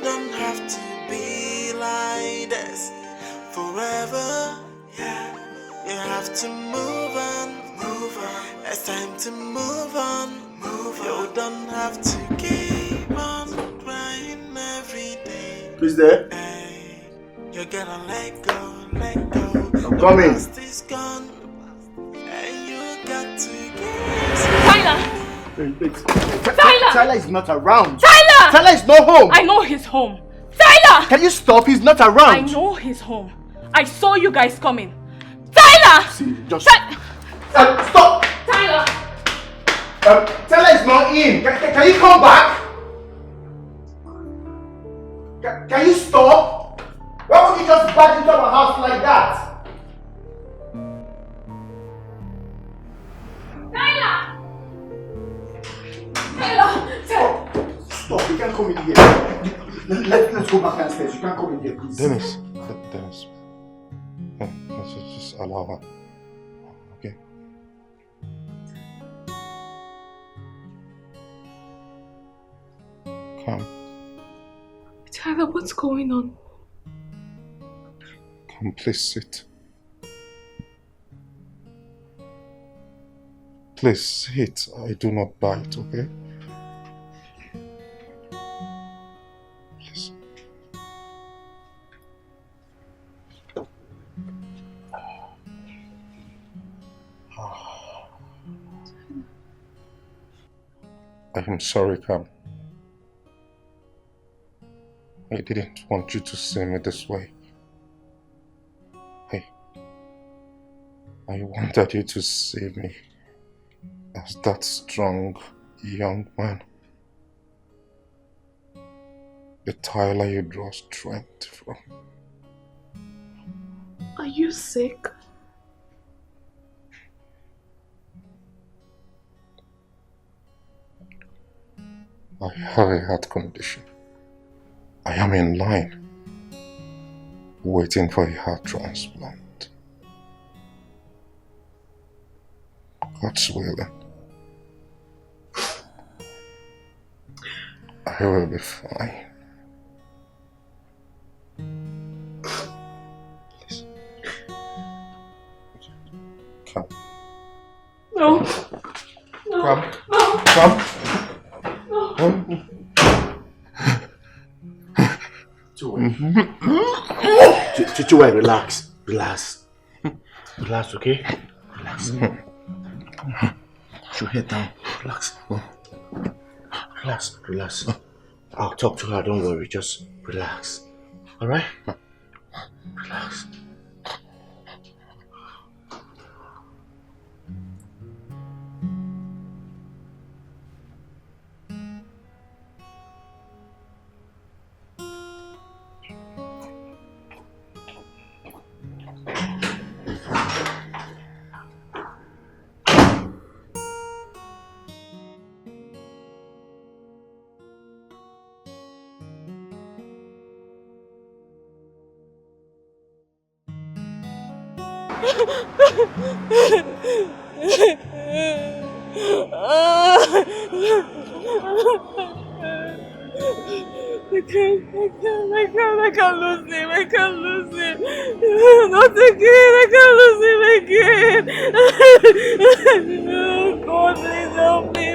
don't have to be like this forever. Yeah, you have to move on, move on. It's time to move on, move on. You don't have to keep on crying every day. Who's there? Hey, you're gonna let go, let go. I'm coming. The past is gone, and you got to give. Tyler! Tyler! Tyler is not around. Tyler! Tyler is not home. I know he's home. Tyler! Can you stop? He's not around. I know he's home. I saw you guys coming. Tyler! See, just... Stop! Stop! Tyler! Tyler is not in. Can you come back? Can you stop? Why would you just back into our house like that? Tyler! Tyler! Stop, you can't come in here. Let's go back downstairs. You can't come in here, please. Dennis. Let's just allow her. Okay. Come. Tyler, what's going on? Come, please sit. Please sit. I do not bite, okay? Please. I am sorry, Cam. I didn't want you to see me this way. I wanted you to see me as that strong young man. The Tyler you draw strength from. Are you sick? I have a heart condition. I am in line, waiting for a heart transplant. God's willing, I will be fine. Please. Come. No. Come. No. Come. Chichuwa, relax. Relax. Relax, okay? Relax. Put your head down. Relax. Relax. I'll talk to her, don't worry. Just relax. Alright? Relax. I can't lose him. Not again. I can't lose him again. Oh God, please help me.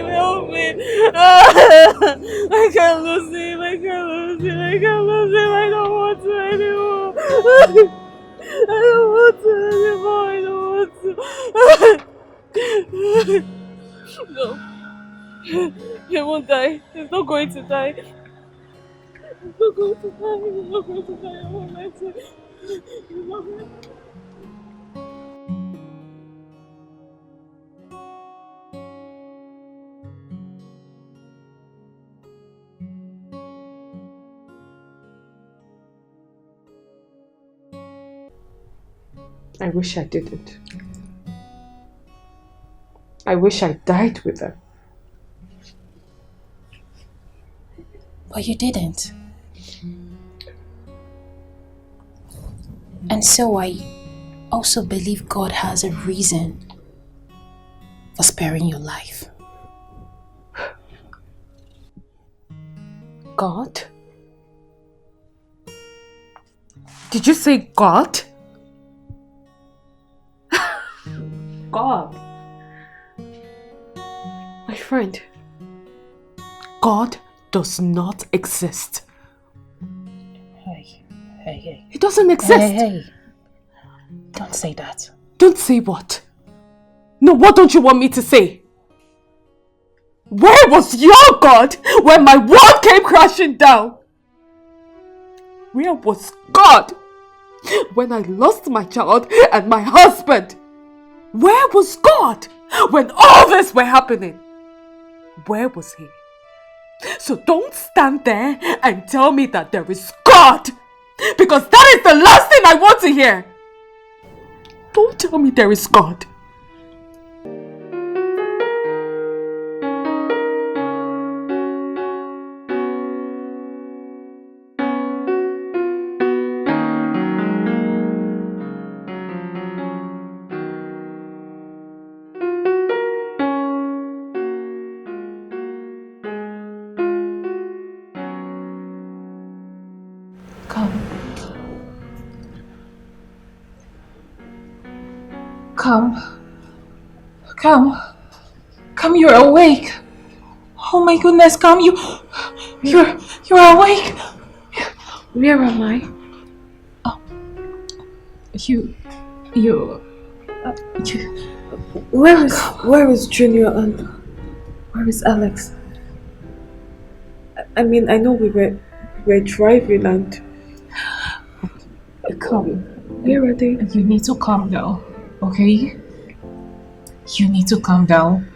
I can't lose him. I don't want to anymore. I don't want to. No. He won't die. He's not going to die. He's not going to die. I won't let him. He's not going to die. I wish I didn't. I wish I died with them. But you didn't. And so I also believe God has a reason for sparing your life. God? Did you say God? God. My friend, God does not exist. Hey. He doesn't exist. Hey. Don't say that. Don't say what? No, what don't you want me to say? Where was your God when my world came crashing down? Where was God when I lost my child and my husband? Where was God when all this were happening? Where was he? So don't stand there and tell me that there is God, because that is the last thing I want to hear. Don't tell me there is God. Come, you're awake. Oh my goodness, come, you're awake. Where am I? Oh, Where is Junior and where is Alex? I mean, I know we were driving and... Come. Where are they? You need to calm down, okay? You need to calm down.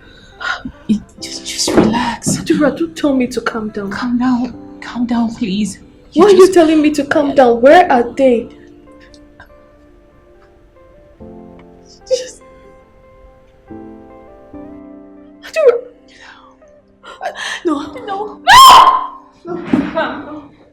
Just relax. Adura, don't tell me to calm down. Calm down, please. Why are you telling me to calm down? Where are they? Just... Adura! No.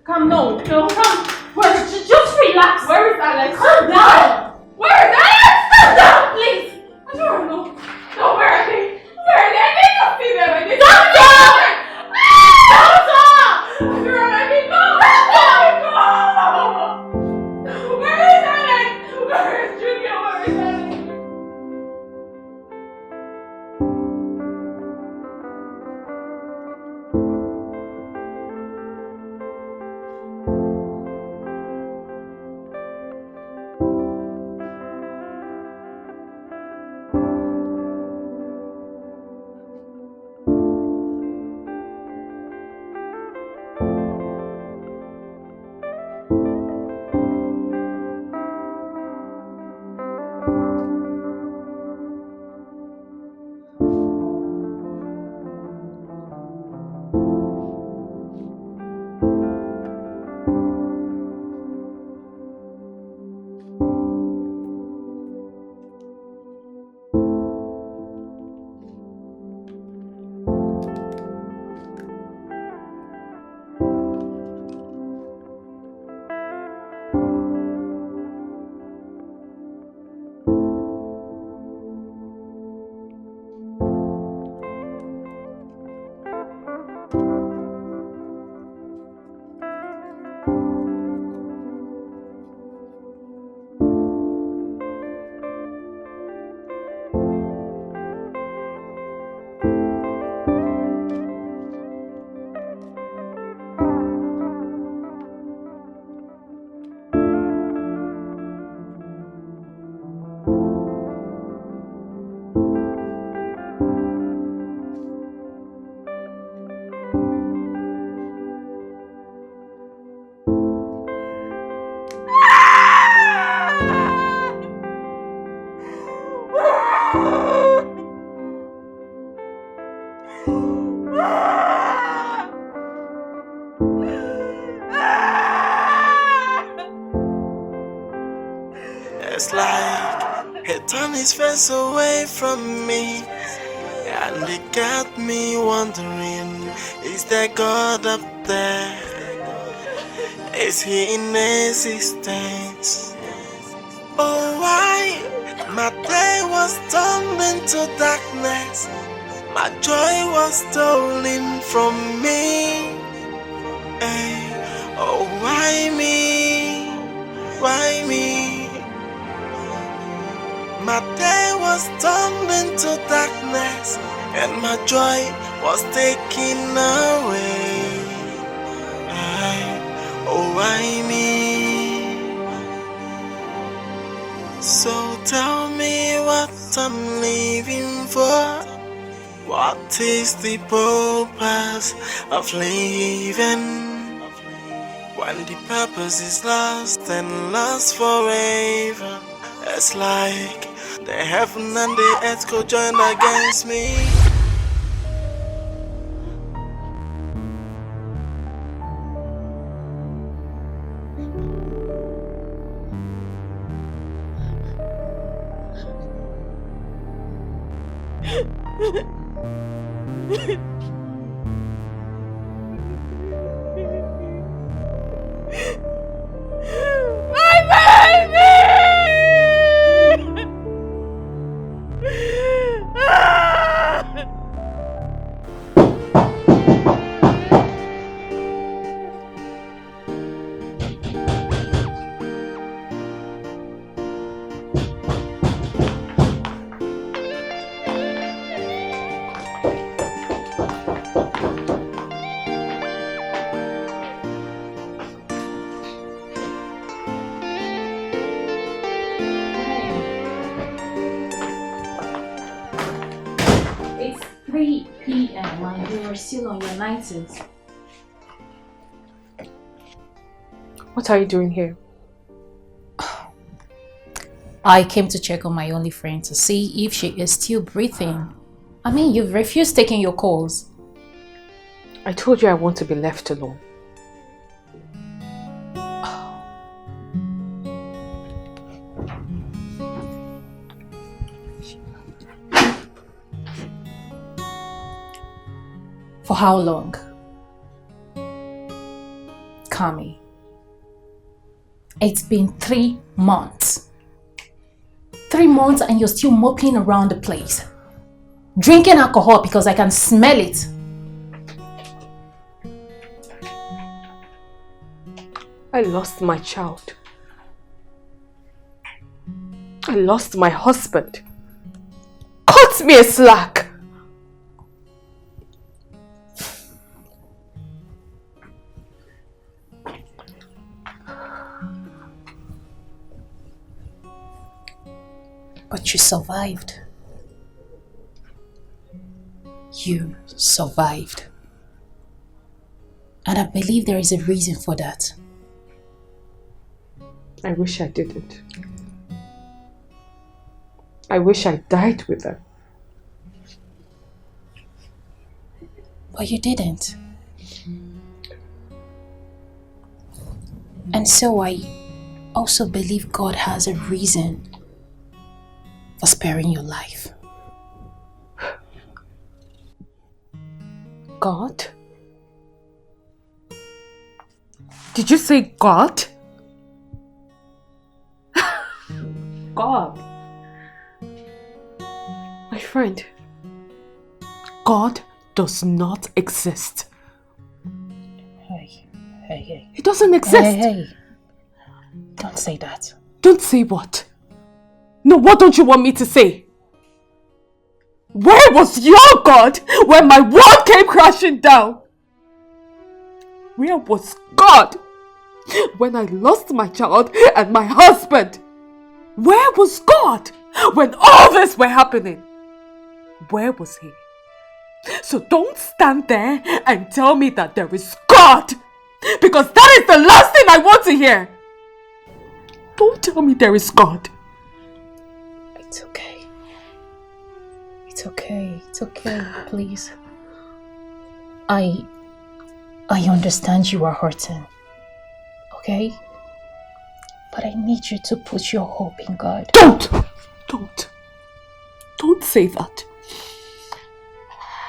Come, no. Just relax. Where is Alex? Calm down. Where is Alex? Calm down, please. Adura, no. No, where are they? Where are they? I need to see them. I need to see them. Adura, let me go. Where is Alex? Where is Junior? Where is Alex? It's like he turned his face away from me, and it got me wondering, is there God up there? Is he in existence? Oh, why my day was turned into darkness, my joy was stolen from me. Hey, oh, why me? Why me? My day was turned into darkness, and my joy was taken away. Oh, why me? So tell me what I'm living for. What is the purpose of living? When the purpose is lost and lost forever, it's like the heaven and the earth could join against me. It's 3 p.m. and you are still on your 90s. What are you doing here? I came to check on my only friend to see if she is still breathing. I mean, you've refused taking your calls. I told you I want to be left alone. For how long? Kami. It's been 3 months. 3 months and you're still moping around the place. Drinking alcohol because I can smell it. I lost my child. I lost my husband. Cut me a slack. But you survived. You survived. And I believe there is a reason for that. I wish I didn't. I wish I died with her. But you didn't. And so I also believe God has a reason for sparing your life. God? Did you say God? God. My friend, God does not exist. Hey. He doesn't exist. Hey. Don't say that. Don't say what? No, what don't you want me to say? Where was your God when my world came crashing down? Where was God when I lost my child and my husband? Where was God when all this were happening? Where was he? So don't stand there and tell me that there is God, because that is the last thing I want to hear. Don't tell me there is God. It's okay. It's okay, please. I understand you are hurting. Okay? But I need you to put your hope in God. Don't say that.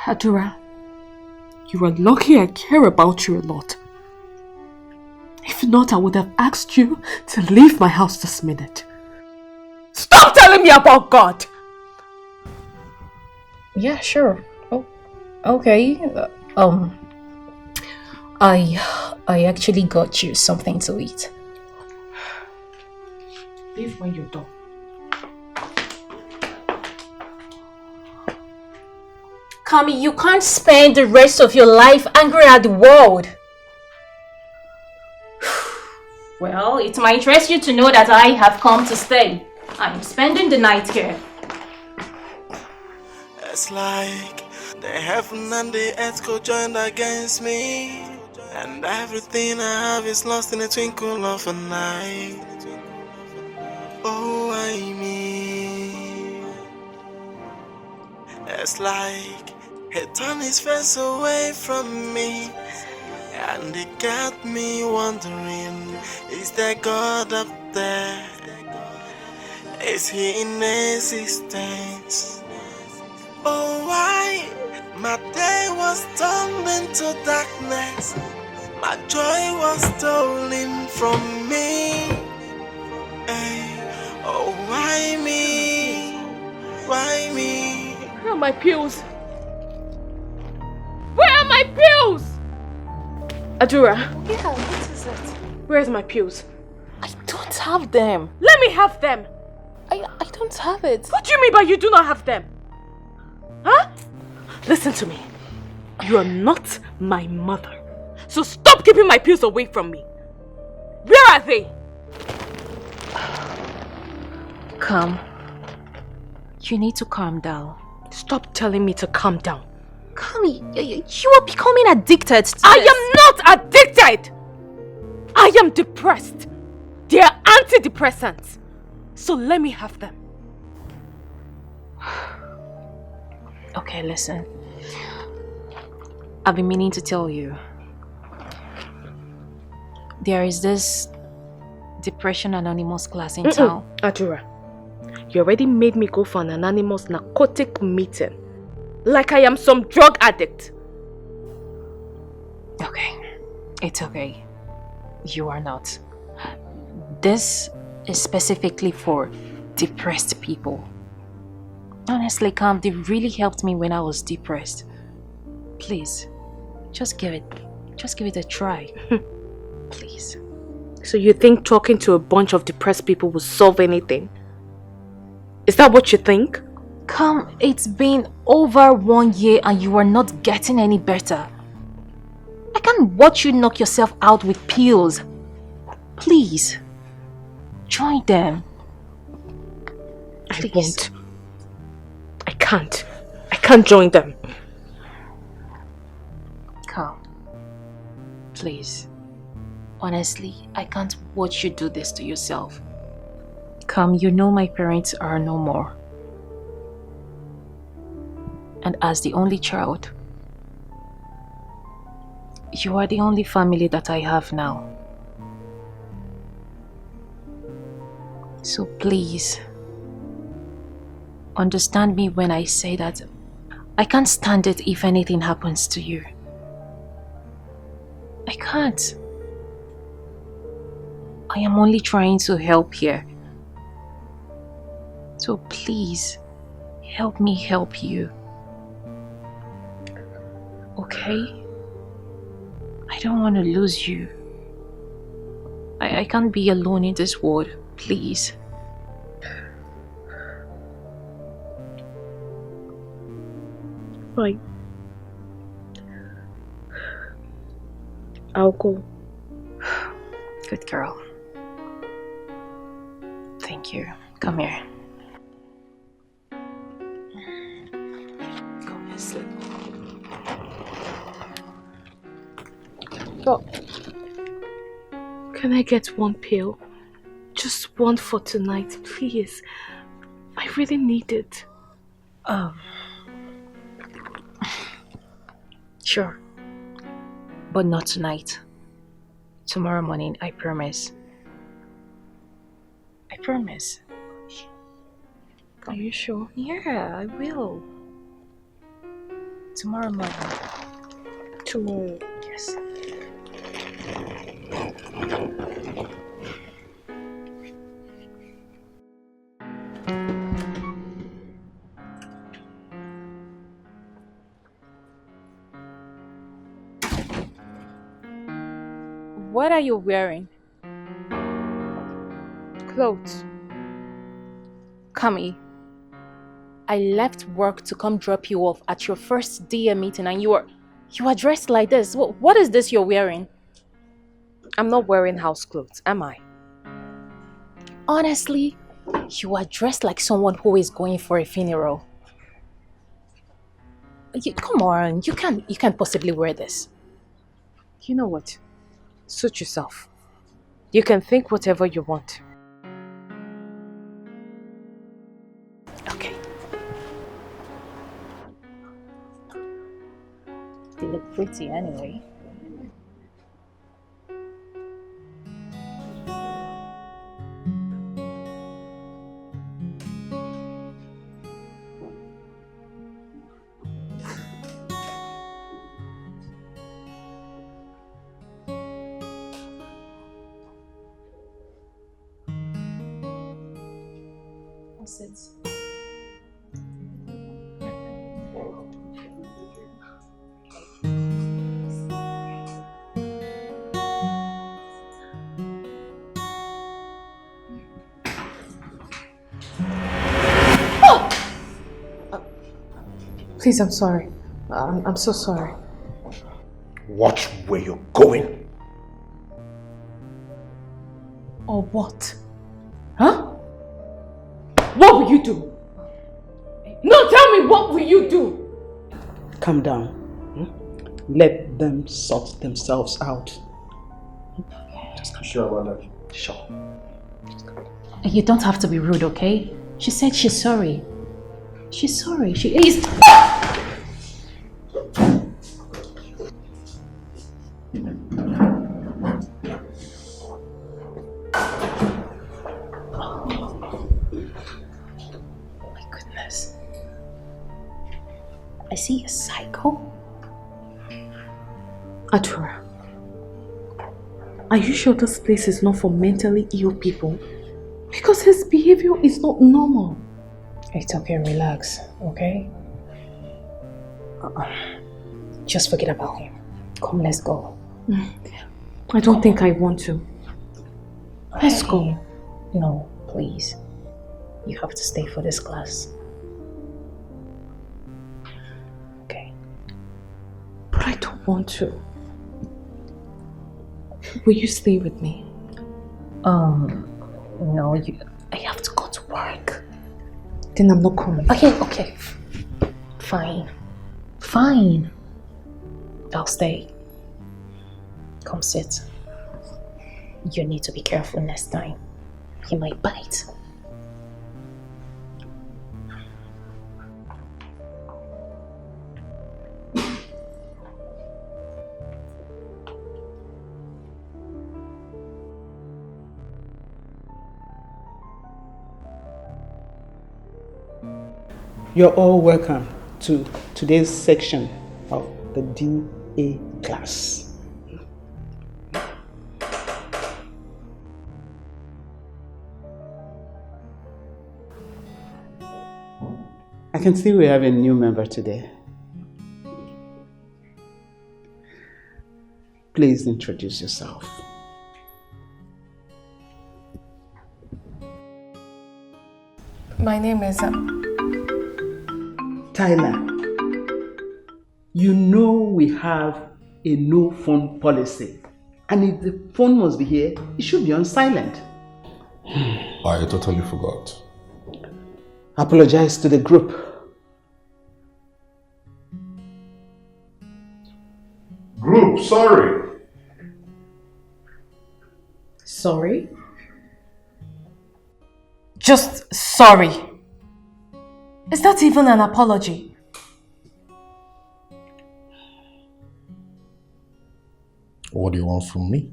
Adora, you are lucky I care about you a lot. If not, I would have asked you to leave my house this minute. Stop telling me about God! Yeah, sure. Oh, okay. I actually got you something to eat. Leave when you're done. Kami, you can't spend the rest of your life angry at the world. Well, it might interest you to know that I have come to stay. I'm spending the night here. It's like the heaven and the earth co-joined against me, and everything I have is lost in a twinkle of an eye. Oh, I mean, it's like he turned his face away from me, and it got me wondering, is there God up there? Is he in existence? Oh, why? My day was turned into darkness. My joy was stolen from me. Hey, oh, why me? Why me? Where are my pills? Where are my pills? Adura. Yeah, what is it? Where's my pills? I don't have them. Let me have them. I don't have it. What do you mean by you do not have them? Huh? Listen to me. You are not my mother. So stop keeping my pills away from me. Where are they? Come. You need to calm down. Stop telling me to calm down. Kami, you are becoming addicted to I this. am not addicted. I am depressed. They are antidepressants. So let me have them. Okay, listen. I've been meaning to tell you. There is this Depression Anonymous class in town. Adura, you already made me go for an anonymous narcotic meeting. Like I am some drug addict. Okay, it's okay. You are not. This is specifically for depressed people. Honestly, Cam, they really helped me when I was depressed. Please, just give it a try. Please. So you think talking to a bunch of depressed people will solve anything? Is that what you think? Come, it's been over 1 year and you are not getting any better. I can't watch you knock yourself out with pills. Please, join them. I won't. I can't. I can't join them. Come, please. Honestly, I can't watch you do this to yourself. Come, you know my parents are no more. And as the only child, you are the only family that I have now. So please, understand me when I say that I can't stand it if anything happens to you. I can't. I am only trying to help here. So please, help me help you. Okay? I don't want to lose you. I can't be alone in this world, please. Fine. I'll go. Good girl. Thank you. Come here. Go and sleep. Oh. Can I get one pill? Just one for tonight, please. I really need it. Sure. But not tonight. Tomorrow morning, I promise. I promise. Are you sure? Yeah, I will. Tomorrow morning. Tomorrow. Yes. What are you wearing? Clothes. Kami, I left work to come drop you off at your first DA meeting and you are dressed like this. What is this you're wearing? I'm not wearing house clothes, am I? Honestly, you are dressed like someone who is going for a funeral. Come on, you can't possibly wear this. You know what? Suit yourself. You can think whatever you want. Okay. You look pretty anyway. Sit. Please, I'm sorry. I'm so sorry. Watch where you're going. Or what? Huh? What will you do? No, tell me, what will you do? Calm down. Let them sort themselves out. Sure about that? Sure. You don't have to be rude, okay? She said she's sorry. She's sorry. She is. I see a psycho. Atura, are you sure this place is not for mentally ill people? Because his behavior is not normal. It's okay, relax, okay? Just forget about him. Come, let's go. I don't think I want to. Let's go. No, please. You have to stay for this class. Okay. But I don't want to. Will you stay with me? No, I have to go to work. Then I'm not coming. Okay. Fine. I'll stay. Come sit. You need to be careful next time. He might bite. You're all welcome to today's section of the DA class. I can see we have a new member today. Please introduce yourself. My name is... Tyler, you know we have a no phone policy. And if the phone must be here, it should be on silent. I totally forgot. Apologize to the group. Group, sorry. Sorry? Just sorry. Is that even an apology? What do you want from me?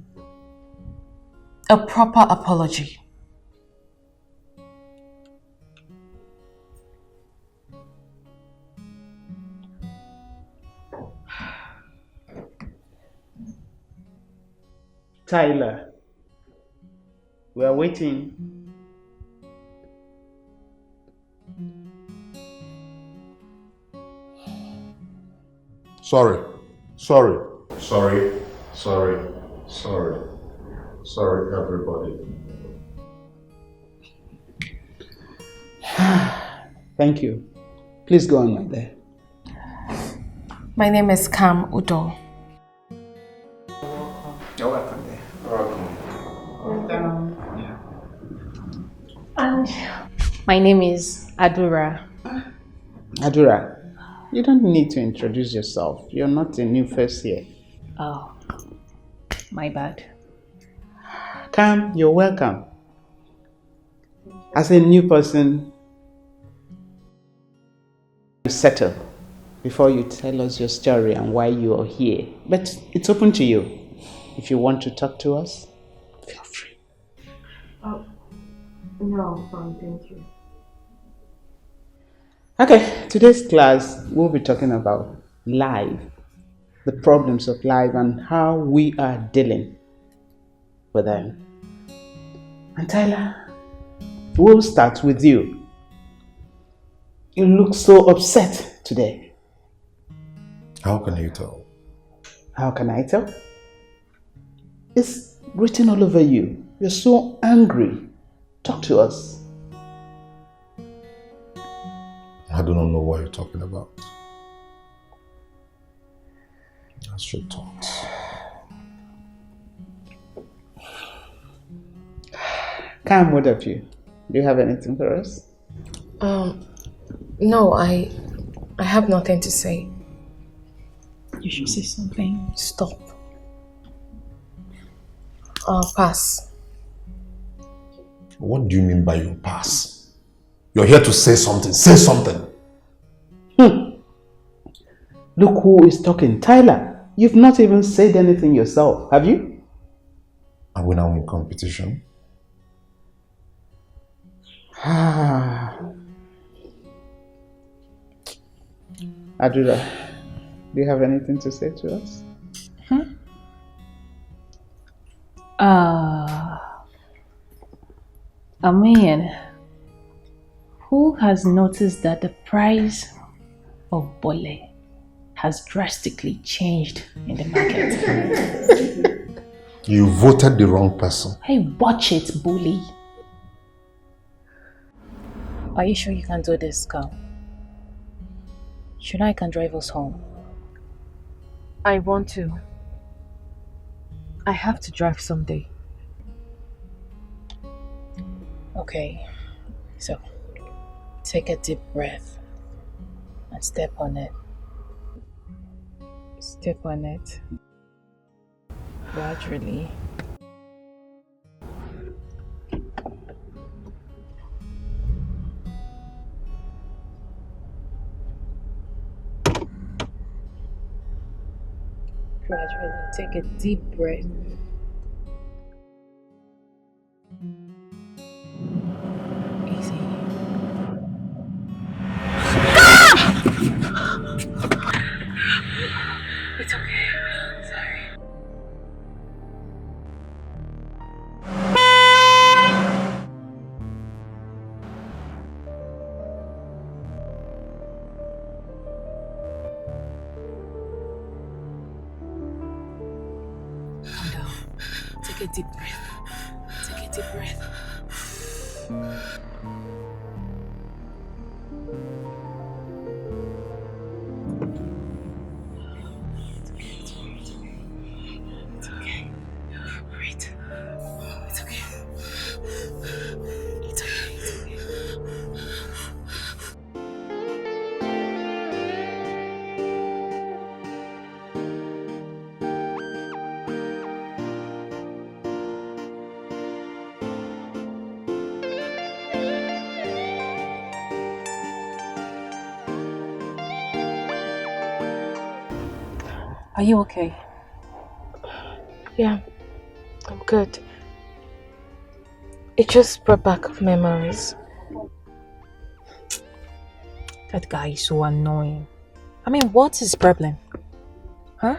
A proper apology. Tyler, we are waiting. Sorry, everybody. Thank you. Please go on, my dear. My name is Kam Udo. You're welcome there. And my name is Adura. Adura, you don't need to introduce yourself. You're not a new face here. Oh, my bad. Kam, you're welcome. As a new person, you settle before you tell us your story and why you are here. But it's open to you. If you want to talk to us, feel free. Oh, no, thank you. Okay, today's class we'll be talking about life, the problems of life and how we are dealing with them. And Tyler, we'll start with you. You look so upset today. How can you tell? How can I tell? It's written all over you. You're so angry. Talk to us. I do not know what you're talking about. That's your thoughts. Cam, what of you? Do you have anything for us? No, I have nothing to say. You should say something. Stop. I'll pass. What do you mean by you pass? You're here to say something. Say something. Look who is talking. Tyler, you've not even said anything yourself, have you? Are we now in competition? Adura, do you have anything to say to us? I mean, who has noticed that the price of bole has drastically changed in the market? You voted the wrong person. Hey, watch it, bully. Are you sure you can do this, Carl? Should I can drive us home? I want to. I have to drive someday. Okay, so take a deep breath and step on it. Step on it. Gradually. Gradually take a deep breath. Easy. It's okay. Sorry. Calm down. Take a deep breath. Take a deep breath. It's okay. Breathe. It's okay. It's okay. Are you okay? Yeah, I'm good. It just brought back memories. That guy is so annoying. I mean, what's his problem? Huh?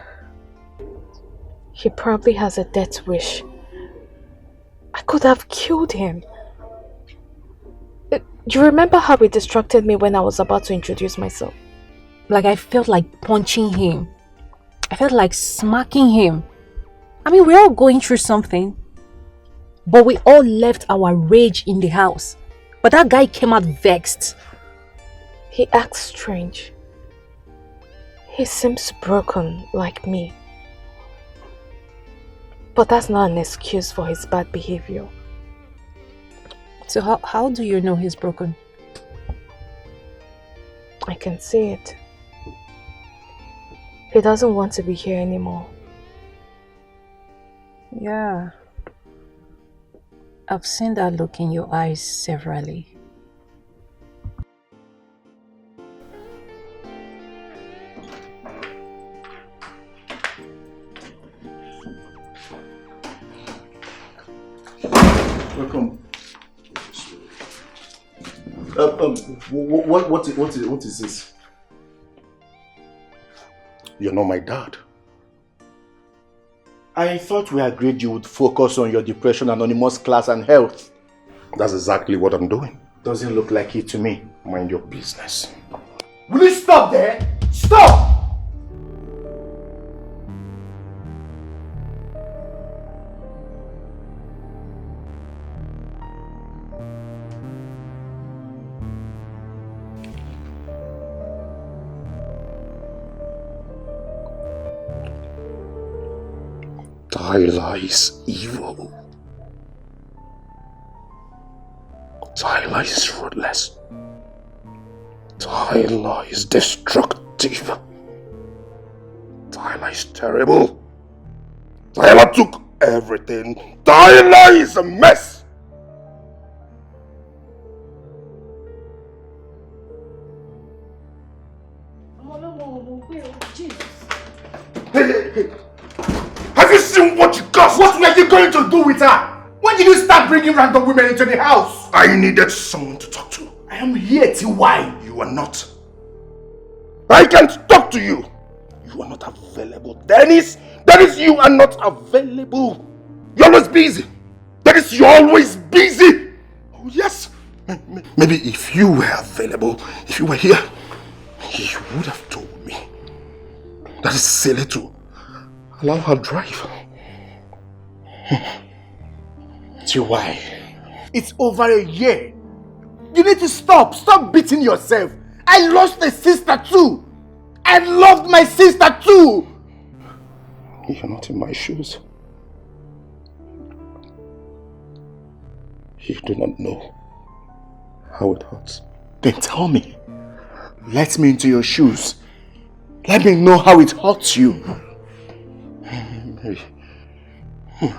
He probably has a death wish. I could have killed him. Do you remember how he distracted me when I was about to introduce myself? Like I felt like punching him. I felt like smacking him. I mean, we're all going through something. But we all left our rage in the house. But that guy came out vexed. He acts strange. He seems broken like me. But that's not an excuse for his bad behavior. So how do you know he's broken? I can see it. He doesn't want to be here anymore. Yeah. I've seen that look in your eyes severally. Welcome. What is this? You're not my dad. I thought we agreed you would focus on your depression, anonymous class and health. That's exactly what I'm doing. Doesn't look like it to me. Mind your business. Will you stop there? Stop! Tyler is evil. Tyler is ruthless. Tyler is destructive. Tyler is terrible. Tyler took everything. Tyler is a mess. Hey. Have you seen what you got? What were you going to do with her? When did you start bringing random women into the house? I needed someone to talk to. I am here till why? You are not. I can't talk to you. You are not available. Dennis, you are not available. You're always busy. Dennis, you're always busy. Oh yes. Maybe if you were available, if you were here, you would have told me. That is silly to allow her drive. Till why? It's over a year. You need to stop. Stop beating yourself. I lost a sister too. I loved my sister too. You're not in my shoes. You do not know how it hurts. Then tell me. Let me into your shoes. Let me know how it hurts you.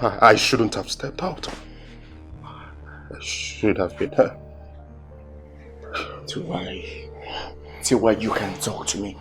I shouldn't have stepped out. I should have been there. Till why you can talk to me.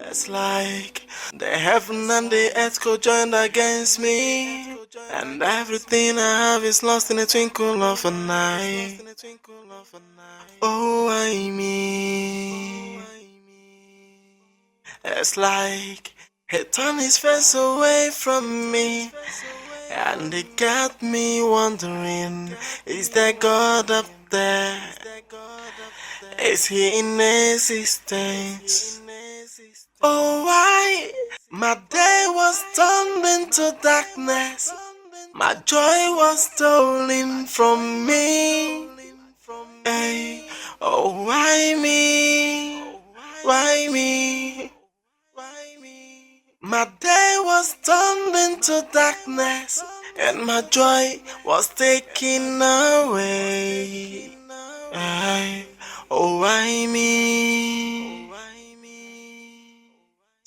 It's like the heaven and the earth co-joined against me, and everything I have is lost in a twinkle of an eye. Oh, I mean, it's like he turned his face away from me, and it got me wondering, is there God up there? Is he in existence? Oh, why? My day was turned into darkness. My joy was stolen from me. Hey, oh, why me? Why me? My day was turned into darkness, and my joy was taken away. Hey, oh, why me?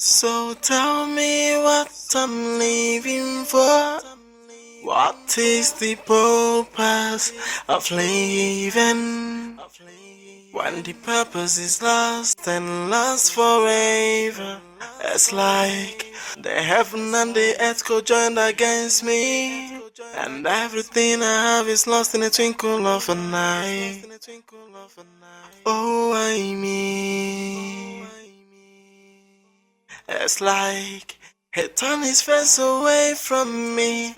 So tell me what I'm living for. What is the purpose of living when the purpose is lost and lost forever? It's like the heaven and the earth co-joined against me, and everything I have is lost in a twinkle of an eye. Oh, I mean, it's like he turned his face away from me,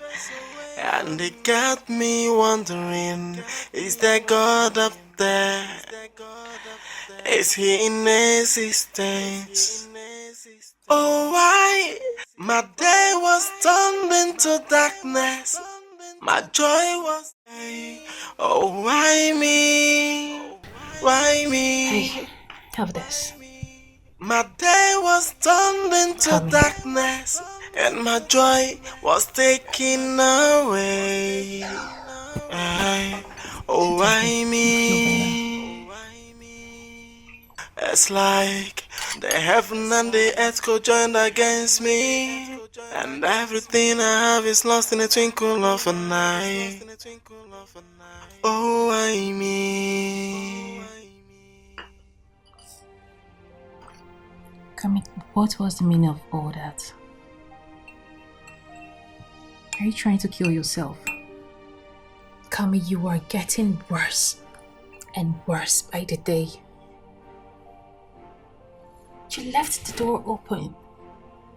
and it got me wondering, is there God up there? Is he in existence? Oh, why? My day was turned into darkness. My joy was day. Oh, why me? Why me? Hey, have this. My day was turned into darkness, and my joy was taken away. Oh, why me? It's like the heaven and the earth co-joined against me, and everything I have is lost in a twinkle of an eye. Oh, I mean. Kami, what was the meaning of all that? Are you trying to kill yourself? Kami, you are getting worse and worse by the day. You left the door open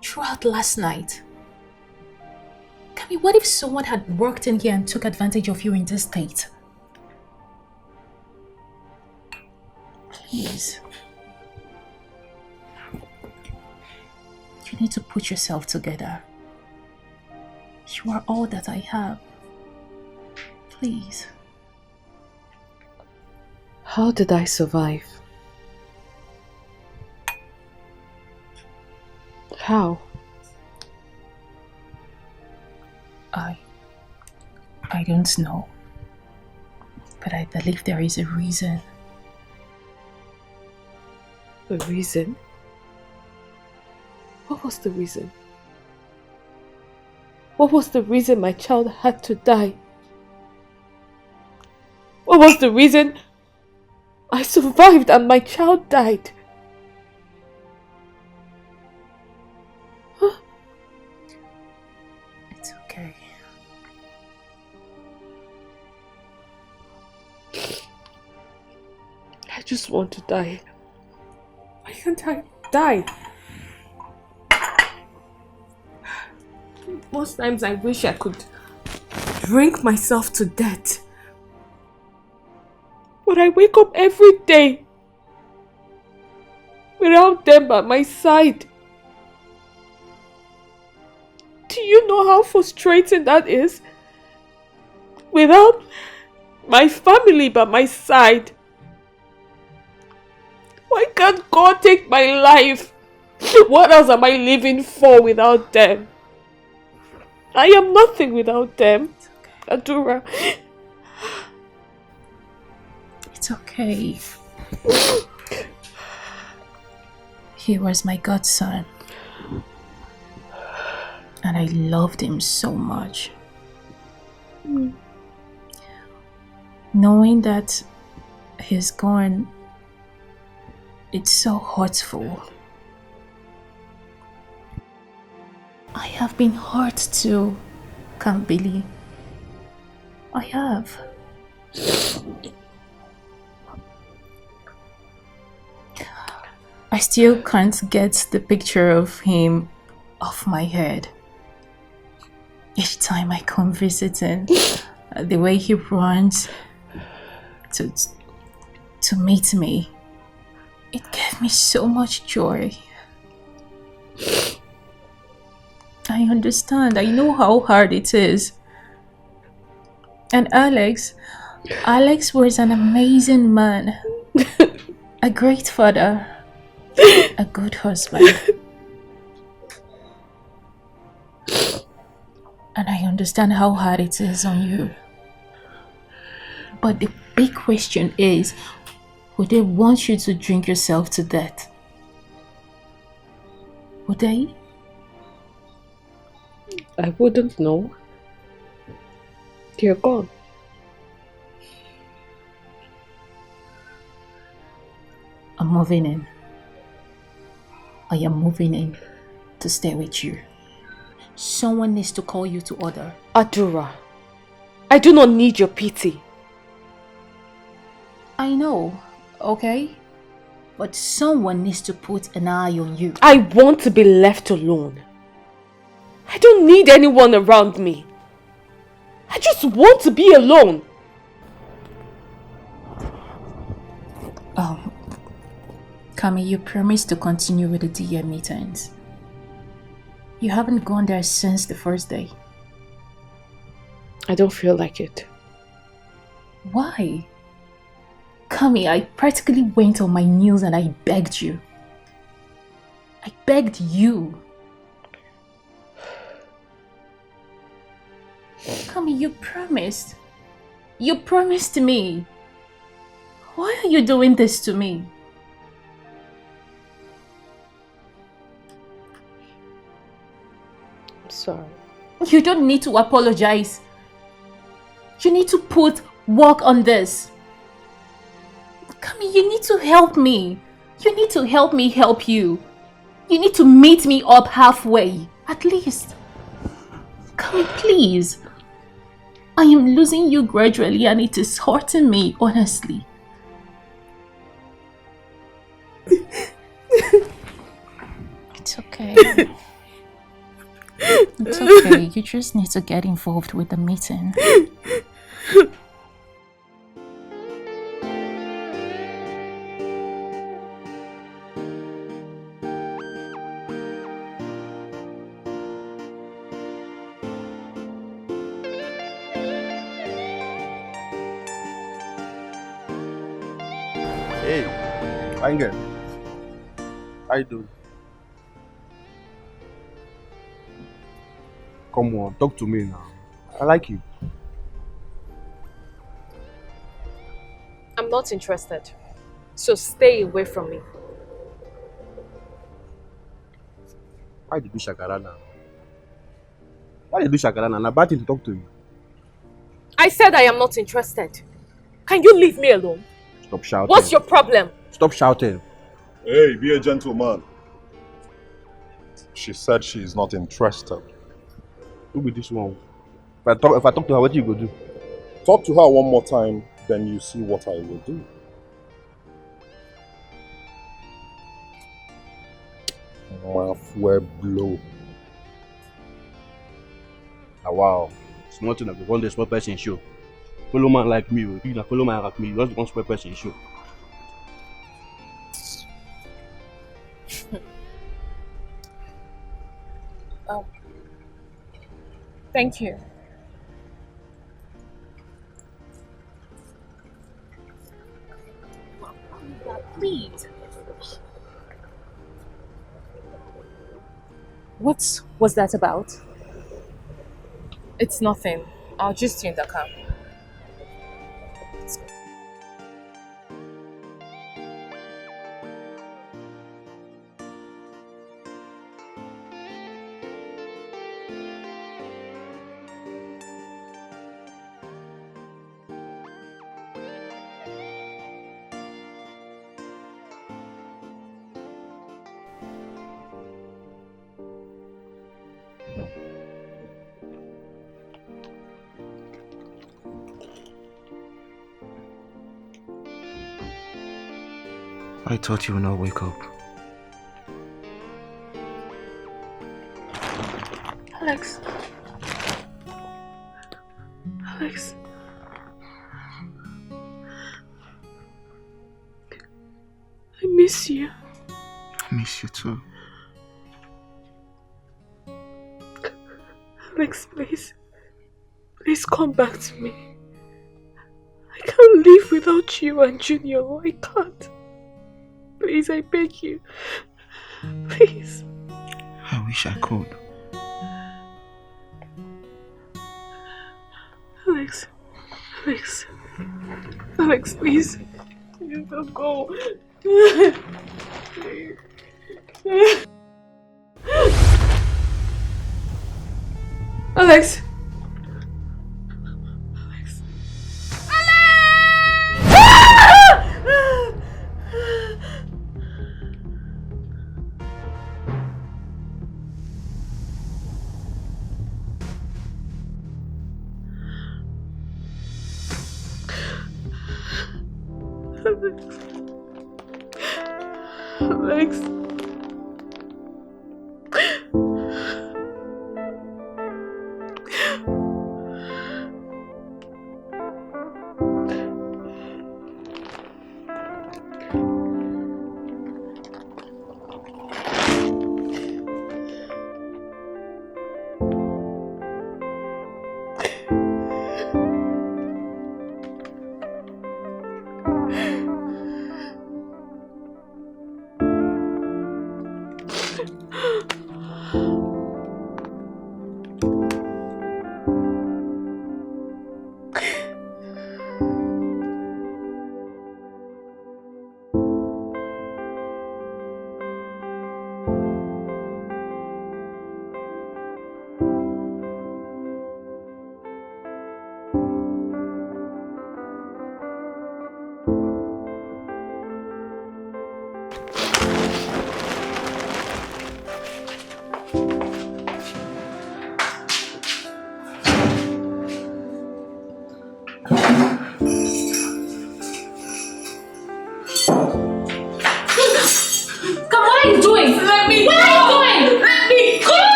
throughout last night. Kami, what if someone had worked in here and took advantage of you in this state? Please. You need to put yourself together. You are all that I have. Please. How did I survive? How? I don't know. But I believe there is a reason. A reason? What was the reason? What was the reason my child had to die? What was the reason I survived and my child died? Huh? It's okay. I just want to die. Why can't I die? Most times I wish I could drink myself to death. But I wake up every day without them by my side. Do you know how frustrating that is? Without my family by my side. Why can't God take my life? What else am I living for without them? I am nothing without them. Adura. It's okay. He was my godson. And I loved him so much. Knowing that he's gone, it's so hurtful. I have been hurt too, Kambili. I have. I still can't get the picture of him off my head. Each time I come visiting, the way he runs to meet me, it gave me so much joy. I understand. I know how hard it is. And Alex was an amazing man, a great father, a good husband. And I understand how hard it is on you. But the big question is, would they want you to drink yourself to death? Would they? I wouldn't know. You're gone. I'm moving in. I am moving in to stay with you. Someone needs to call you to order. Adura, I do not need your pity. I know, okay? But someone needs to put an eye on you. I want to be left alone. I don't need anyone around me. I just want to be alone. Kami, you promised to continue with the DM meetings. You haven't gone there since the first day. I don't feel like it. Why? Kami, I practically went on my knees and I begged you. I begged you. Kami, you promised. You promised me. Why are you doing this to me? I'm sorry. You don't need to apologize. You need to put work on this. Kami, you need to help me. You need to help me help you. You need to meet me up halfway, at least. Kami, please. I am losing you gradually and it is hurting me, honestly. It's okay. It's okay. You just need to get involved with the meeting. Hey, fine girl. How you doing? Come on, talk to me now. I like you. I'm not interested. So stay away from me. Why did you do shakara now? Why did you do shakara now? I'm about to talk to you. I said I am not interested. Can you leave me alone? Stop shouting. What's your problem? Stop shouting. Hey, be a gentleman. She said she is not interested. Who be this one? If I talk to her, what do you go do? Talk to her one more time, then you see what I will do. My fuel blow. Ah, wow. Small thing, one day small person show. Follow man like me, you follow man like me, you just one small person show. Thank you. Please. What was that about? It's nothing. I'll just stay in the car. I thought you would not wake up. Alex. Alex. I miss you. I miss you too. Alex, please. Please come back to me. I can't live without you and Junior. I can't. Please, I beg you. Please. I wish I could. Alex. Alex. Alex, please. Please don't go. Alex. Alex.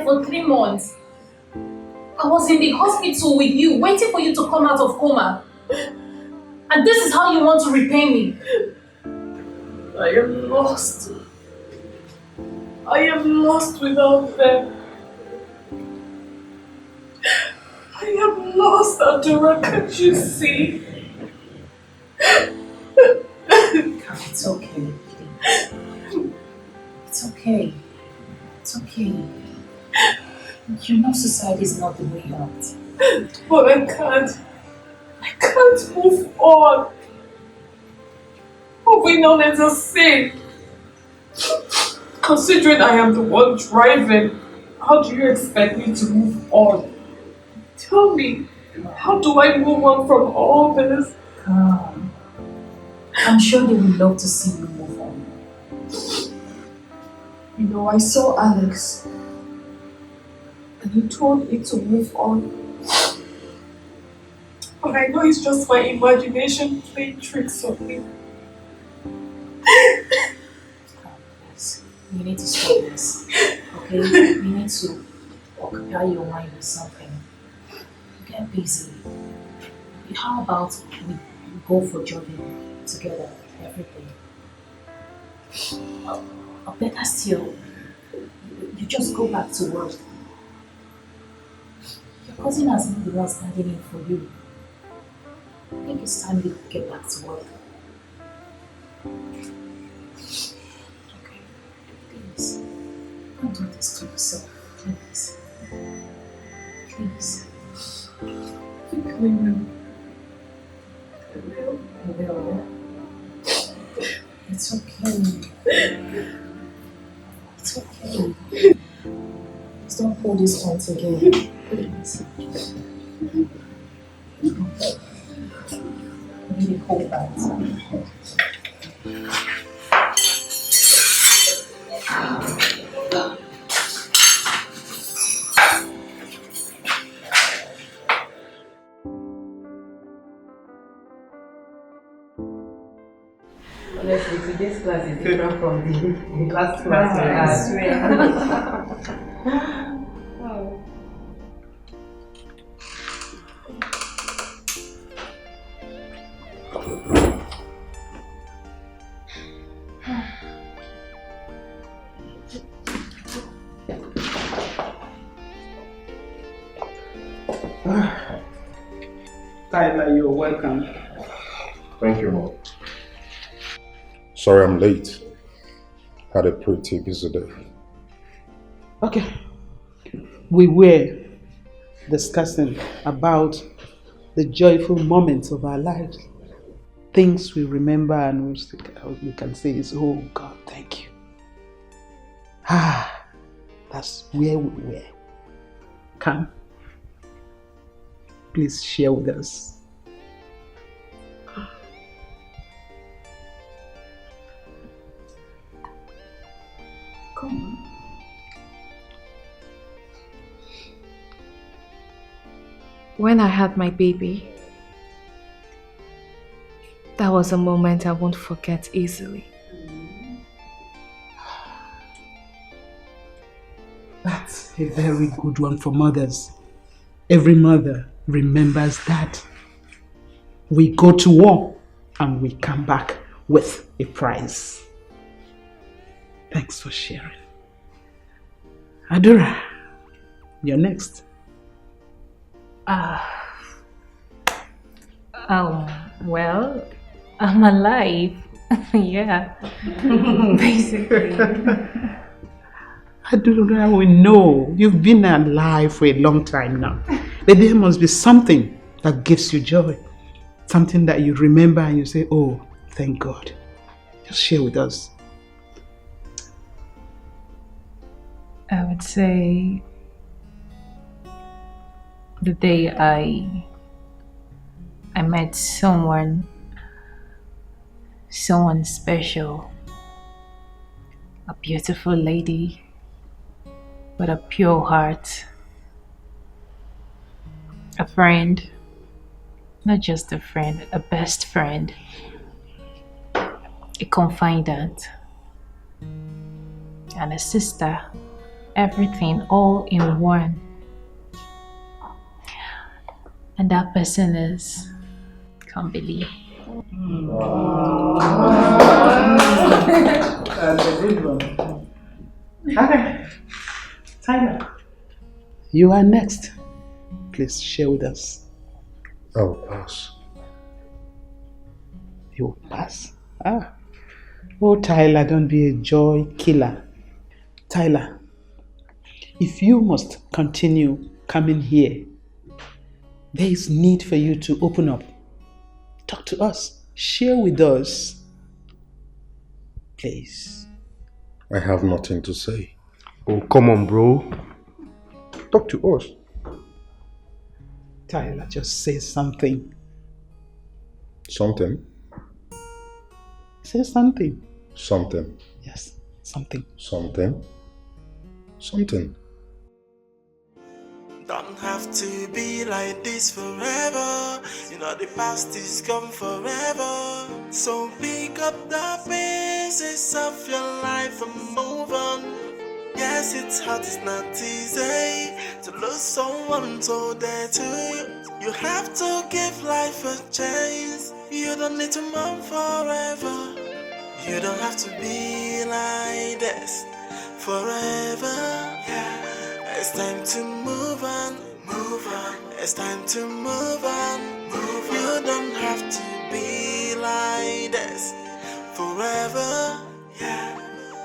For 3 months. I was in the hospital with you, waiting for you to come out of coma. And this is how you want to repay me? I am lost. I am lost without them. I am lost, Adora, can't you see? It's okay. It's okay. It's okay. You know society is not the way out. But I can't move on. Moving on is a sin. Considering I am the one driving, how do you expect me to move on? Tell me, how do I move on from all this? I'm sure they would love to see you move on. You know, I saw Alex. And he told me to move on. But I know it's just my imagination playing tricks on me. You need to stop this, okay? You need to occupy your mind with something. Get busy. How about we go for jogging together every day? Or better still, you just go back to work. Your cousin has been the one standing in for you. I think it's time you get back to work. Okay, please. Don't do this to yourself, please. Please. Keep coming. I will. It's okay. It's okay. Please don't pull this stunt again. Please. Really hold that. Honestly, today's class is different from the last class we had. Wow. Tyler, you're welcome. Thank you, Mom. Sorry I'm late. Had a pretty busy day. Okay. We were discussing about the joyful moments of our lives. Things we remember and we can say is, oh God, thank you. That's where we were. Come. Please share with us. Come on. When I had my baby, that was a moment I won't forget easily. That's a very good one for mothers. Every mother remembers that. We go to war and we come back with a prize. Thanks for sharing. Adora, you're next. Well, I'm alive. Yeah. Basically. Adora, we know you've been alive for a long time now. But there must be something that gives you joy. Something that you remember and you say, oh, thank God. Just share with us. I would say the day I met someone special, a beautiful lady with a pure heart, a friend, not just a friend, a best friend, a confidant, and a sister. Everything all in one. And that person is Kambili. That's a good one. Okay. Tyler, you are next. Please share with us. I'll pass. You will pass? Oh, Tyler, don't be a joy killer. Tyler, if you must continue coming here, there is need for you to open up. Talk to us. Share with us. Please. I have nothing to say. Oh, come on, bro. Talk to us. Tyler, just say something. Something? Say something. Something. Yes, something. Something? Something. Don't have to be like this forever. You know the past is gone forever. So pick up the pieces of your life and move on. Yes, it's hard, it's not easy to lose someone so dear to you. You have to give life a chance. You don't need to mourn forever. You don't have to be like this forever. Yeah. It's time to move on, move on. It's time to move on, move on. You don't have to be like this forever. Yeah,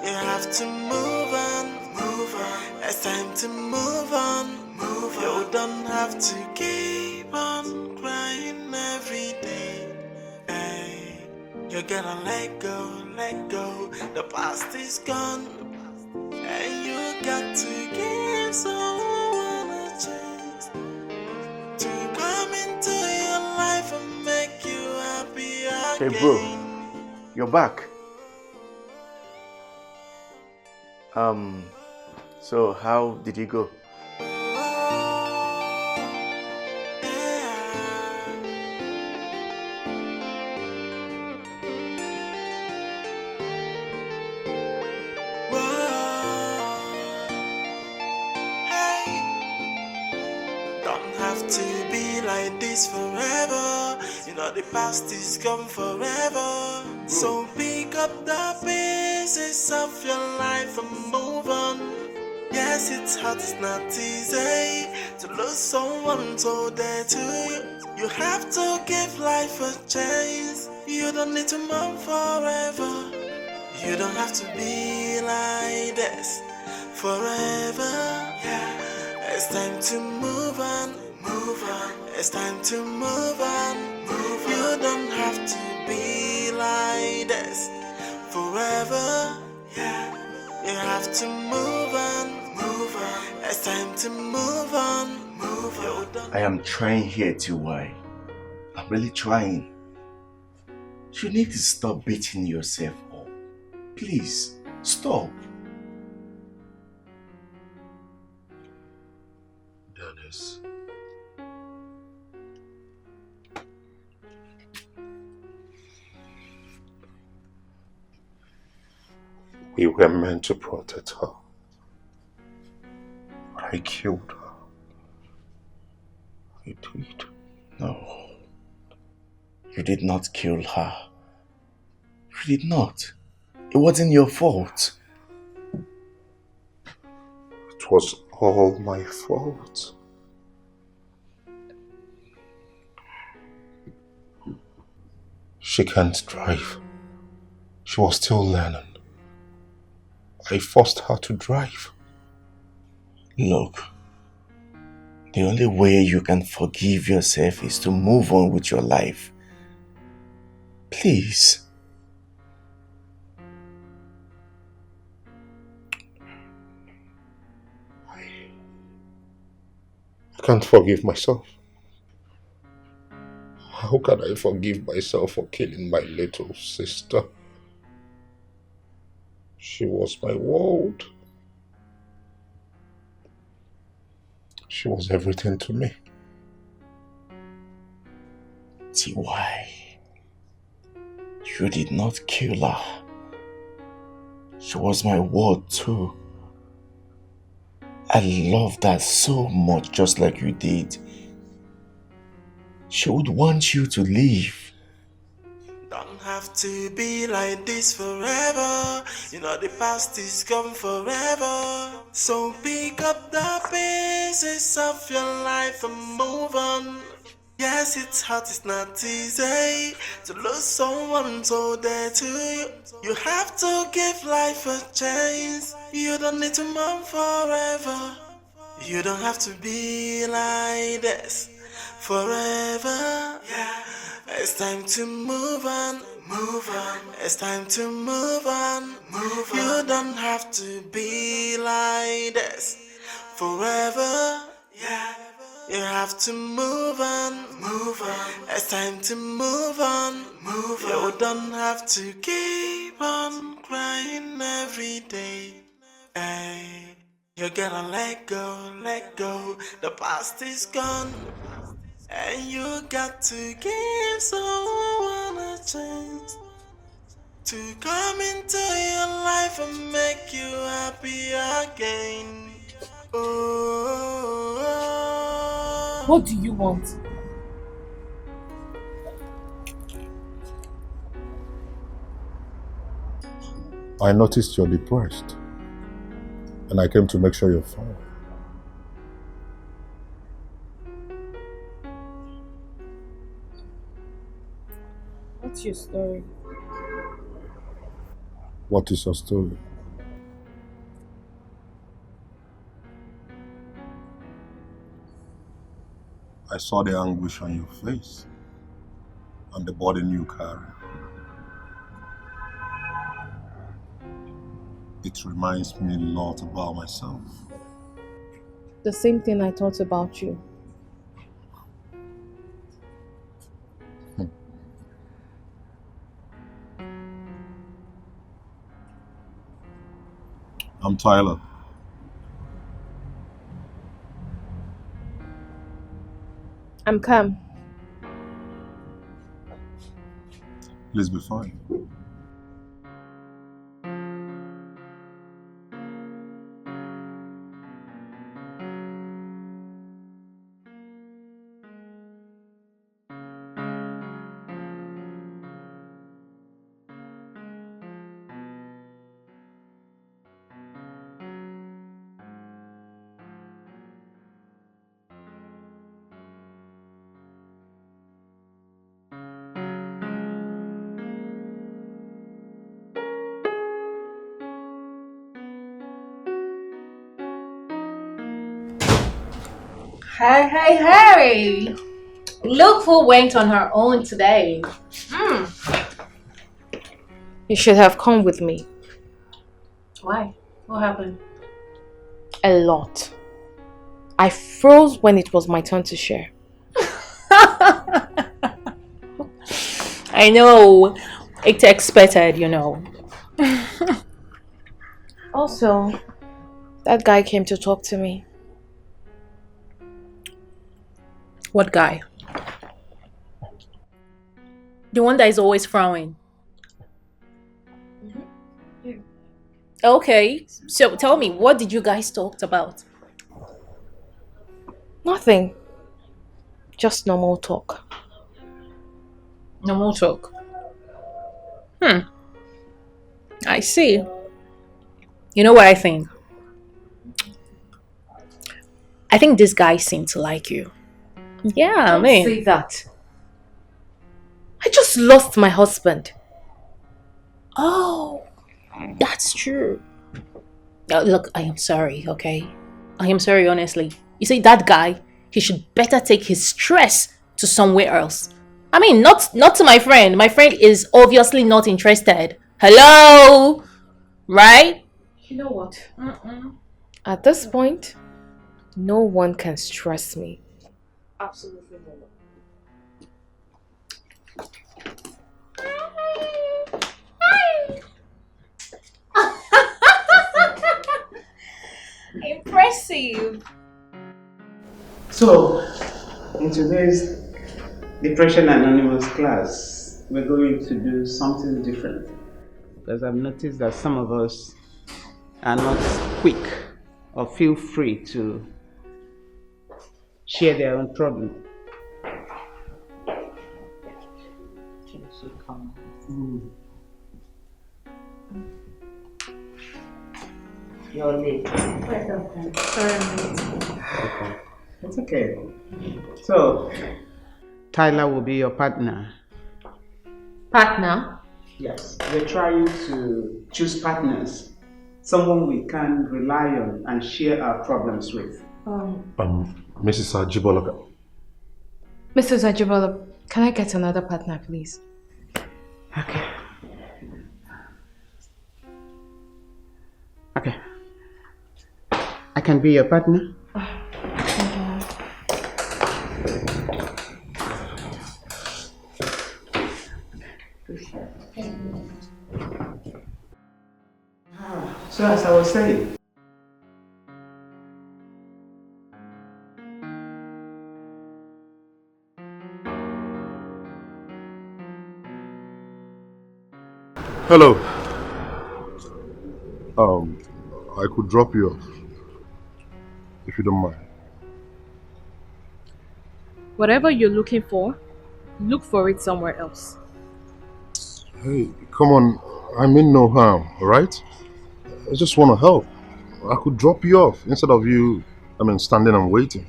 you have to move on, move on. It's time to move on, move on. You don't have to keep on crying every day. Hey, you gotta let go, let go. The past is gone. And you got to give someone a chance to come into your life and make you happy again. Hey bro, you're back. So how did you go? To be like this forever. You know the past is gone forever. So pick up the pieces of your life and move on. Yes, it's hard, it's not easy to lose someone so dear to you. You have to give life a chance. You don't need to mourn forever. You don't have to be like this forever. Yeah, it's time to move on, move on. It's time to move on, move on. You don't have to be like this forever. Yeah, you have to move on, move move on. It's time to move on, move on. I am trying here, TY. I'm really trying. You need to stop beating yourself up. Please, stop. Dennis. We were meant to protect her. But I killed her. I did. No. You did not kill her. You did not. It wasn't your fault. It was all my fault. She can't drive. She was still learning. I forced her to drive. Look, the only way you can forgive yourself is to move on with your life. Please. I can't forgive myself. How can I forgive myself for killing my little sister? She was my world. She was everything to me. TY, you did not kill her. She was my world too. I loved her so much, just like you did. She would want you to leave. Don't have to be like this forever. You know the past is gone forever. So pick up the pieces of your life and move on. Yes, it's hard, it's not easy to lose someone so dear to you. You have to give life a chance. You don't need to mourn forever. You don't have to be like this forever. Yeah. It's time to move on, move on. It's time to move on, move on. You don't have to be like this forever. Yeah. You have to move on, move on. It's time to move on, move on. You don't have to keep on crying every day. Hey, you gotta let go, let go. The past is gone. And you got to give someone a chance to come into your life and make you happy again. Oh. What do you want? I noticed you're depressed, and I came to make sure you're fine. What's your story? What is your story? I saw the anguish on your face and the burden you carry. It reminds me a lot about myself. The same thing I thought about you. I'm Tyler. I'm Cam. Please be fine. Hey! Look who went on her own today. You should have come with me. Why? What happened? A lot. I froze when it was my turn to share. I know. It's expected, you know. Also, that guy came to talk to me. What guy? The one that is always frowning. Okay, so tell me, what did you guys talk about? Nothing. Just normal talk. Normal talk. I see. You know what I think? I think this guy seemed to like you. Yeah, Don't say that. I just lost my husband. Oh, that's true. Look, I am sorry, okay? I am sorry, honestly. You see, that guy, he should better take his stress to somewhere else. I mean, not to my friend. My friend is obviously not interested. Hello? Right? You know what? At this point, no one can stress me. Absolutely no one. Impressive. So, in today's Depression Anonymous class, we're going to do something different. Because I've noticed that some of us are not quick or feel free to share their own problem. You're late. It's okay. So, Tyler will be your partner. Partner? Yes. We're trying to choose partners. Someone we can rely on and share our problems with. Mrs. Ajibologa. Mrs. Ajibola, can I get another partner, please? Okay. Okay. I can be your partner. So as I was saying, Hello. I could drop you off, if you don't mind. Whatever you're looking for, look for it somewhere else. Hey, come on. I mean no harm, alright? I just want to help. I could drop you off instead of you, standing and waiting.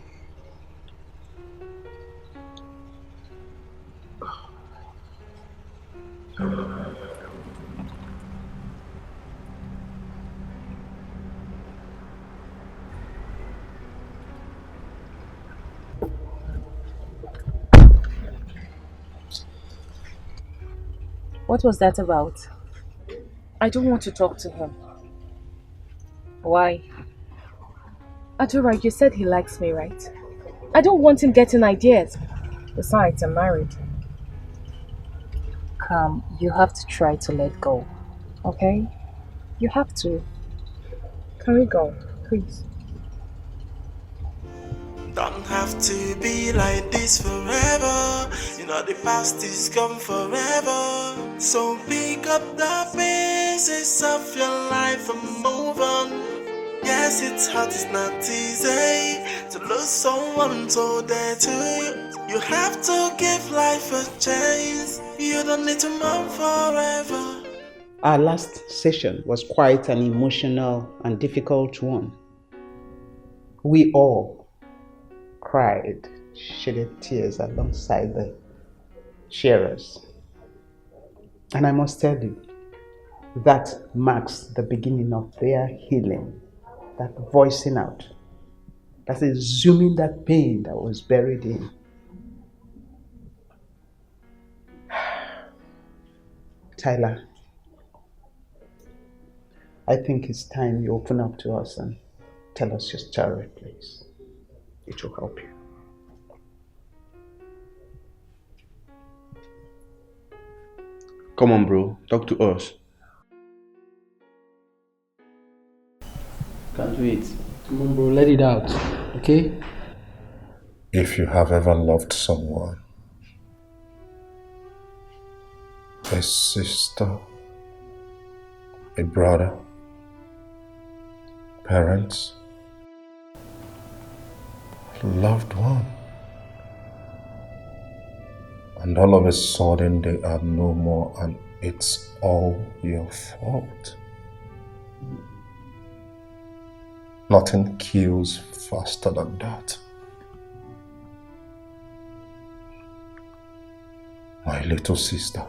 What was that about? I don't want to talk to him. Why? Adora, you said he likes me, right? I don't want him getting ideas. Besides, I'm married. Come, you have to try to let go. Okay? You have to. Can we go, please? Don't have to be like this forever. You know the past is gone forever. So pick up the pieces of your life and move on. Yes, it's hard, it's not easy to lose someone so dear to you. You have to give life a chance. You don't need to mourn forever. our last session was quite an emotional and difficult one. We all cried, shedded tears alongside the sharers. And I must tell you, that marks the beginning of their healing, that voicing out, that exhuming that pain that was buried in. Tyler, I think it's time you open up to us and tell us your story, please. It will help you. Come on, bro. Talk to us. Can't wait. Come on, bro. Let it out. Okay? If you have ever loved someone, a sister, a brother, parents, loved one, and all of a sudden they are no more and it's all your fault. Nothing kills faster than that. My little sister,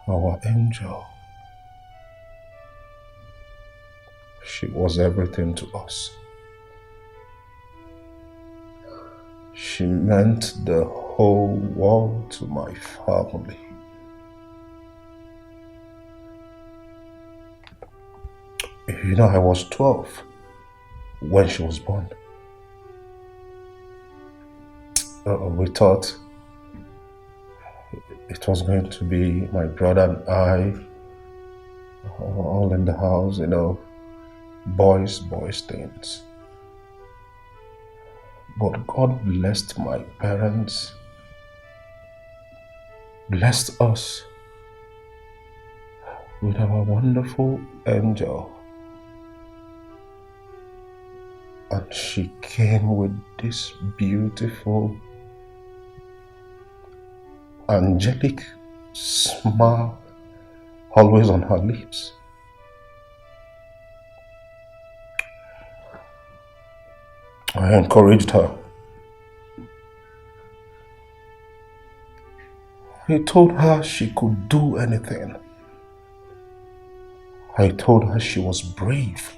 our angel. She was everything to us. She meant the whole world to my family. You know, I was 12 when she was born. We thought it was going to be my brother and I, all in the house, you know, boys things. But God blessed my parents, blessed us with our wonderful angel. And she came with this beautiful, angelic smile always on her lips. I encouraged her. I told her she could do anything. I told her she was brave.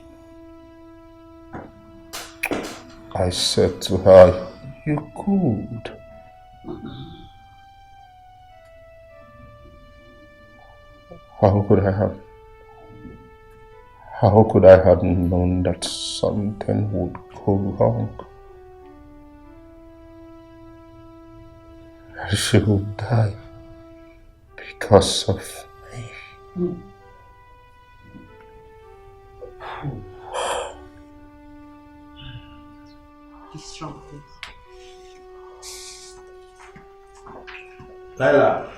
I said to her, you could. How could I have known that something would go wrong? She would die because of me. Be strong, please. Lila.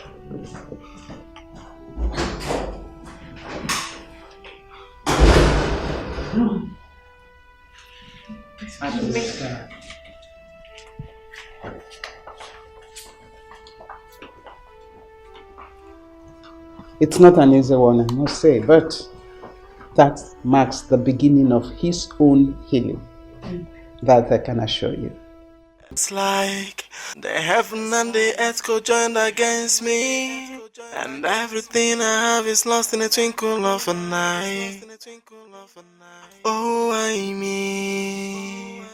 It's not an easy one, I must say, but that marks the beginning of his own healing. That I can assure you. It's like the heaven and the earth co-joined against me, and everything I have is lost in a twinkle of an eye. Oh, I mean,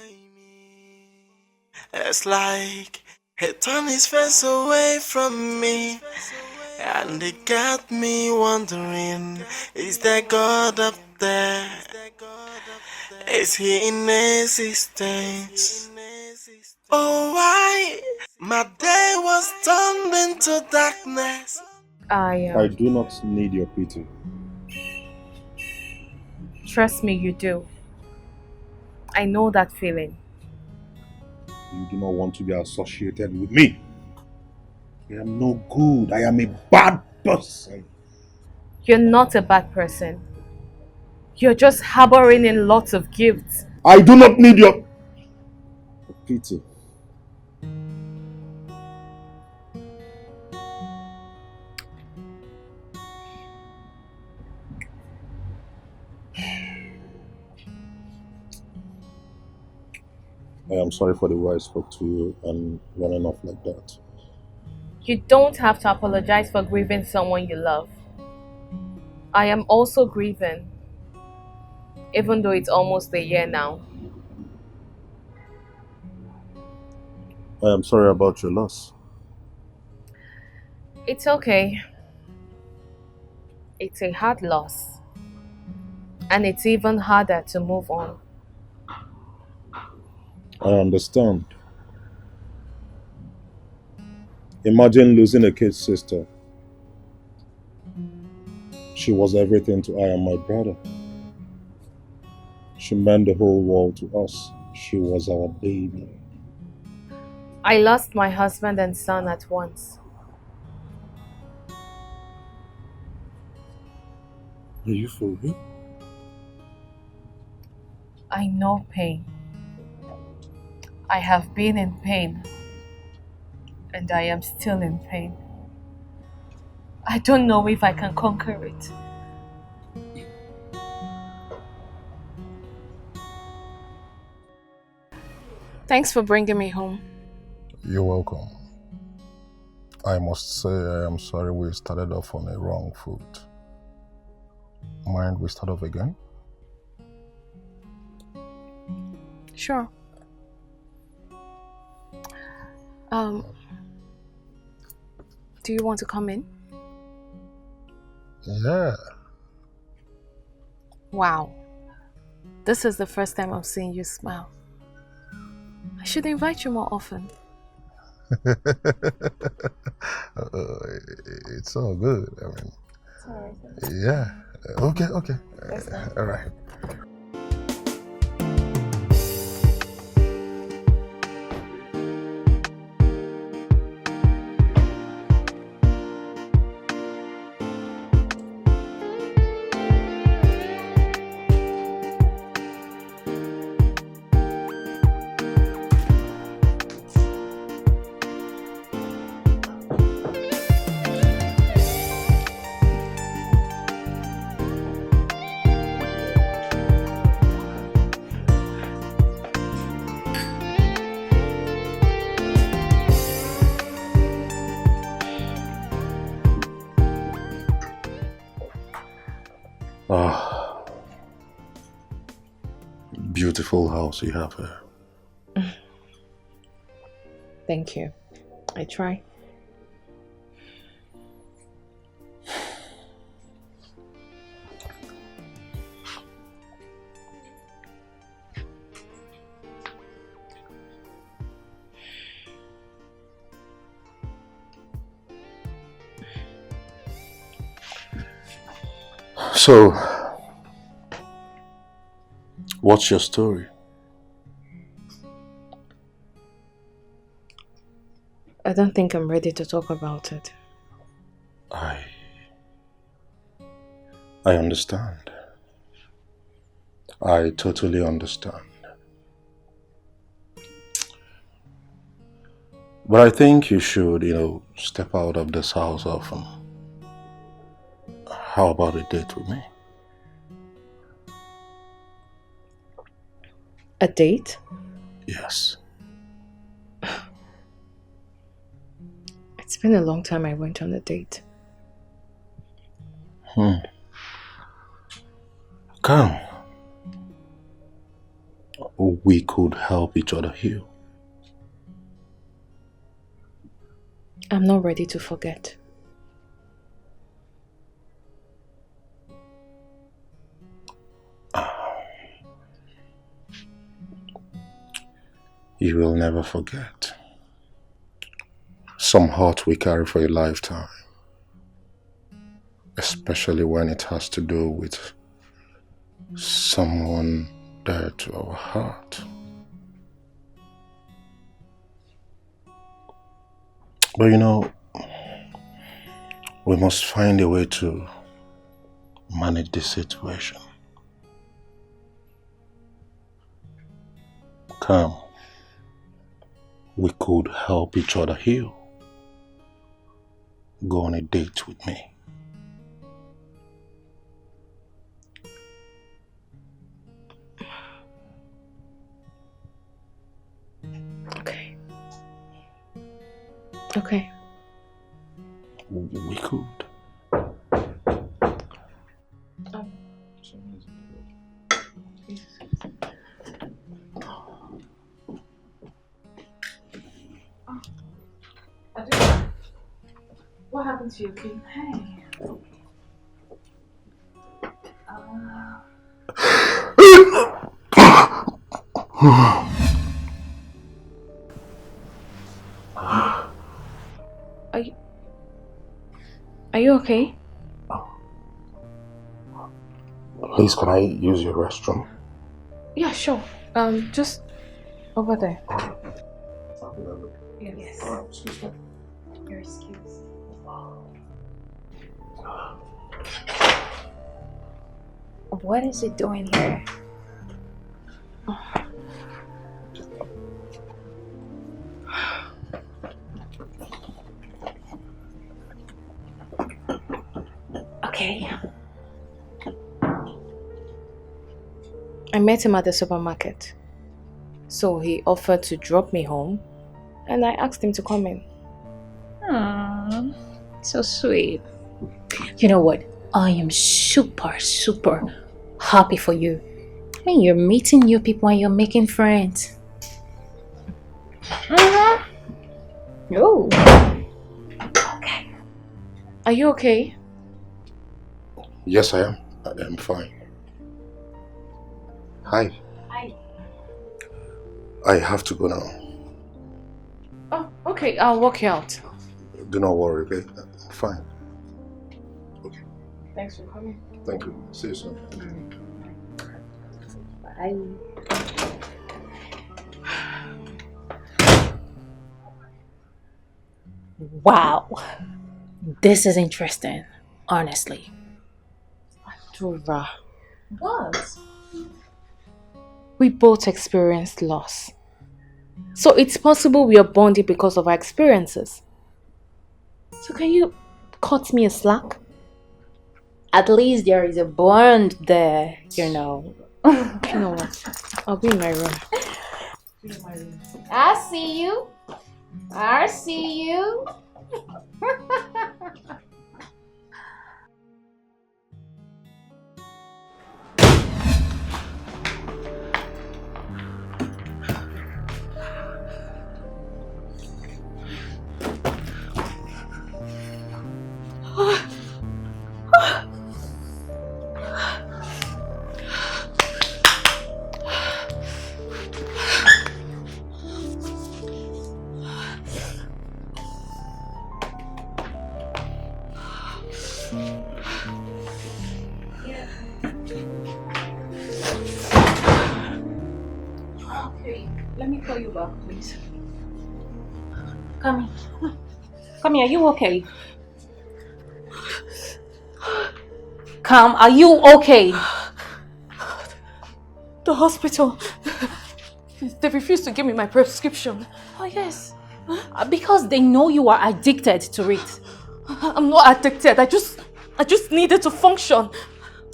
it's like he turned his face away from me, and it got me wondering, is there God up there? Is he in existence? Oh, why? My day was turned into darkness. I do not need your pity. Trust me, you do. I know that feeling. You do not want to be associated with me. I am no good. I am a bad person. You're not a bad person. You're just harboring in lots of guilt. I do not need your pity. I am sorry for the way I spoke to you and running off like that. You don't have to apologize for grieving someone you love. I am also grieving, even though it's almost a year now. I am sorry about your loss. It's okay. It's a hard loss. And it's even harder to move on. I understand. Imagine losing a kid sister. She was everything to I and my brother. She meant the whole world to us. She was our baby. I lost my husband and son at once. Are you for real? I know pain. I have been in pain. And I am still in pain. I don't know if I can conquer it. Thanks for bringing me home. You're welcome. I must say I am sorry we started off on a wrong foot. Mind we start off again? Sure. Do you want to come in? Yeah. Wow. This is the first time I'm seeing you smile. I should invite you more often. It's all good. I mean, It's alright. yeah. Okay. All right. Beautiful house you have here. Thank you. I try. So, what's your story? I don't think I'm ready to talk about it. I understand. I totally understand. But I think you should, step out of this house often. How about a date with me? A date? Yes. It's been a long time I went on a date. Come. We could help each other heal. I'm not ready to forget. You will never forget. Some hurt we carry for a lifetime. Especially when it has to do with someone dear to our heart. But we must find a way to manage the situation. Come. We could help each other heal. Go on a date with me. Okay. We could. What happened to your key? Hey. Are you okay? Please, can I use your restroom? Yeah, sure. Just over there. Yes. Excuse me. You're excused. What is it doing here? Okay. I met him at the supermarket. So he offered to drop me home and I asked him to come in. So sweet. You know what? I am super happy for you. I mean, you're meeting new people and you're making friends. Oh. Okay. Are you okay? Yes, I am. I am fine. Hi. Hi. I have to go now. Oh, okay. I'll walk you out. Do not worry, okay? I'm fine. Okay. Thanks for coming. Thank you. See you soon. Bye. Wow. This is interesting, honestly. Dora. What? We both experienced loss. So it's possible we are bonding because of our experiences. So can you cut me a slack? At least there is a bond there, you know. You know what? I'll be in my room. I see you. I see you. Let me call you back, please. Come here. Come here, are you okay? Come, are you okay? The hospital. They refused to give me my prescription. Oh yes. Because they know you are addicted to it. I'm not addicted. I just needed to function.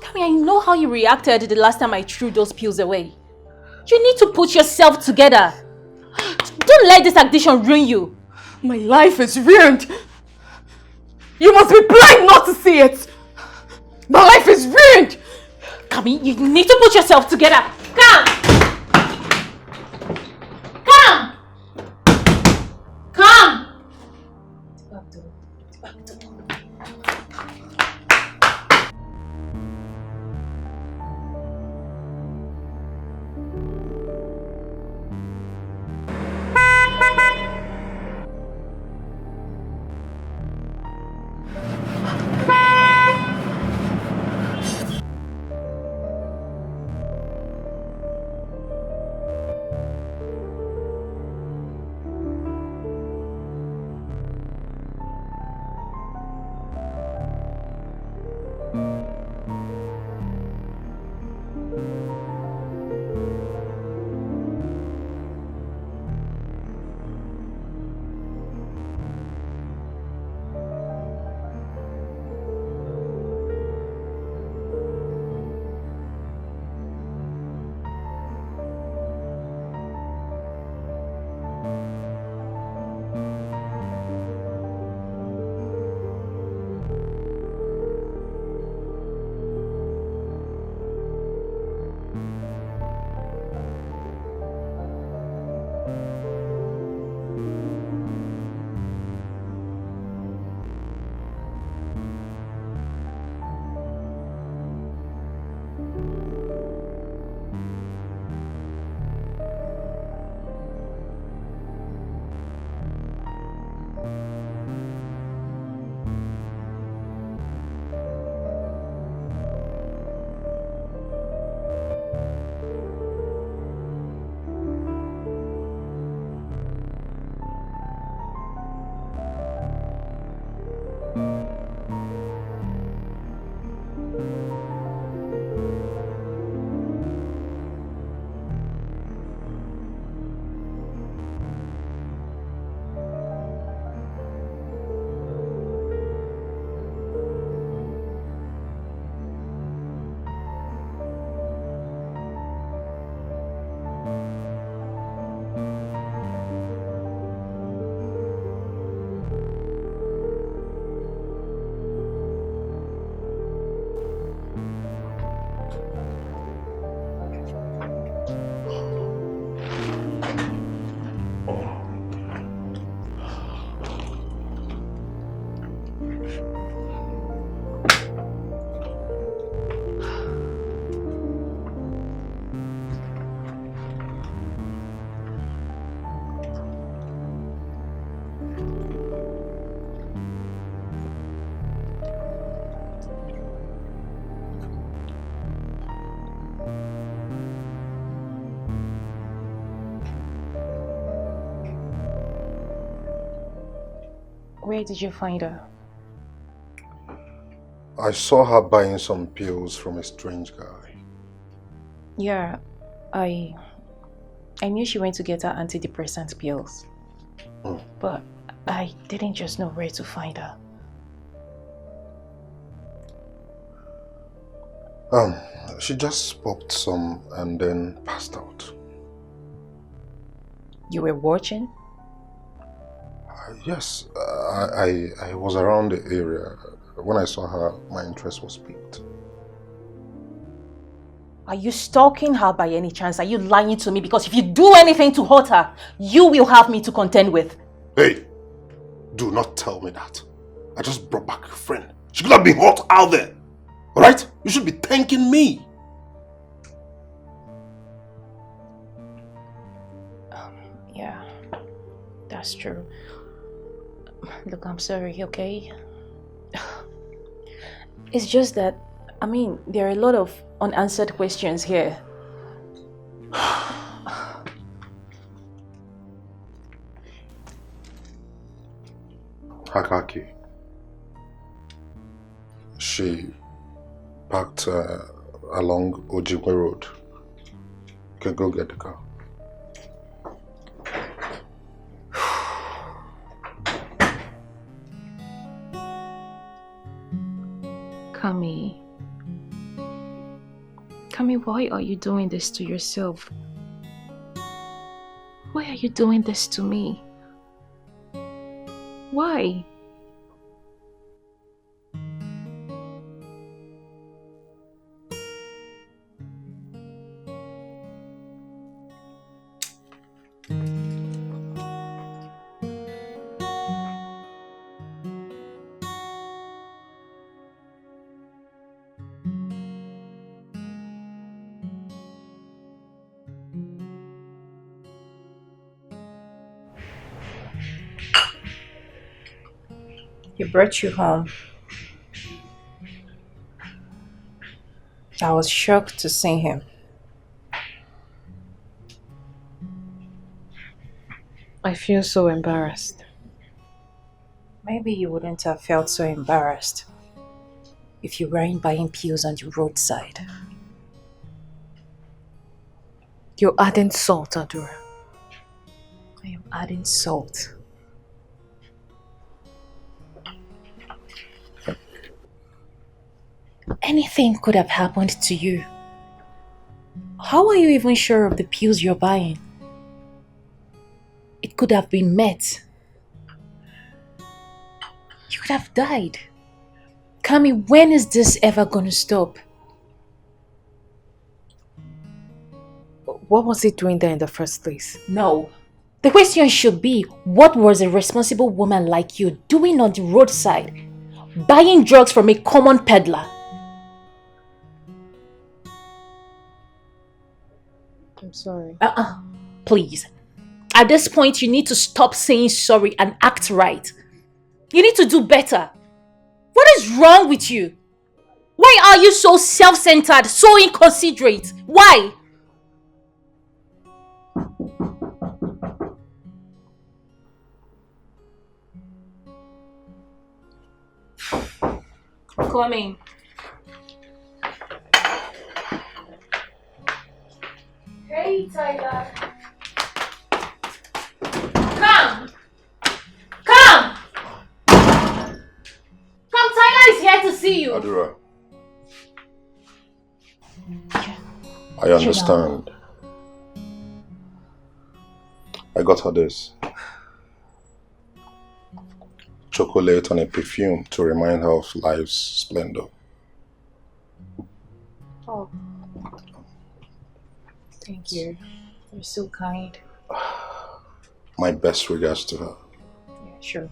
Come here, I know how you reacted the last time I threw those pills away. You need to put yourself together. Don't let this addiction ruin you. My life is ruined. You must be blind not to see it. My life is ruined. Kami, you need to put yourself together. Come! Come! Come! Where did you find her? I saw her buying some pills from a strange guy. Yeah, I knew she went to get her antidepressant pills. But I didn't just know where to find her. She just popped some and then passed out. You were watching? Yes, I was around the area. When I saw her, my interest was piqued. Are you stalking her by any chance? Are you lying to me? Because if you do anything to hurt her, you will have me to contend with. Hey, do not tell me that. I just brought back a friend. She could have been hot out there. Alright? You should be thanking me. Yeah, that's true. Look, I'm sorry, okay? It's just that, I mean, there are a lot of unanswered questions here. Hakaki. She parked along Ojibwe Road. You can go get the car. Kami, why are you doing this to yourself? Why are you doing this to me? Why? He brought you home. I was shocked to see him. I feel so embarrassed. Maybe you wouldn't have felt so embarrassed if you weren't buying pills on the roadside. You're adding salt, Adora. I am adding salt. Anything could have happened to you. How are you even sure of the pills you're buying? It could have been met. You could have died. Kami, when is this ever gonna stop? What was he doing there in the first place? No. The question should be, what was a responsible woman like you doing on the roadside? Buying drugs from a common peddler? I'm sorry. Please. At this point, you need to stop saying sorry and act right. You need to do better. What is wrong with you? Why are you so self-centered, so inconsiderate? Why? Coming. Hey, Tyler. Come! Come! Come, Tyler is here to see you. Adora. I understand. I got her this. Chocolate and a perfume to remind her of life's splendor. Oh. Thank you. You're so kind. My best regards to her. Yeah, sure.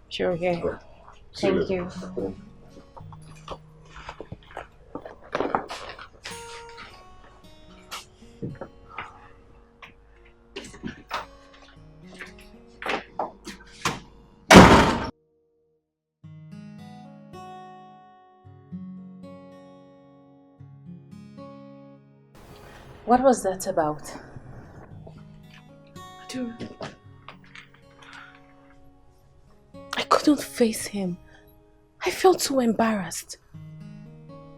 Sure, yeah. Right. Thank you. What was that about? I couldn't face him. I felt so embarrassed.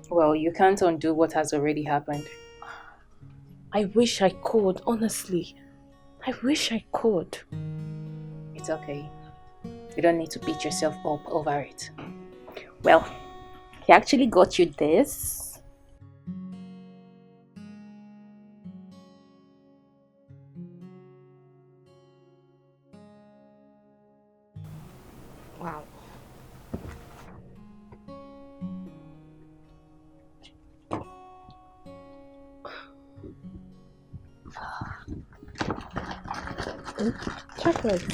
Well, you can't undo what has already happened. I wish I could, honestly. I wish I could. It's okay. You don't need to beat yourself up over it. Well, he actually got you this. Wow. Chocolate.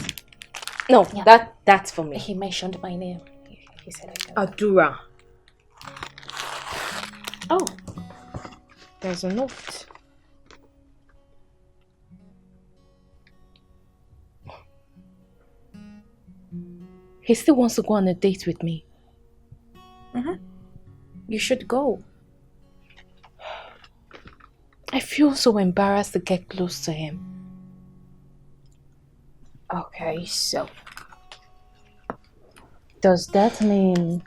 No, Yeah. that's for me. He mentioned my name. He said I can. Adura. Oh, there's a note. He still wants to go on a date with me. You should go. I feel so embarrassed to get close to him. Okay, so does that mean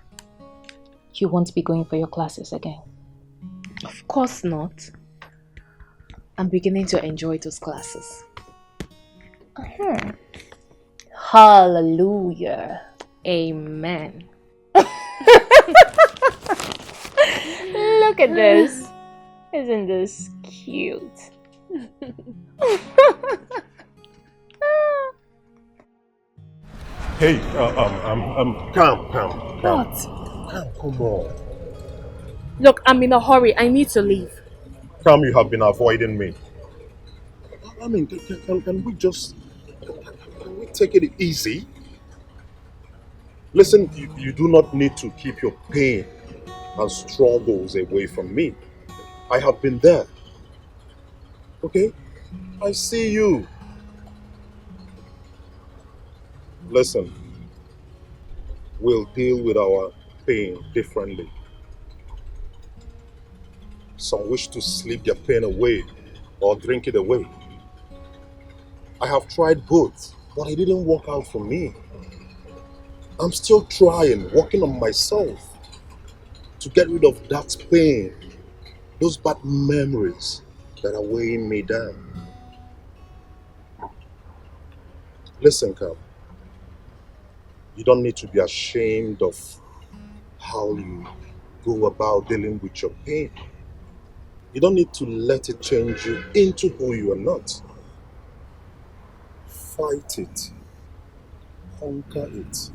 you won't be going for your classes again? Of course not. I'm beginning to enjoy those classes. Hallelujah. Amen. Look at this. Isn't this cute? Hey, calm. What? Come on. Look, I'm in a hurry. I need to leave. Calm, you have been avoiding me. I mean, can we just... Can we take it easy? Listen, you do not need to keep your pain and struggles away from me. I have been there. Okay? I see you. Listen, we'll deal with our pain differently. Some wish to sleep their pain away or drink it away. I have tried both, but it didn't work out for me. I'm still trying, working on myself to get rid of that pain, those bad memories that are weighing me down. Listen, Cam, you don't need to be ashamed of how you go about dealing with your pain. You don't need to let it change you into who you are not. Fight it. Conquer it.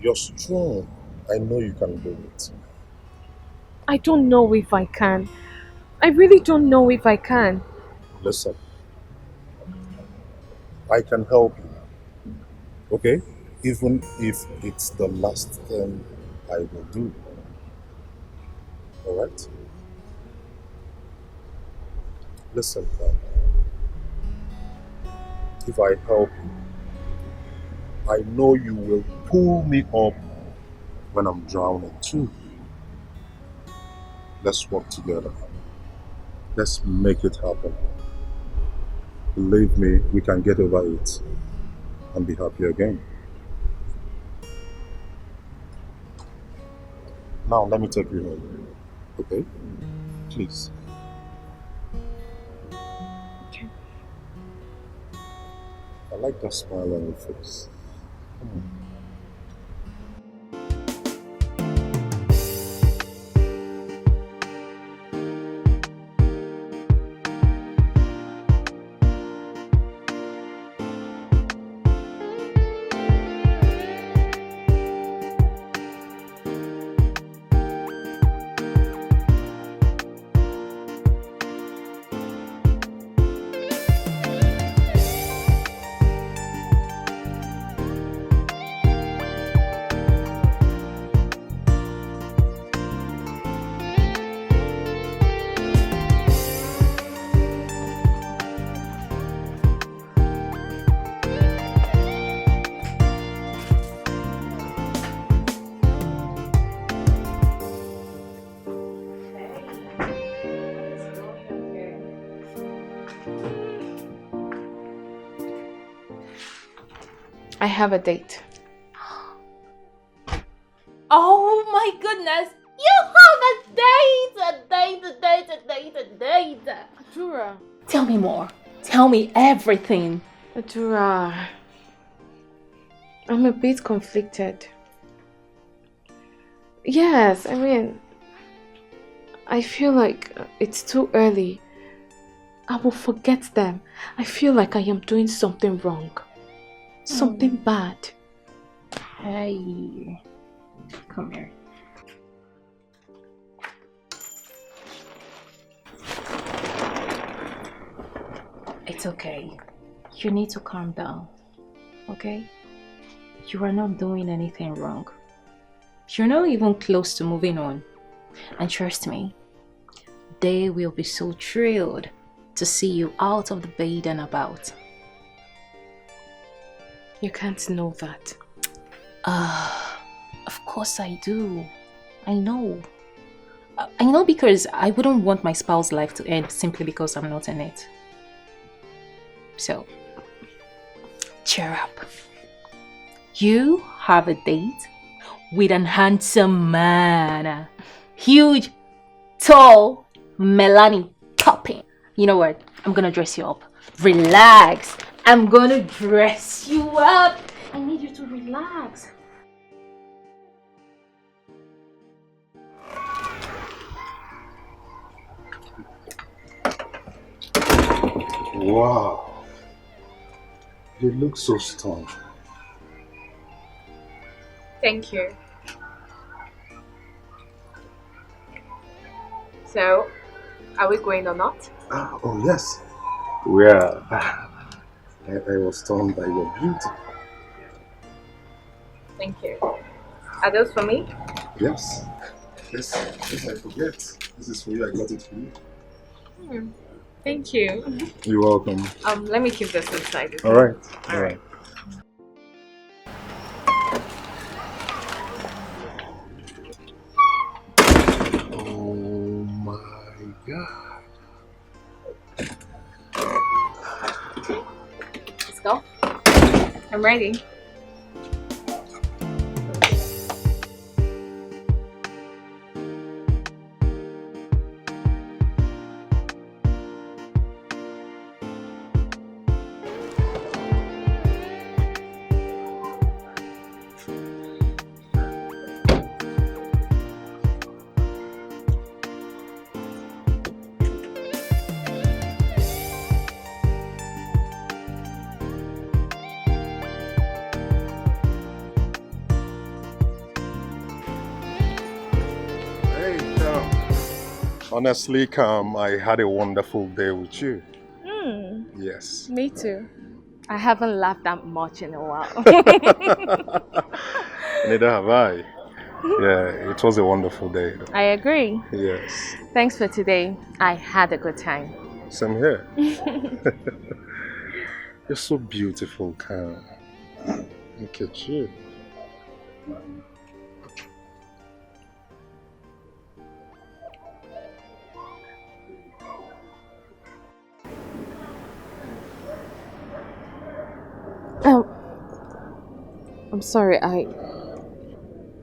You're strong. I know you can do it. I don't know if I can. I really don't know if I can. Listen. I can help you. Okay? Even if it's the last thing I will do. Alright? Listen, Pam. If I help you, I know you will pull me up when I'm drowning too. Let's work together. Let's make it happen. Believe me, we can get over it and be happy again. Now let me take you home. Okay? Please. Okay. I like that smile on your face. Come on. I have a date. my goodness! You have a date! Adura. Tell me more. Tell me everything. Adura. I'm a bit conflicted. Yes, I mean, I feel like it's too early. I will forget them. I feel like I am doing something wrong. Something bad. Hey. Come here. It's okay. You need to calm down. Okay? You are not doing anything wrong. You're not even close to moving on. And trust me, they will be so thrilled to see you out of the bed and about. You can't know that. Of course I do. I know. I know because I wouldn't want my spouse's life to end simply because I'm not in it. So, cheer up. You have a date with an handsome man. Huge, tall, Melanie topping. You know what? I'm gonna dress you up. Relax. I'm gonna dress you up. I need you to relax. Wow. You look so stunning. Thank you. So, are we going or not? Oh, yes. We are. I was stunned by your beauty. Thank you. Are those for me? Yes. Yes, I forget. This is for you. I got it for you. Thank you. You're welcome. Let me keep this inside. All right. All right. Oh my God. Let's go. I'm ready. Honestly, I had a wonderful day with you. Yes. Me too. I haven't laughed that much in a while. Neither have I. Yeah, it was a wonderful day. I agree. Yes. Thanks for today. I had a good time. Same here. You're so beautiful, Karen. Look at you.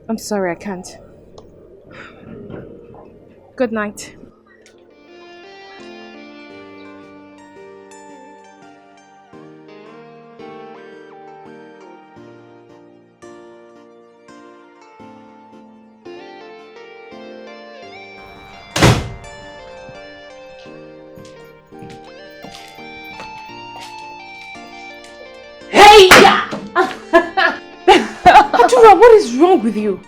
I'm sorry, I can't. Good night. Adura, what is wrong with you?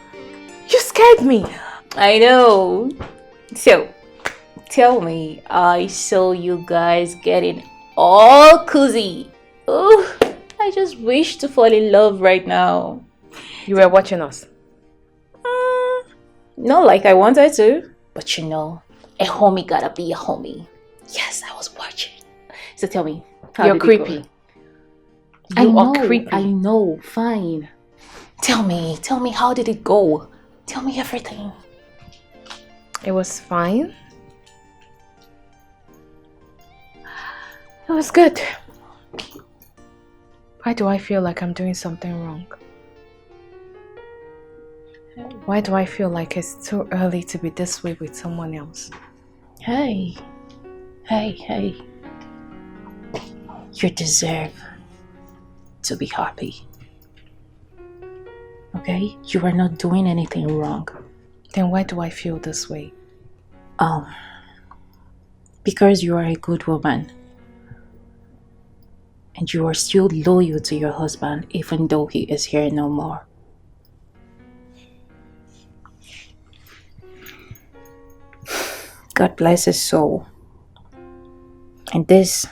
You scared me. I know. So, tell me, I saw you guys getting all cozy. Oh, I just wish to fall in love right now. You were watching us? Not like I wanted to, but you know, a homie gotta be a homie. Yes, I was watching. So tell me, how You're did creepy. It go? You are creepy. I know, fine. Tell me, how did it go? Tell me everything. It was fine. It was good. Why do I feel like I'm doing something wrong? Why do I feel like it's too early to be this way with someone else? Hey. You deserve to be happy. Okay? You are not doing anything wrong. Then why do I feel this way? Because you are a good woman. And you are still loyal to your husband even though he is here no more. God bless his soul. And this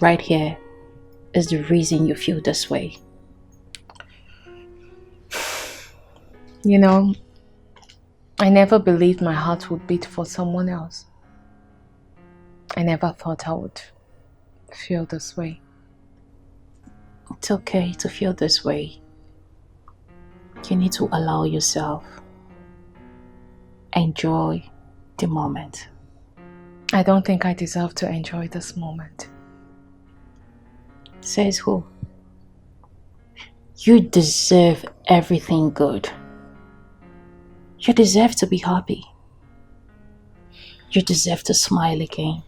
right here is the reason you feel this way. You know, I never believed my heart would beat for someone else. I never thought I would feel this way. It's okay to feel this way. You need to allow yourself. Enjoy the moment. I don't think I deserve to enjoy this moment. Says who? You deserve everything good. You deserve to be happy. You deserve to smile again.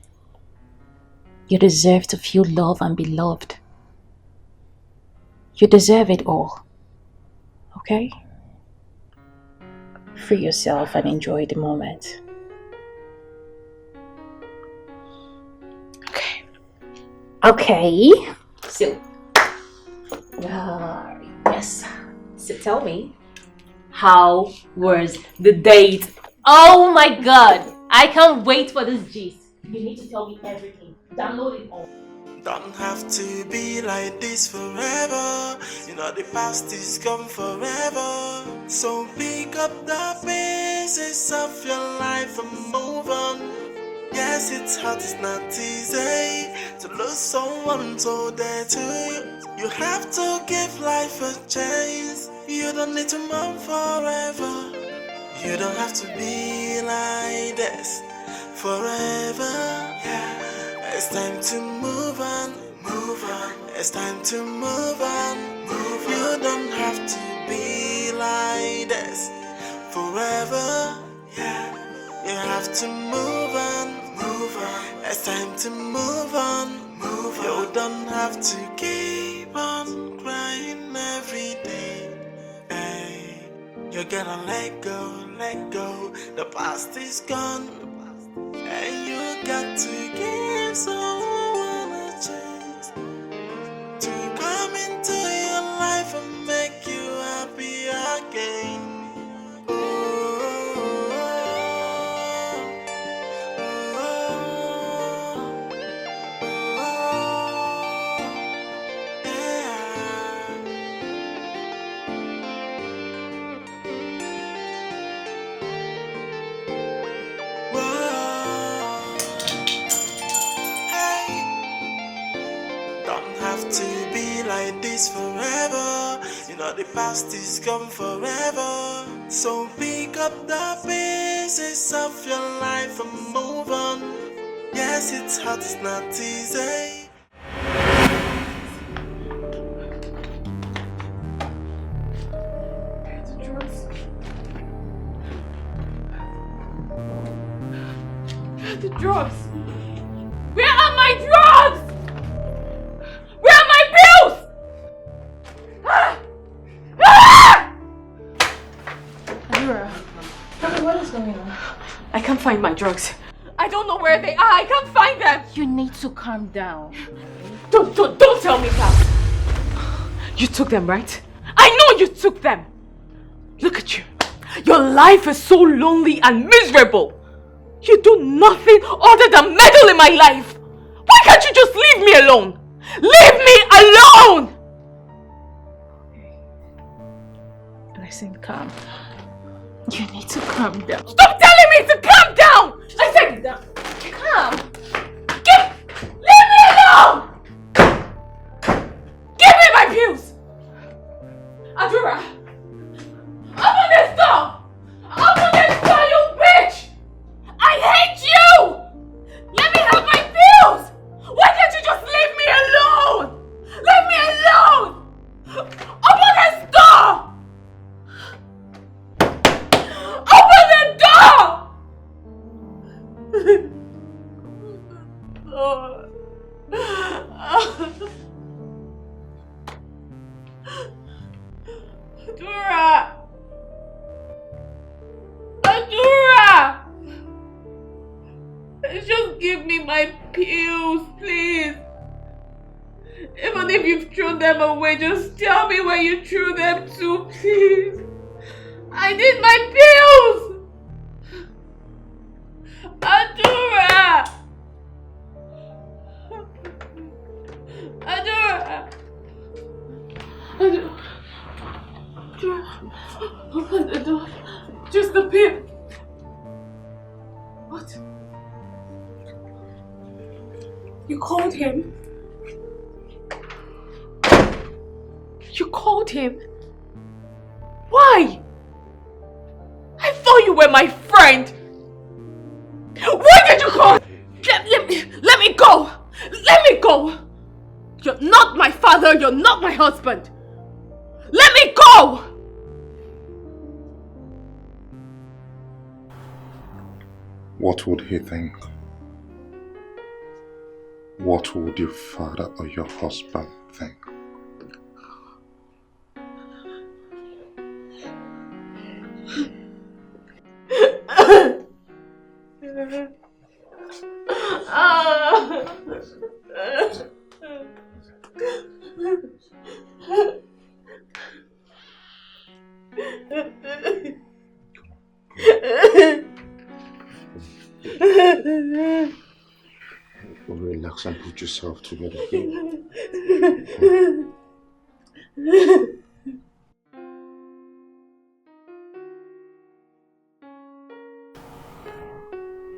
You deserve to feel love and be loved. You deserve it all. Okay? Free yourself and enjoy the moment. Okay. So, yes. So tell me, how was the date? Oh my god! I can't wait for this gist. You need to tell me everything. Download it all. Don't have to be like this forever. You know the past is gone forever. So pick up the pieces of your life and move on. Yes, it's hard, it's not easy to lose someone so dear to you. You have to give life a chance. You don't need to mourn forever. You don't have to be like this forever. Yeah, it's time to move on, move on. It's time to move on, move on. You don't have to be like this forever. Yeah, you have to move on. Move on. It's time to move on. Move on. You don't have to keep on crying every day. Hey, you gotta let go, let go. The past is gone, and you got to give someone a chance to come into your life and make you happy again. To be like this forever. You know the past is gone forever. So pick up the pieces of your life and move on. Yes, it's hard, it's not easy. The drugs! Where are my drugs? Where are my pills? Adura, what is going on? I can't find my drugs. I don't know where they are. I can't find them. You need to calm down. Don't tell me that. You took them, right? I know you took them. Look at you. Your life is so lonely and miserable. You do nothing other than meddle in my life. Why can't you just leave me alone? Leave me alone! Listen, calm. You need to calm down. Stop telling me to calm down! I said down. Calm. Leave me alone! Give me my pills! Adura! Open this door! Open this door, you bitch! I hate you! Let me have my pills! Why can't you just leave me alone? Leave me alone! Open this door! Oh. Adora! Adora! Just give me my pills, please. Even if you've thrown them away, just tell me where you threw them to, please. I need my pills! Adora! Adora! Adora! Just the pill. What? You called him? You called him? Why? I thought you were my friend. Why did you call? Let me go. Let me go. You're not my father. You're not my husband. Let me go. What would he think? What would your father or your husband think? Relax and put yourself together.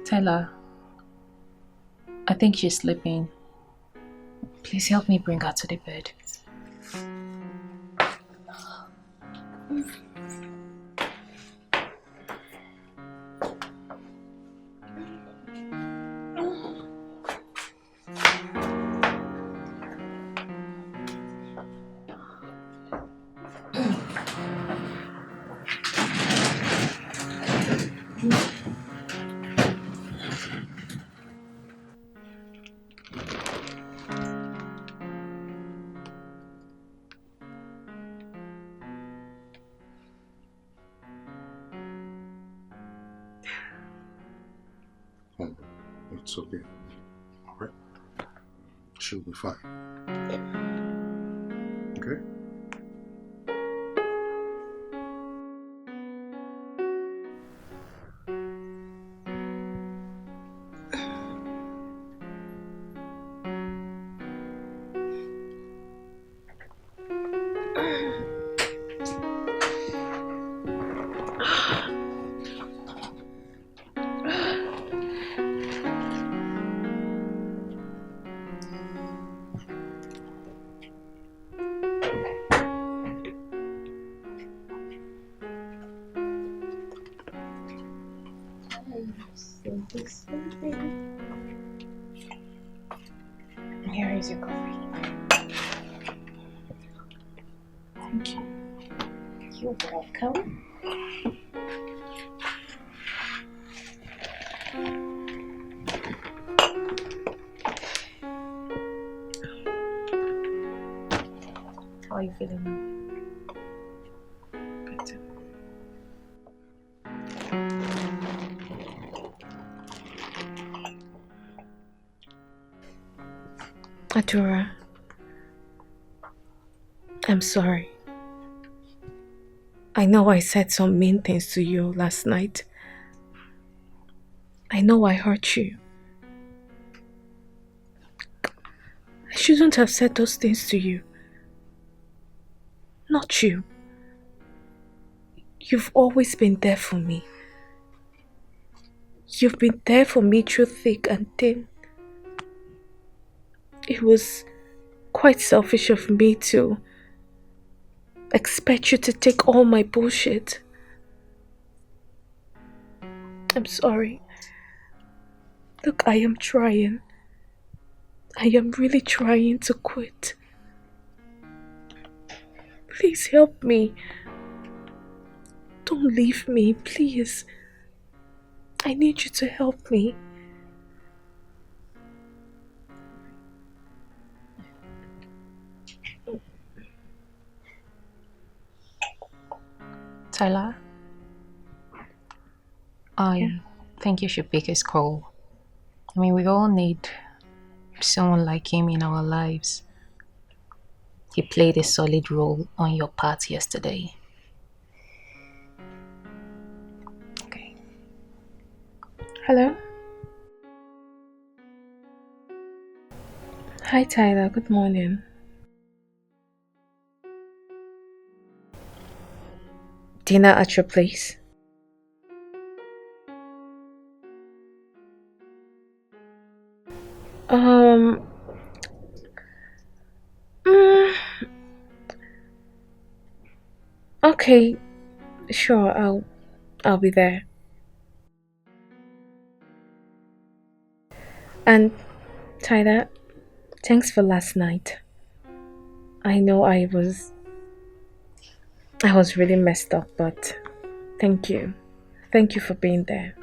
Tyler, I think she's sleeping. Please help me bring her to the bed. It's okay. Alright? She'll be fine. Okay? Here is your coffee. Thank you. You're welcome. How are you feeling now? Better. Adora, I'm sorry. I know I said some mean things to you last night. I know I hurt you. I shouldn't have said those things to you. Not you. You've always been there for me. You've been there for me through thick and thin. It was quite selfish of me to expect you to take all my bullshit. I'm sorry. Look, I am trying. I am really trying to quit. Please help me. Don't leave me, please. I need you to help me. Tyler, I think you should pick his call. I mean, we all need someone like him in our lives. He played a solid role on your part yesterday. Okay. Hello? Hi Tyler, good morning. Dinner at your place? Mm, okay, sure, I'll be there. And Tyler, thanks for last night. I know I was really messed up, but thank you. Thank you for being there.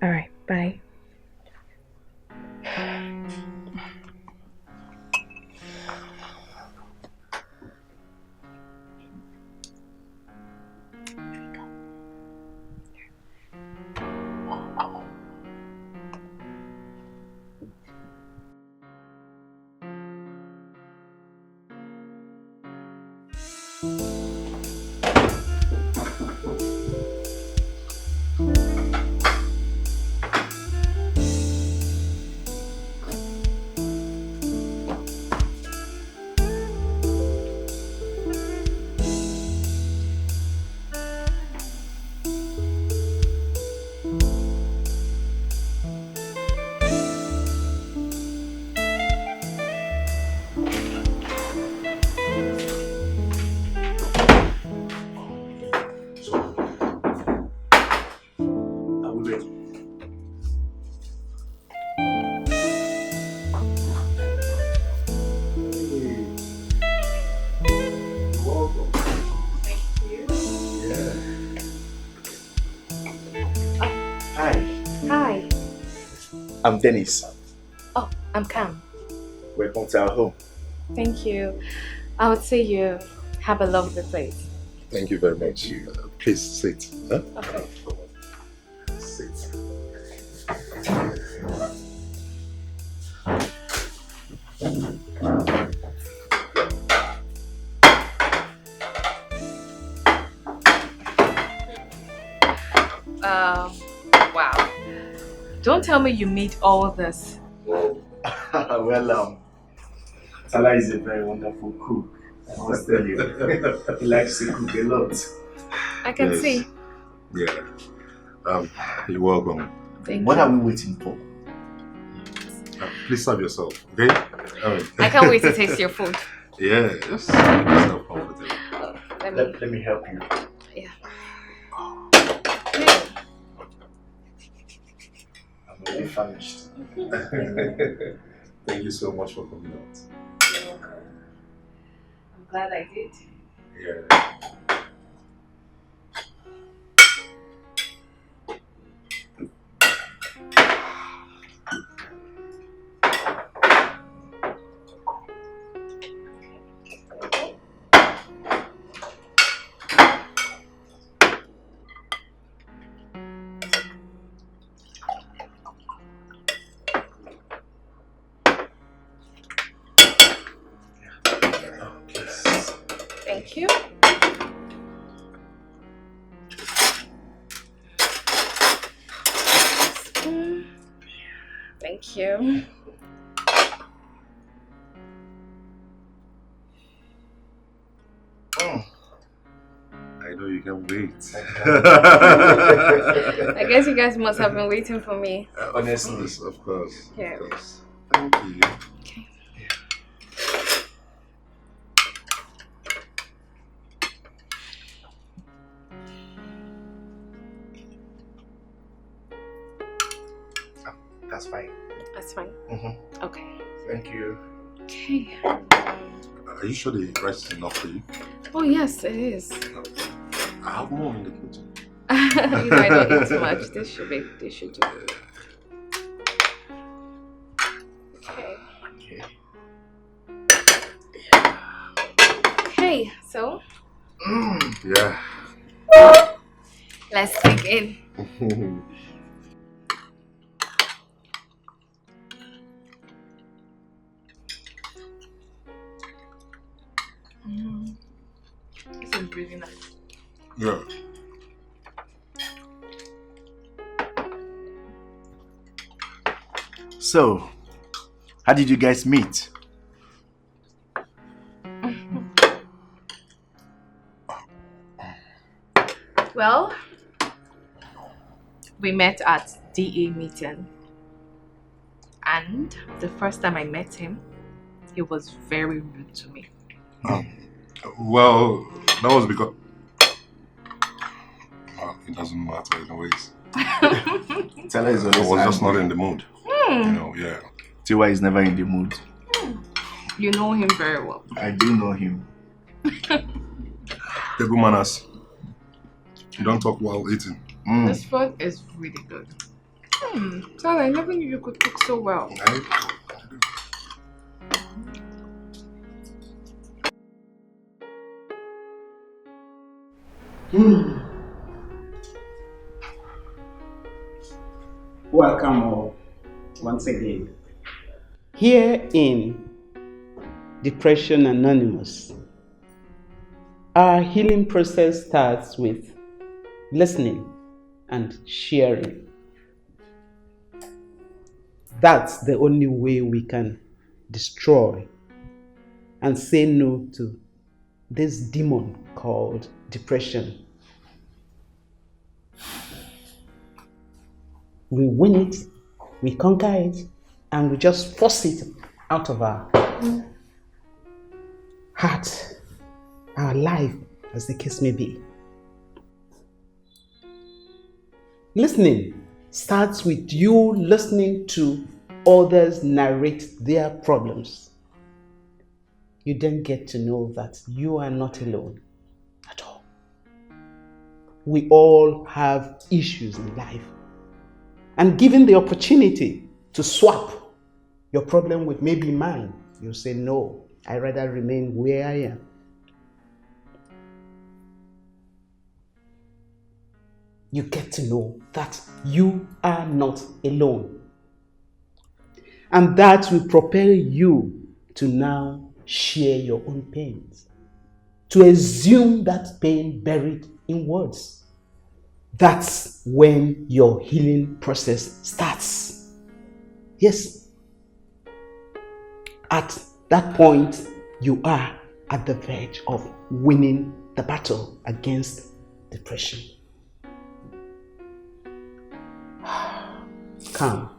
Alright, bye. I'm Dennis. Oh, I'm Cam. Welcome to our home. Thank you. I would say you have a lovely place. Thank you very much. Please sit. Huh? Okay. Sit. Wow. Don't tell me you made all this. Well, Salah is a very wonderful cook. I must tell you. He likes to cook a lot. I can see. Yeah. You're welcome. What are we waiting for? Please serve yourself, okay? I can't wait to taste your food. Yeah, just make yourself comfortable. Let me help you. Yeah. I'm already famished. Thank you so much for coming out. You're welcome. I'm glad I did. Yeah. Thank you. Thank you. I know you can wait. I guess you guys must have been waiting for me. Honestly. Of course. Yeah. Of course. Thank you. Okay. That's fine. That's fine. Mm-hmm. Okay. Thank you. Okay. Are you sure the rice is enough for you? Oh yes, it is. I have more in the kitchen. You might not eat too much. This should do. Okay. Okay, so Yeah. Let's begin. This is really nice. Yeah. So, how did you guys meet? Well, we met at DA meeting, and the first time I met him, he was very rude to me. Well, that was because... it doesn't matter anyways. Tell her he's I always was just angry. not in the mood. You know, yeah. Tiwa is never in the mood. You know him very well. I do know him. Table manners. You don't talk while eating. This food is really good. Sal, I never knew you could cook so well. Welcome all once again. Here in Depression Anonymous, our healing process starts with listening and sharing. That's the only way we can destroy and say no to this demon called depression. We win it, we conquer it, and we just force it out of our heart, our life, as the case may be. Listening starts with you listening to others narrate their problems. You then get to know that you are not alone at all. We all have issues in life. And given the opportunity to swap your problem with maybe mine, you say, no, I'd rather remain where I am. You get to know that you are not alone. And that will propel you to now share your own pains, to assume that pain buried in words. That's when your healing process starts. Yes. At that point, you are at the verge of winning the battle against depression. Calm.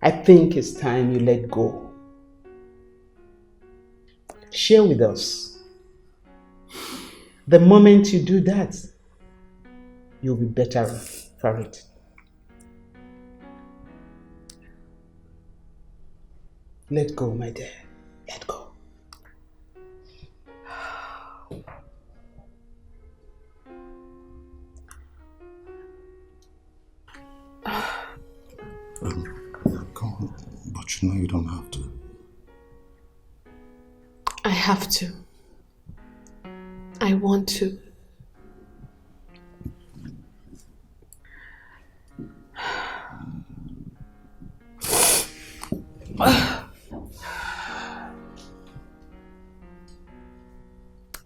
I think it's time you let go. Share with us. The moment you do that, you'll be better for it. Let go, my dear. Let go. Come on. But you know you don't have to. I have to. I want to.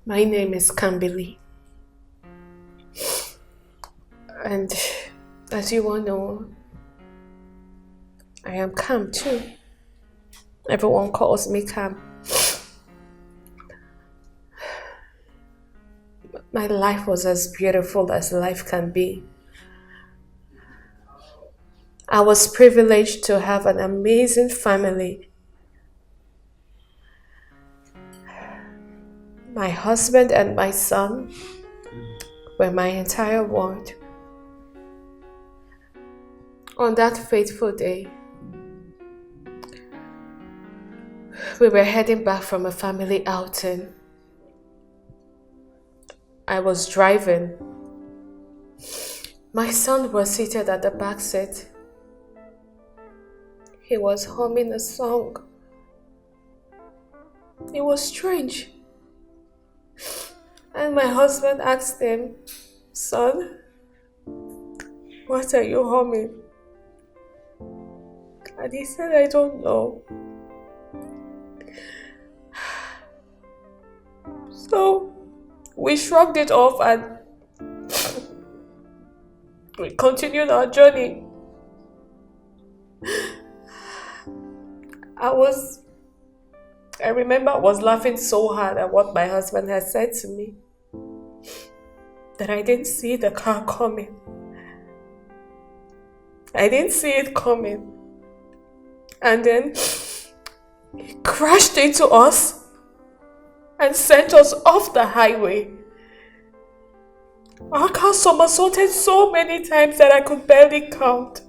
My name is Kambili. And as you all know, I am Cam too. Everyone calls me Cam. My life was as beautiful as life can be. I was privileged to have an amazing family. My husband and my son were my entire world. On that fateful day, we were heading back from a family outing. I was driving. My son was seated at the back seat. He was humming a song. It was strange. And my husband asked him, "Son, what are you humming?" And he said, "I don't know." So we shrugged it off and we continued our journey. I remember I was laughing so hard at what my husband had said to me that I didn't see the car coming. I didn't see it coming. And then he crashed into us and sent us off the highway. Our car somersaulted so many times that I could barely count.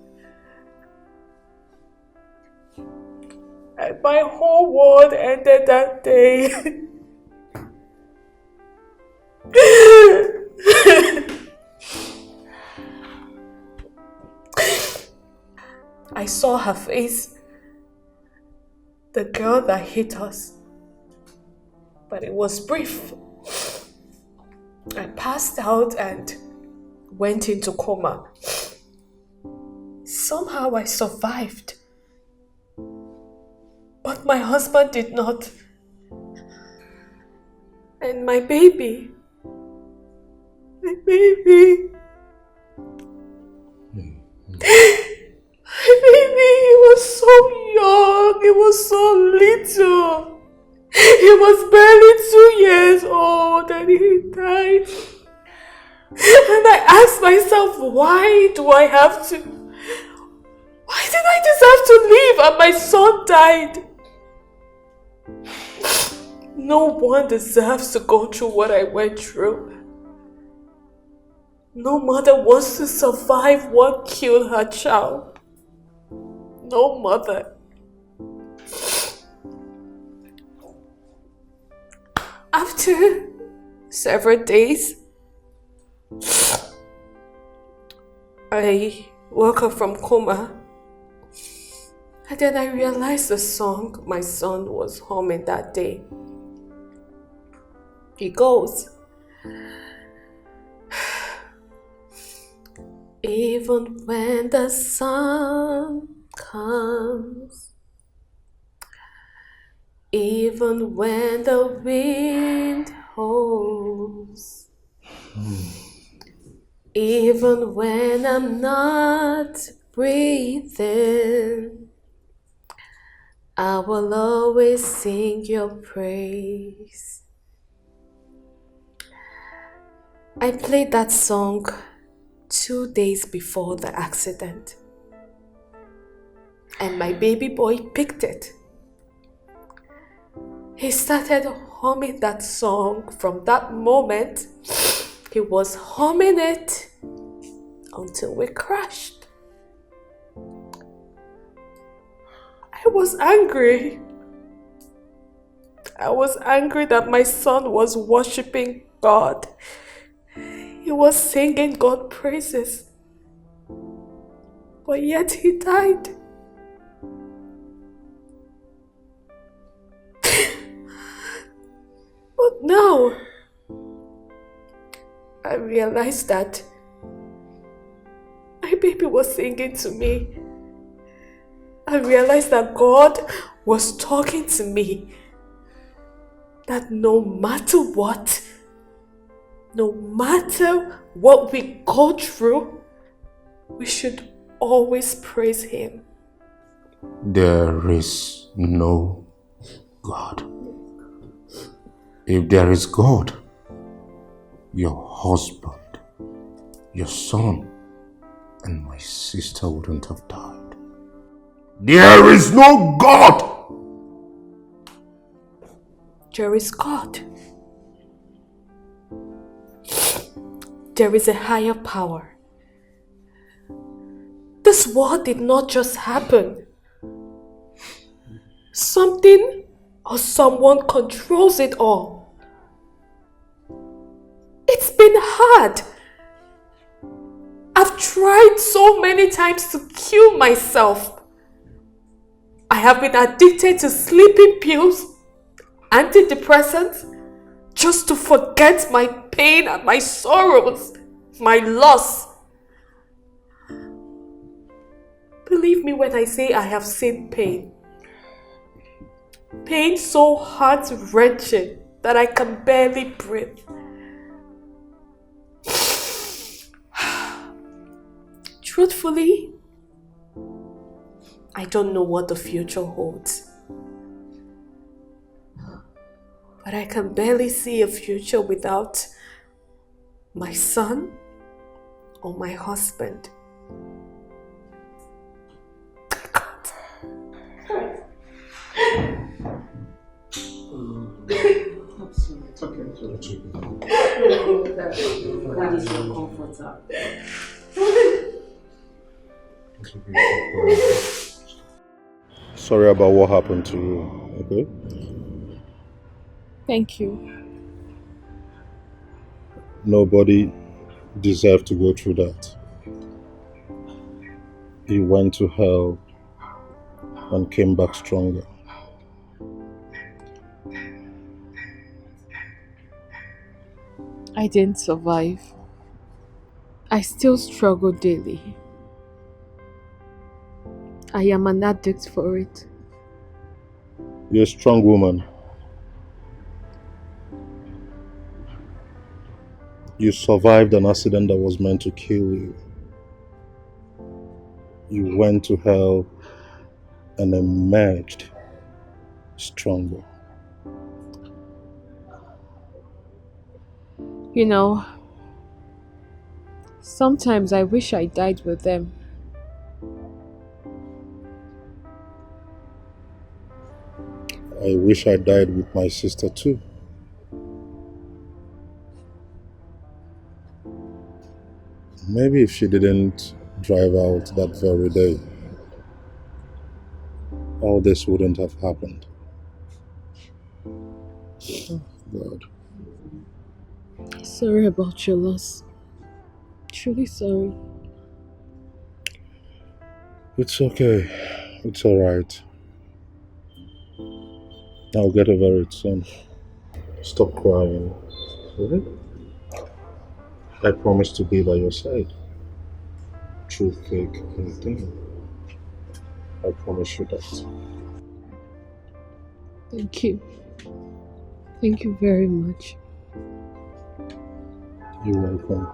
And my whole world ended that day. I saw her face, the girl that hit us, but it was brief. I passed out and went into coma. Somehow I survived. But my husband did not. And my baby, my baby, he was so young, he was so little. He was barely 2 years old and he died. And I asked myself, why did I deserve to live and my son died? No one deserves to go through what I went through. No mother wants to survive what killed her child. No mother. After several days, I woke up from coma. And then I realized the song my son was humming that day. It goes, even when the sun comes, even when the wind holds, even when I'm not breathing, I will always sing your praise. I played that song 2 days before the accident, and my baby boy picked it. He started humming that song from that moment. He was humming it until we crashed. I was angry. I was angry that my son was worshiping God. He was singing God praises. But yet he died. But now, I realized that my baby was singing to me. I realized that God was talking to me. That no matter what we go through, we should always praise Him. There is no God. If there is God, your husband, your son, and my sister wouldn't have died. There is no God! There is God. There is a higher power. This war did not just happen. Something or someone controls it all. It's been hard. I've tried so many times to kill myself. I have been addicted to sleeping pills, antidepressants, just to forget my pain and my sorrows, my loss. Believe me when I say I have seen pain. Pain so heart-wrenching that I can barely breathe. Truthfully, I don't know what the future holds. But I can barely see a future without my son or my husband. It's okay. That is your comforter. Sorry about what happened to you, okay? Thank you. Nobody deserved to go through that. He went to hell and came back stronger. I didn't survive. I still struggle daily. I am an addict for it. You're a strong woman. You survived an accident that was meant to kill you. You went to hell and emerged stronger. You know, sometimes I wish I died with them. I wish I died with my sister too. Maybe if she didn't drive out that very day, all this wouldn't have happened. God. Sorry about your loss. Truly sorry. It's okay. It's alright. I'll get over it soon. Stop crying. Okay? I promise to be by your side. Through thick and thin. I promise you that. Thank you. Thank you very much. You're welcome.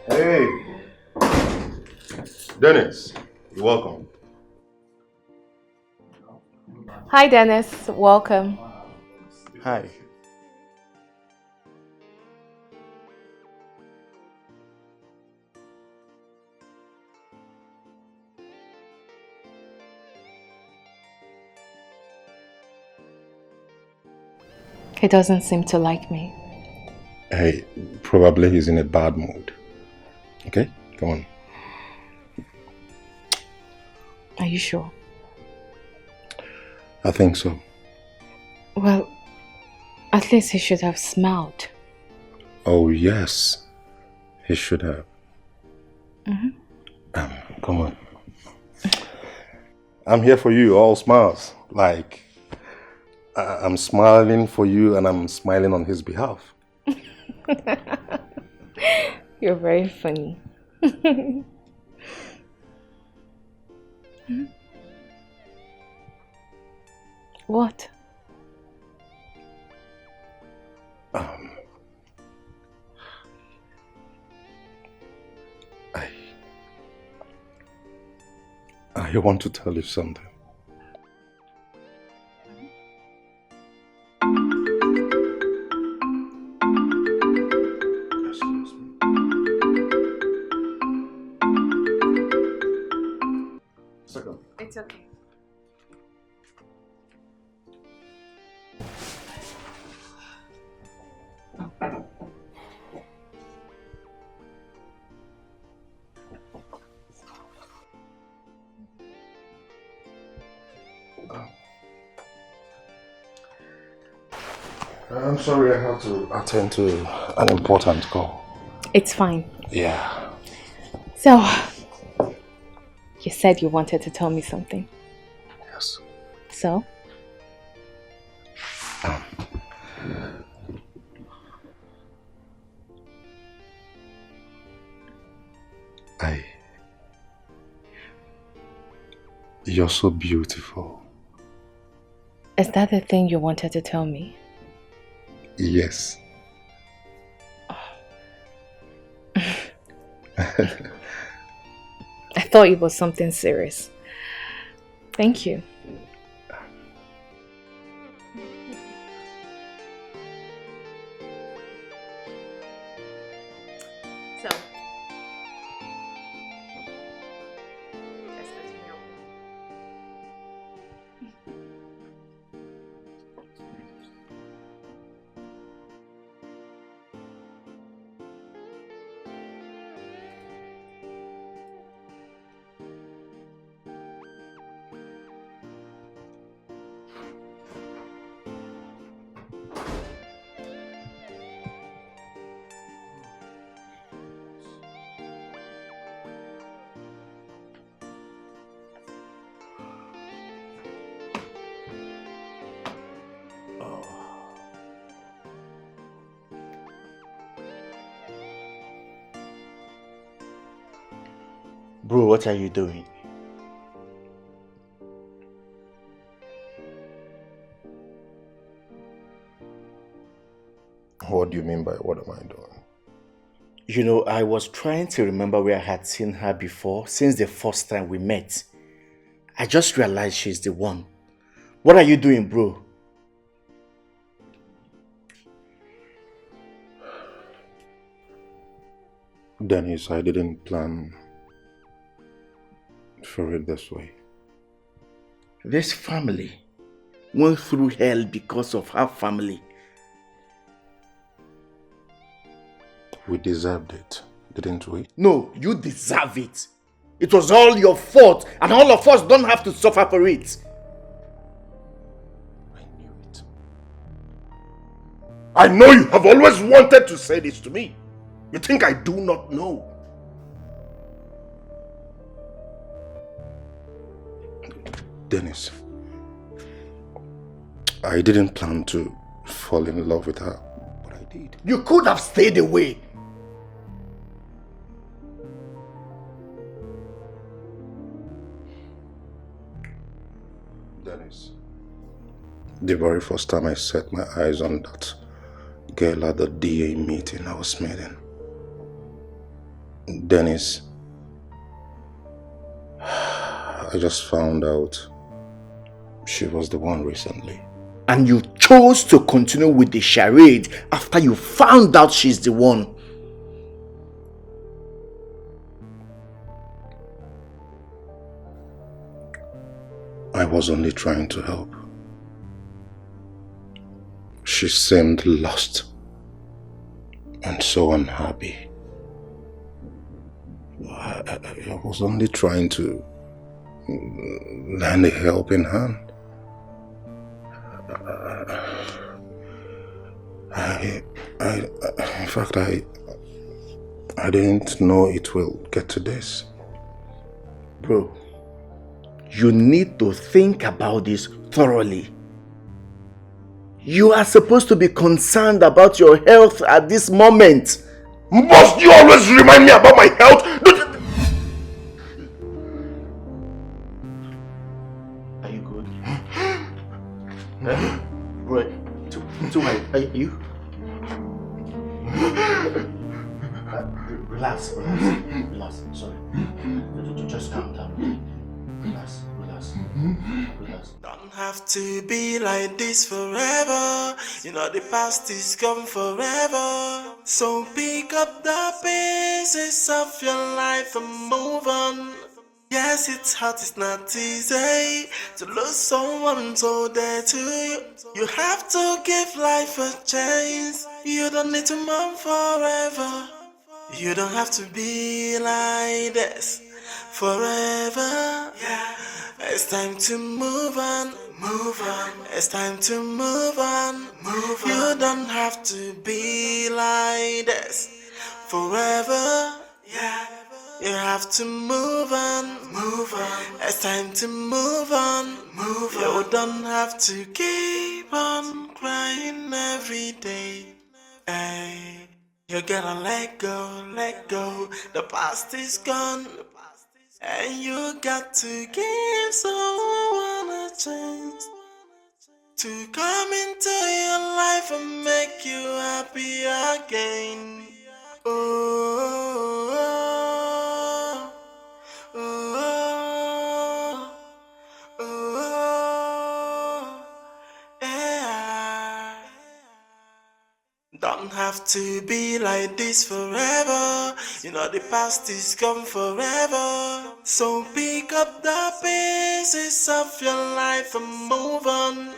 Hey, Dennis, you're welcome. Hi, Dennis. Welcome. Hi. He doesn't seem to like me. Hey, probably he's in a bad mood. Okay, come on. Are you sure? I think so. Well, at least he should have smiled. Oh, yes. He should have. Mm-hmm. Come on. I'm here for you, all smiles. Like, I'm smiling for you and I'm smiling on his behalf. You're very funny. What? I want to tell you something. It's okay. I'm sorry, I have to attend to an important call. It's fine. Yeah. So, you said you wanted to tell me something. Yes. So? You're so beautiful. Is that the thing you wanted to tell me? Yes. I thought it was something serious. Thank you. So, let's continue. Bro, what are you doing? What do you mean by what am I doing? You know, I was trying to remember where I had seen her before since the first time we met. I just realized she's the one. What are you doing, bro? Dennis, I didn't plan for it this way. This family went through hell because of her family. We deserved it, didn't we? No, you deserve it. It was all your fault, and all of us don't have to suffer for it. I know you have always wanted to say this to me. You think I do not know? Dennis, I didn't plan to fall in love with her, but I did. You could have stayed away. Dennis, the very first time I set my eyes on that girl at the DA meeting, I was smitten. Dennis, I just found out she was the one recently. And you chose to continue with the charade after you found out she's the one. I was only trying to help. She seemed lost and so unhappy. I was only trying to lend a helping hand. In fact, I didn't know it will get to this. Bro, you need to think about this thoroughly. You are supposed to be concerned about your health at this moment. Must you always remind me about my health? Are you good? Right. Are you? Relax. Sorry. Just calm down. Don't have to be like this forever. You know the past is gone forever. So pick up the pieces of your life and move on. Yes, it's hard, it's not easy to lose someone so dear to you. You have to give life a chance. You don't need to mourn forever. You don't have to be like this forever. It's time to move on, move on. It's time to move on, move on. You don't have to be like this forever. You have to move on, move on. It's time to move on, move on. You don't have to keep on crying every day. Hey, you gotta let go. The past is gone. And you got to give someone a chance to come into your life and make you happy again. Oh, oh, oh, oh, yeah. Don't have to be like this forever. You know the past is gone forever. So pick up the pieces of your life and move on.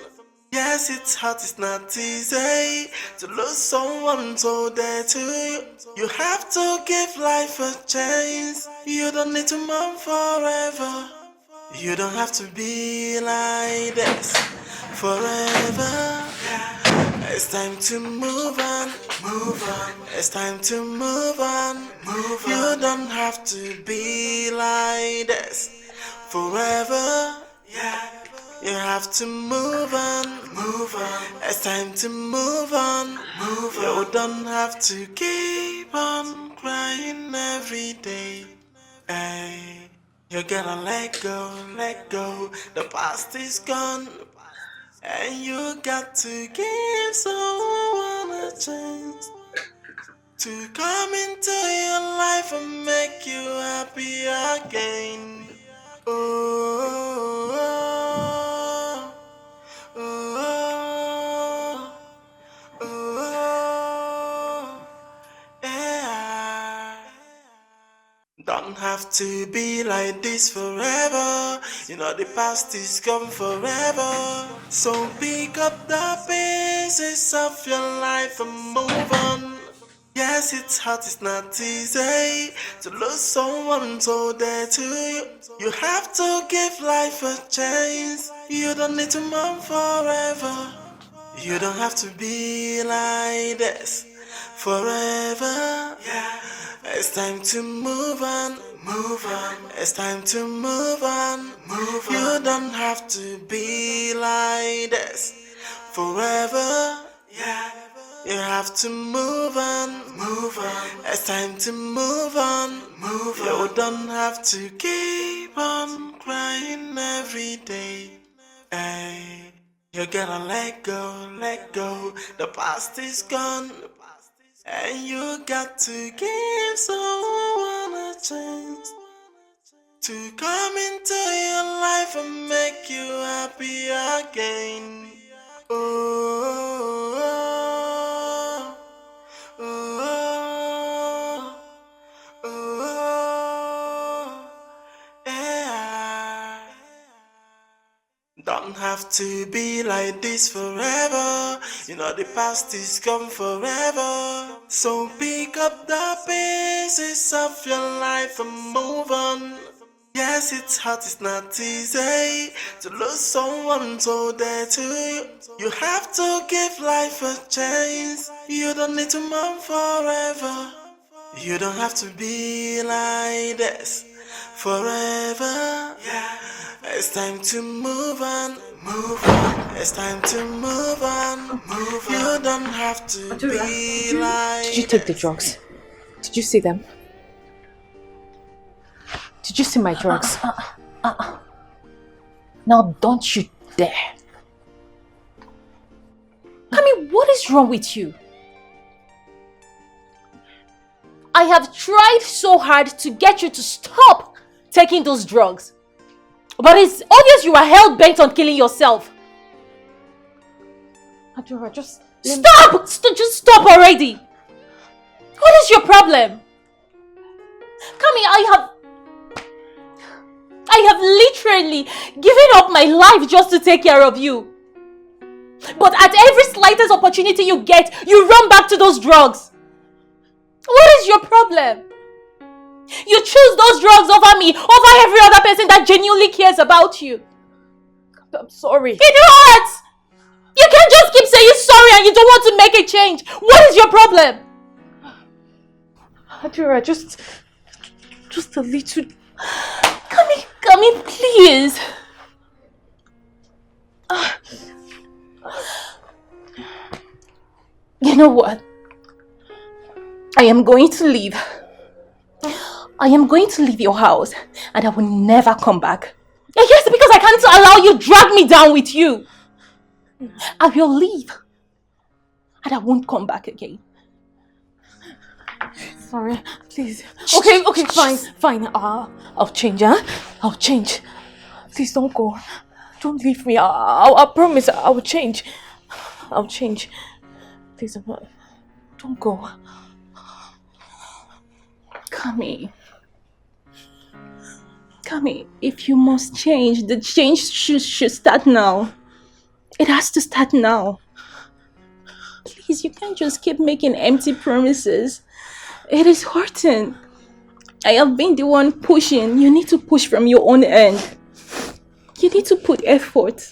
Yes, it's hard, it's not easy to lose someone so dear to you. You have to give life a chance. You don't need to mourn forever. You don't have to be like this forever. It's time to move on, move on. It's time to move on, move on. You don't have to be like this forever. You have to move on, move on. It's time to move on, move on. You don't have to keep on crying every day. Hey, you gotta let go. The past is gone. And you got to give someone a chance to come into your life and make you happy again. Oh, oh, oh, oh, yeah. Don't have to be like this forever. You know the past is gone forever. So pick up the pieces of your life and move on. Yes, it's hard, it's not easy to lose someone so dear to you. You have to give life a chance. You don't need to mourn forever. You don't have to be like this forever. It's time to move on, move on. It's time to move on, move on. You don't have to be like this forever. You have to move on, move on. It's time to move on, move on. You don't have to keep on crying every day. Hey, you gotta let go. The past is gone. And you got to give someone a chance to come into your life and make you happy again. Oh, oh, oh, oh, yeah. Don't have to be like this forever. You know the past is gone forever. So pick up the pieces of your life and move on. Yes, it's hard, it's not easy to lose someone so dear to you. You have to give life a chance. You don't need to mourn forever. You don't have to be like this forever. It's time to move on, move on. It's time to move on, move on. You don't have to be like. Did you take the drugs? Did you see them? Did you see my drugs? Now don't you dare. Kami, what is wrong with you? I have tried so hard to get you to stop taking those drugs. But it's obvious you are hell-bent on killing yourself. Adora, just... Stop! Just stop already! What is your problem? Kami, I have literally given up my life just to take care of you. But at every slightest opportunity you get, you run back to those drugs. What is your problem? You choose those drugs over me, over every other person that genuinely cares about you. I'm sorry. It hurts! You can't just keep saying sorry and you don't want to make a change. What is your problem? Adora, just a little... Come in, please. You know what? I am going to leave. I am going to leave your house and I will never come back. Yes, because I can't allow you drag me down with you. I will leave and I won't come back again. Sorry, please. Okay, fine. I'll change, huh? I'll change. Please don't go. Don't leave me. I promise I will change. I'll change. Please, don't go. Kami, if you must change, the change should start now. It has to start now. Please, you can't just keep making empty promises. It is hurting. I have been the one pushing. You need to push from your own end. You need to put effort.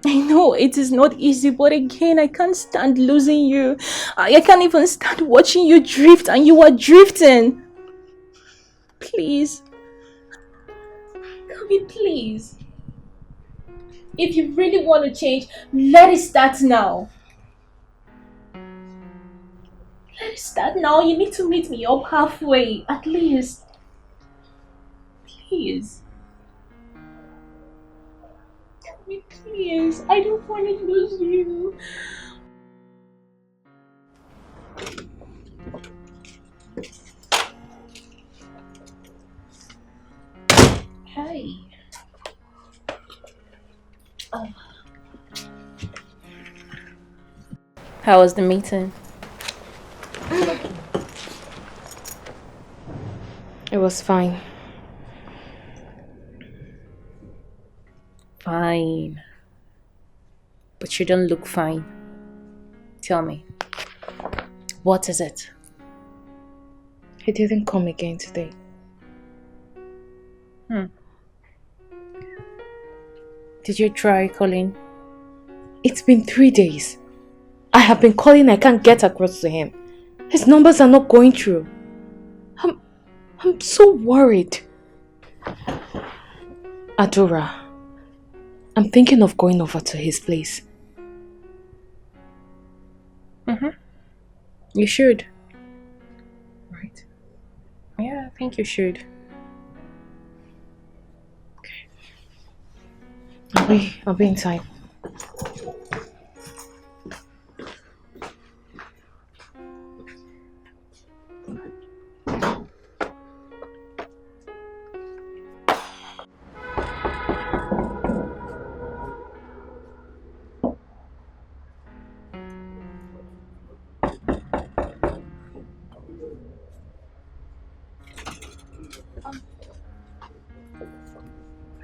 I know it is not easy, but again, I can't stand losing you. I can't even stand watching you drift, and you are drifting. Please. Kami, please. If you really want to change, let it start now. Let it start now. You need to meet me up halfway, at least. Please. Kami, please. I don't want to lose you. Hey. How was the meeting? It was fine. Fine. But you don't look fine. Tell me. What is it? He didn't come again today. Did you try calling? It's been 3 days. I have been calling, I can't get across to him. His numbers are not going through. I'm so worried. Adora, I'm thinking of going over to his place. You should. Right? Yeah, I think you should. Okay. I'll be inside.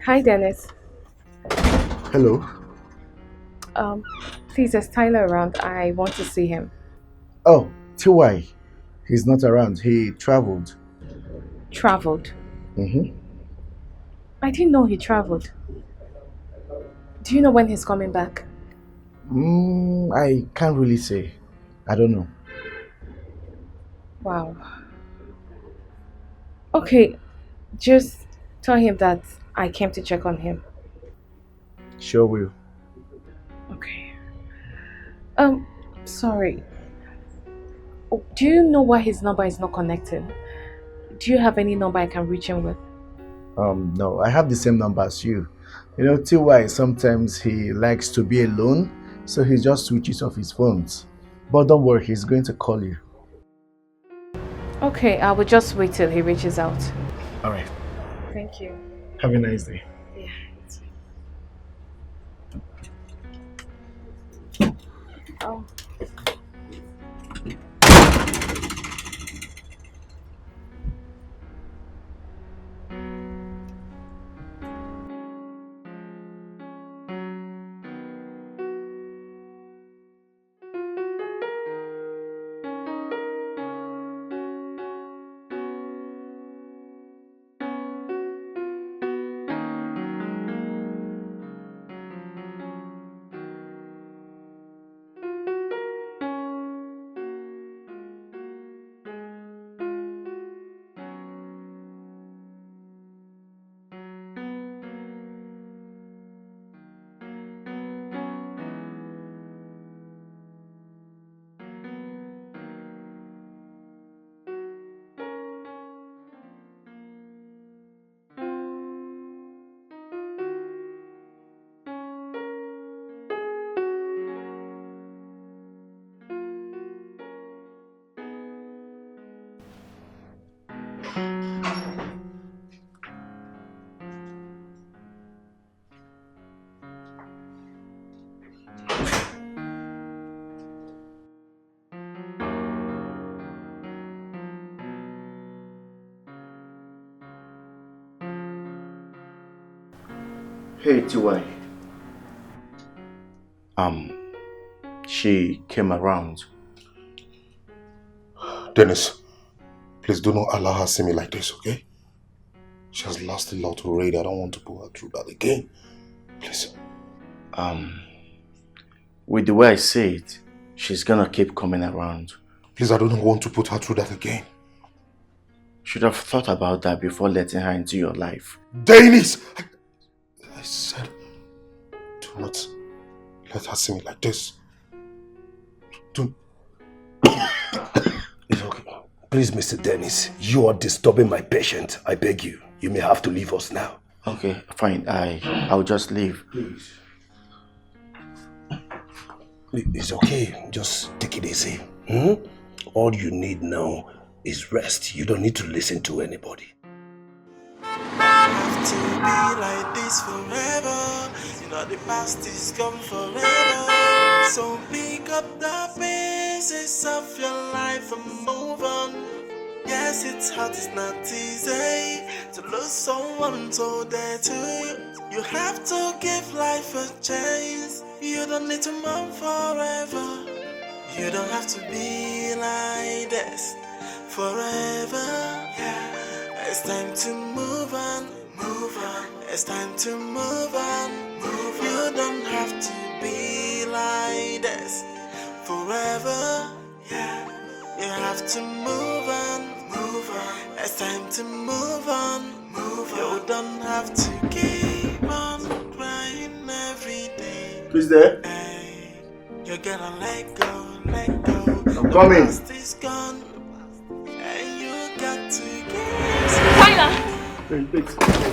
Hi, Dennis. Hello. Please, is Tyler around? I want to see him. Oh, TY. He's not around. He traveled. Traveled? Mm-hmm. I didn't know he traveled. Do you know when he's coming back? I can't really say. I don't know. Wow. Okay, just tell him that I came to check on him. Sure will. Okay. Sorry. Do you know why his number is not connecting? Do you have any number I can reach him with? No, I have the same number as you. You know, TY, sometimes he likes to be alone, so he just switches off his phones. But don't worry, he's going to call you. Okay, I will just wait till he reaches out. Alright. Thank you. Have a nice day. Yeah. Oh. Hey, T.Y. She came around. Dennis, please do not allow her to see me like this, okay? She has lost a lot already. I don't want to put her through that again. Please. With the way I say it, she's gonna keep coming around. Please, I don't want to put her through that again. Should have thought about that before letting her into your life. Dennis! I said, do not let her see me like this. Don't. It's okay. Please, Mr. Dennis, you are disturbing my patient. I beg you. You may have to leave us now. Okay, fine. I'll just leave. Please. It's okay. Just take it easy. All you need now is rest. You don't need to listen to anybody. Have to be like this forever. You know the past is gone forever. So pick up the pieces of your life and move on. Yes, it's hard, it's not easy to lose someone so dear to you. You have to give life a chance. You don't need to mourn forever. You don't have to be like this forever. Yeah. It's time to move on, move on. It's time to move on, move on. You don't have to be like this forever. Yeah. You have to move on, move on. It's time to move on, move on. You don't have to keep on crying every day. Who's there? Hey, you gotta let go, let go. I'm coming. The past is gone, and you got to get. Tyler! Wait.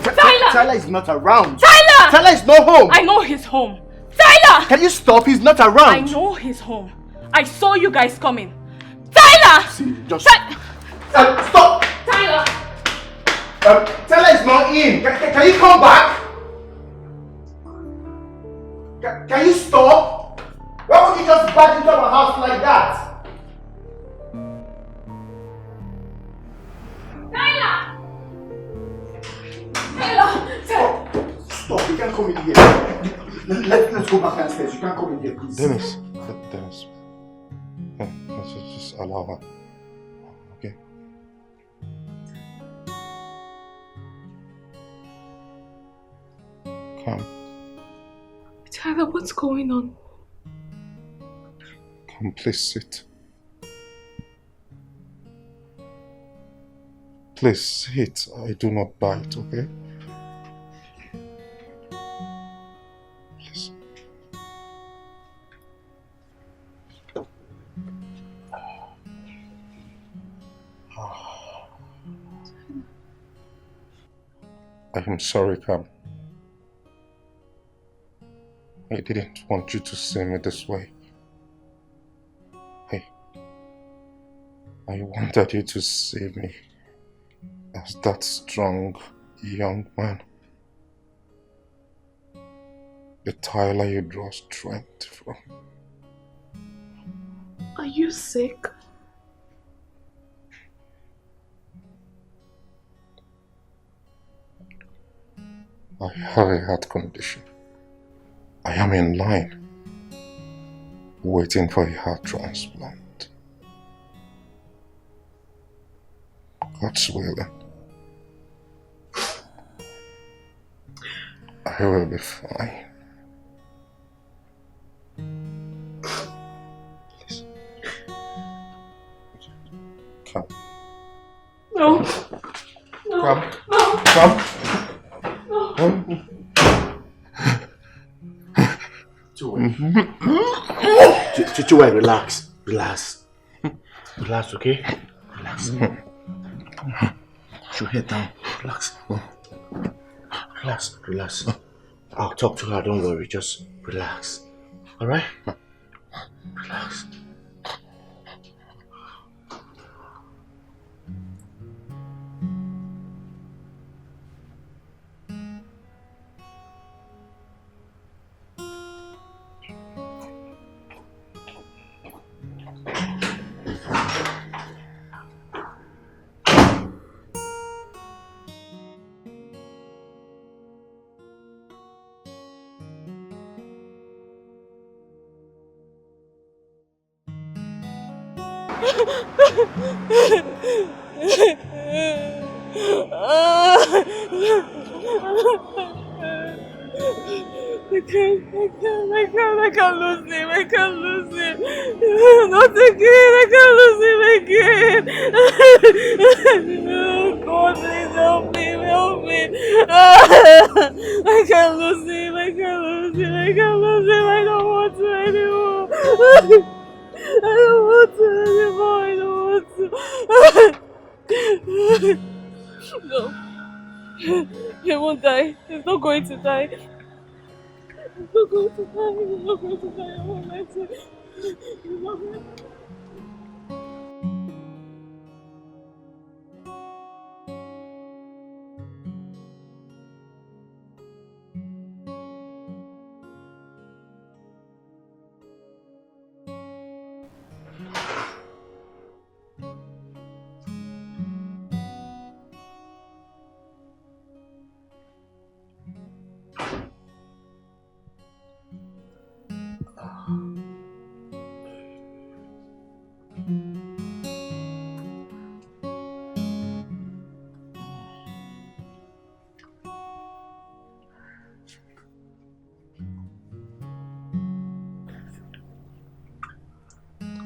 Tyler! Tyler is not around. Tyler! Tyler is not home. I know he's home. Tyler! Can you stop? He's not around. I know he's home. I saw you guys coming. Tyler! See, just stop! Tyler! Tyler is not in. Can you come back? Can you stop? Why would you just back into our house like that? Tyler! Tyler! Stop, you can't come in here. Let's go back downstairs. You can't come in here, please. Dennis. Let's just allow her. Okay? Come. Tyler, what's going on? Come, please sit. Please sit. I do not bite, okay? Please. I am sorry, Cam. I didn't want you to see me this way. I wanted you to see me as that strong young man The Tyler you draw strength from. Are you sick? I have a heart condition. I am in line, waiting for a heart transplant. God's willing, I will be fine. Please. Come. No. No. Come. No. Come. No. Come. Chichiwe, relax. Relax. Relax, okay? Relax. Put your head down. Relax. Relax. Relax. I'll talk to her, don't worry. Just relax. Alright? Relax. I can't lose him. I can't lose him. Not again. I can't lose him again. Oh God, please help me. Help me. I can't lose him. I can't lose him. I can't lose him. I don't want to anymore. I don't want to anymore. I don't want to. No. He won't die. He's not going to die. He's not going to die. He's not going to die. I won't let him. He's not going to die.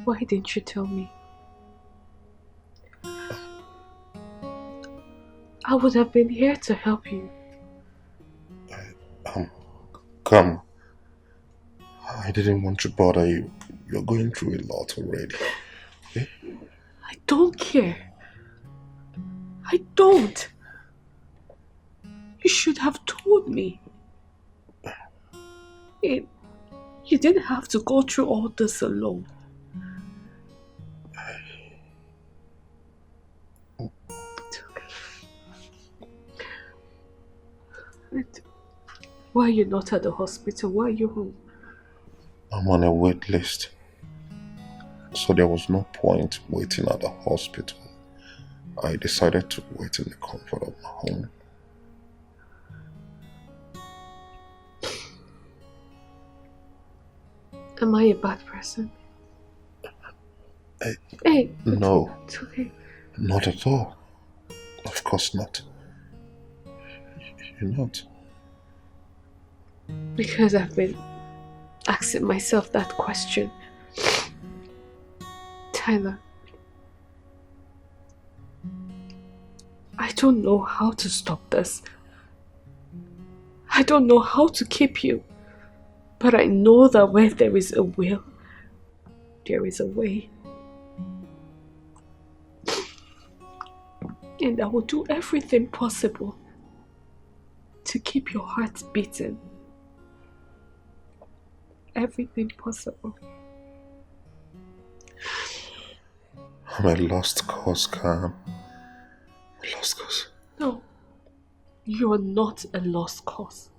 Why didn't you tell me? I would have been here to help you. Come. I didn't want to bother you. You're going through a lot already. Okay? I don't care. I don't. You should have told me. You didn't have to go through all this alone. Why are you not at the hospital? Why are you home? I'm on a wait list. So there was no point waiting at the hospital. I decided to wait in the comfort of my home. Am I a bad person? Hey. No. It's okay. Not at all. Of course not. You're not. Because I've been asking myself that question. Tyler, I don't know how to stop this. I don't know how to keep you. But I know that where there is a will, there is a way. And I will do everything possible to keep your heart beating. Everything possible. I'm a lost cause, Cam. A lost cause. No, you're not a lost cause.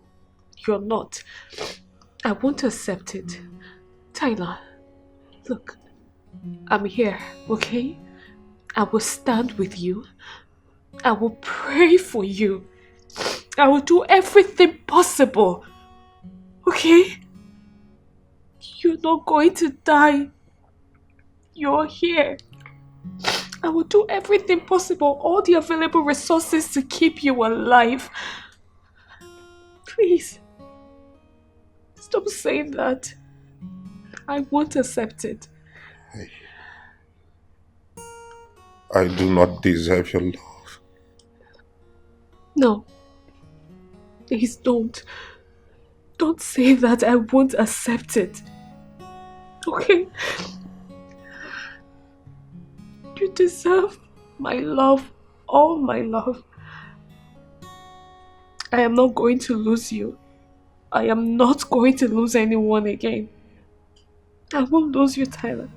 You're not. I won't accept it. Tyler, look, I'm here, okay? I will stand with you. I will pray for you. I will do everything possible. Okay? You're not going to die. You're here. I will do everything possible, all the available resources to keep you alive. Please. Stop saying that. I won't accept it. Hey. I do not deserve your love. No. Please don't. Don't say that. I won't accept it. Okay? You deserve my love. All my love. I am not going to lose you. I am not going to lose anyone again. I won't lose you, Tyler.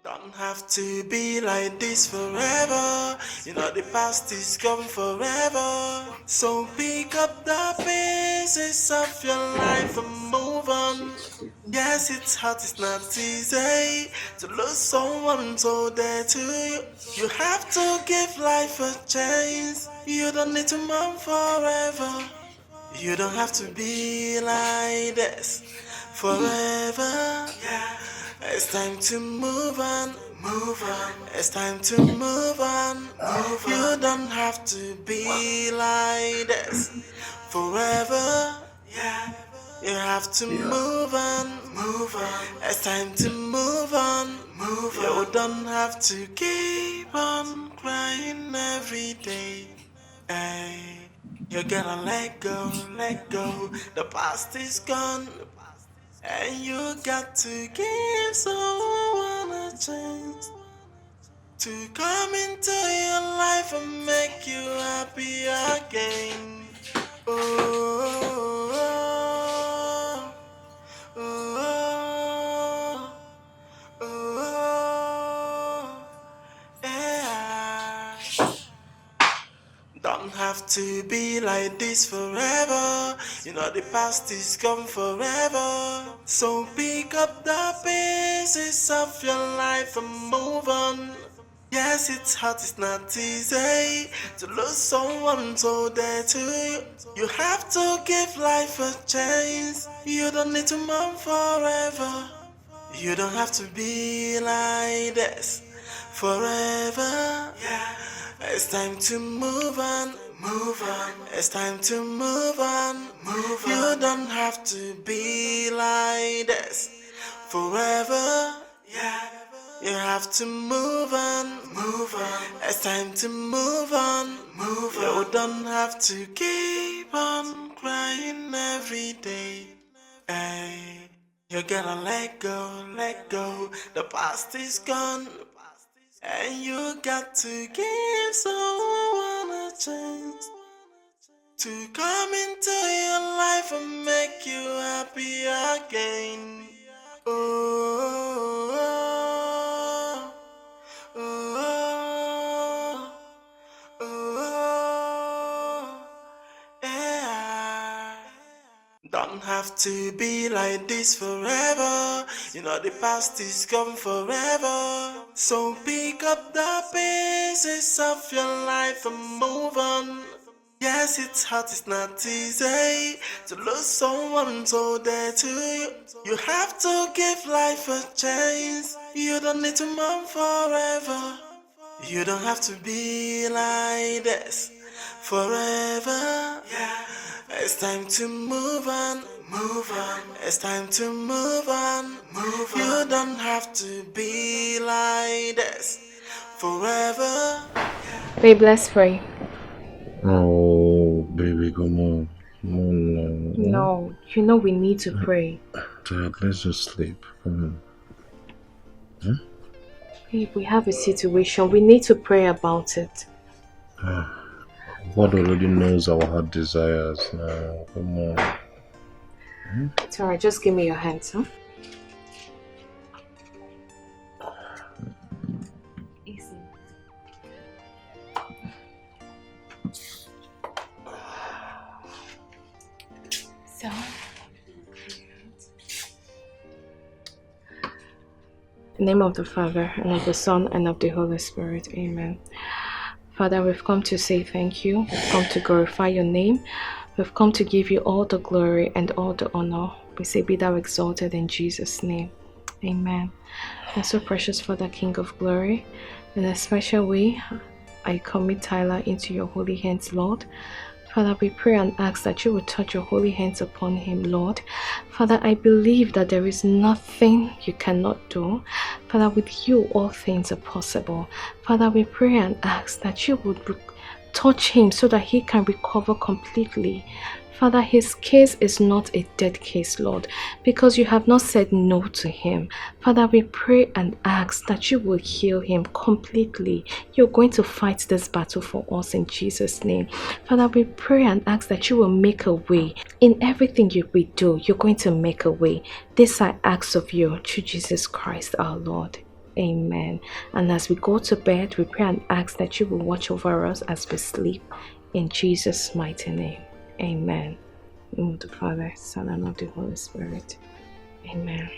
Don't have to be like this forever. You know the past is gone forever. So pick up the pieces of your life and move on. Yes, it's hard, it's not easy to lose someone so dear to you. You have to give life a chance. You don't need to mourn forever. You don't have to be like this forever. Yeah. It's time to move on, move on. It's time to move on, move on. You don't have to be like this forever. Yeah. You have to move on, move on. It's time to move on, move on. You don't have to keep on crying every day. Hey, you gotta let go, let go. The past is gone. And you got to give someone a chance to come into your life and make you happy again. Oh, oh, oh, oh, oh, yeah. Don't have to be like this forever. You know the past is gone forever. So pick up the pieces of your life and move on. Yes, it's hard, it's not easy to lose someone so dear to you. You have to give life a chance. You don't need to mourn forever. You don't have to be like this forever. Yeah. It's time to move on, move on. It's time to move on, move on. You don't have to be like this forever. Yeah. You have to move on, move on. It's time to move on, move on. You don't have to keep on crying every day. Hey, you gotta let go, let go. The past is gone. And you got to give someone a chance to come into your life and make you happy again. Oh, oh, oh, oh, yeah. Don't have to be like this forever. You know the past is gone forever. So pick up the pieces of your life and move on. Yes, it's hard, it's not easy to lose someone so dear to you. You have to give life a chance. You don't need to mourn forever. You don't have to be like this forever. Yeah. It's time to move on, move on. It's time to move on, move on. You don't have to be like this forever. Babe, let's pray. Oh, baby, come on. Come on. No, you know we need to pray. Dad, let's just sleep. Come on. Babe, we have a situation. We need to pray about it. God already knows our heart desires now. Come on. It's alright, just give me your hands, huh? So, in the name of the Father, and of the Son, and of the Holy Spirit. Amen. Father, we've come to say thank you. We've come to glorify your name. We've come to give you all the glory and all the honor. We say, be thou exalted in Jesus' name. Amen. And so precious Father, King of glory, in a special way, I commit Tyler into your holy hands, Lord. Father, we pray and ask that you will touch your holy hands upon him, Lord. Father, I believe that there is nothing you cannot do. Father, with you all things are possible. Father, we pray and ask that you would touch him so that he can recover completely. Father, his case is not a dead case, Lord, because you have not said no to him. Father, we pray and ask that you will heal him completely. You're going to fight this battle for us in Jesus' name. Father, we pray and ask that you will make a way. In everything we do, you're going to make a way. This I ask of you through Jesus Christ our Lord. Amen. And as we go to bed, we pray and ask that you will watch over us as we sleep. In Jesus' mighty name. Amen. In the name of the Father, Son, and of the Holy Spirit. Amen.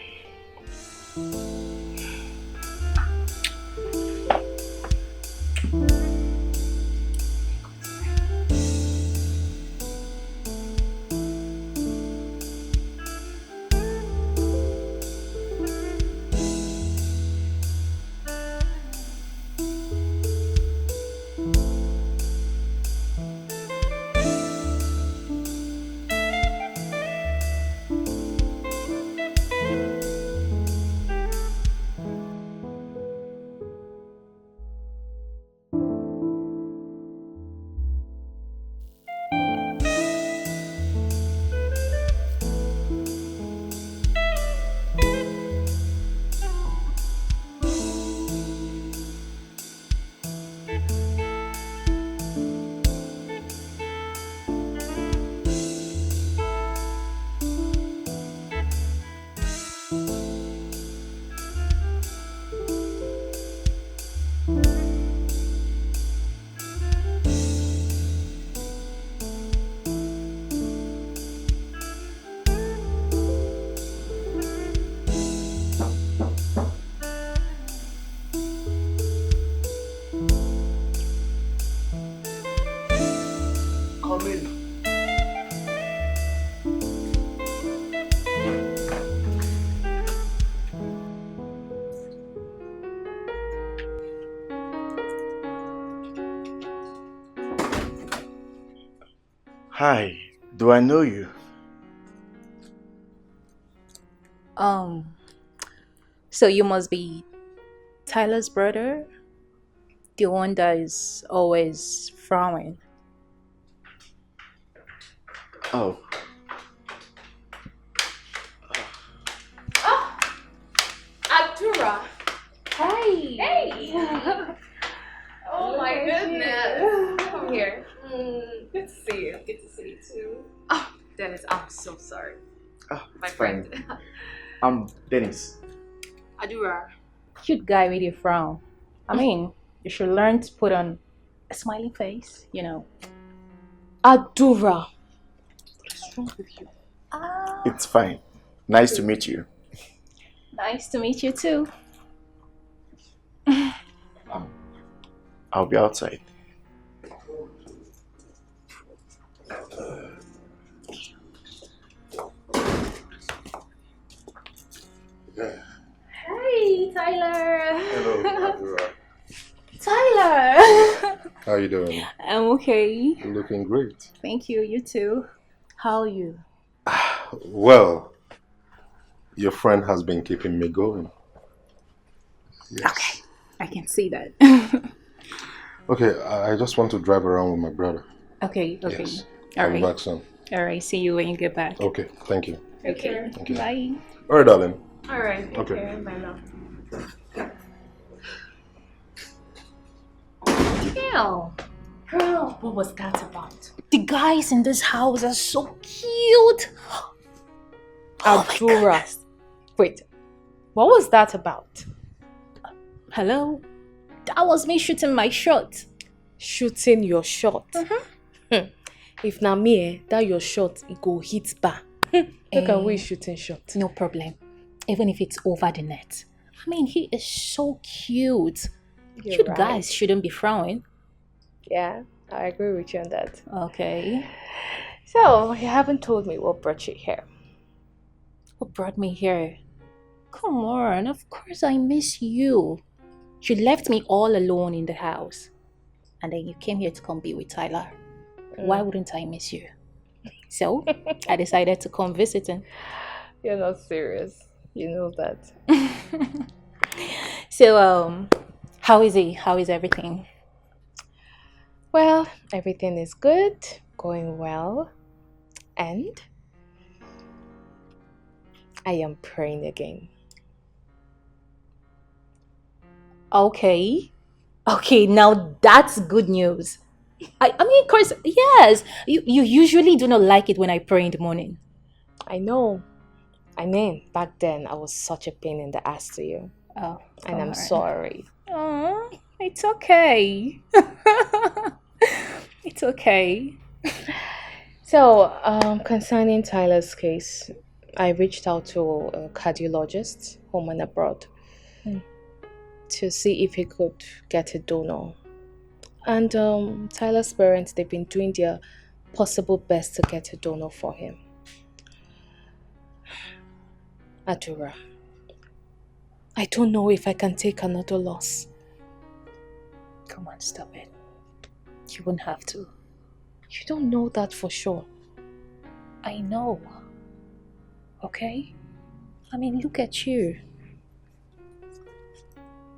Hi, do I know you? So you must be Tyler's brother? The one that is always frowning. Oh. Abdurrah! Hey! Hey! Oh my goodness! Come here. Good to see you. Good to see you too. Oh, Dennis, I'm so sorry. My friend. I'm Dennis. Adura. Cute guy with a frown. I mean, you should learn to put on a smiling face, you know. Adura. What is wrong with you? It's fine. Nice to meet you. Nice to meet you too. I'll be outside. Hey, Tyler. Hello, Adura. Tyler. How you doing? I'm okay. You're looking great. Thank you. You too. How are you? Well, your friend has been keeping me going. Yes. Okay, I can see that. Okay, I just want to drive around with my brother. Okay. Yes. All I'll be right. back soon. All right. See you when you get back. Okay, thank you. Okay. Thank you. Bye. All right, darling. All right. Okay. Okay. Bye now. Girl, what was that about? The guys in this house are so cute. Abdurrah. Wait, what was that about? Hello? That was me shooting my shot. Shooting your shot. If na me, that your shot, it go hit bar. Look at we shooting shot. No problem. Even if it's over the net. I mean, he is so cute. You're Cute guys shouldn't be frowning. Yeah, I agree with you on that. Okay. So, you haven't told me what brought you here. What brought me here? Come on, of course I miss you. You left me all alone in the house. And then you came here to come be with Tyler. Why wouldn't I miss you? So, I decided to come visiting. You're not serious. You know that. So, how is he? How is everything? Well, everything is good, going well, and I am praying again. Okay. Okay, now that's good news. I mean, of course, yes. You usually do not like it when I pray in the morning. I know. I mean, back then I was such a pain in the ass to you. Oh, and I'm sorry. Oh, it's okay. It's okay. So, concerning Tyler's case, I reached out to a cardiologist, home and abroad, to see if he could get a donor. And Tyler's parents, they've been doing their possible best to get a donor for him. Adura, I don't know if I can take another loss. Come on, stop it. You wouldn't have to. You don't know that for sure. I know. Okay? I mean, look at you.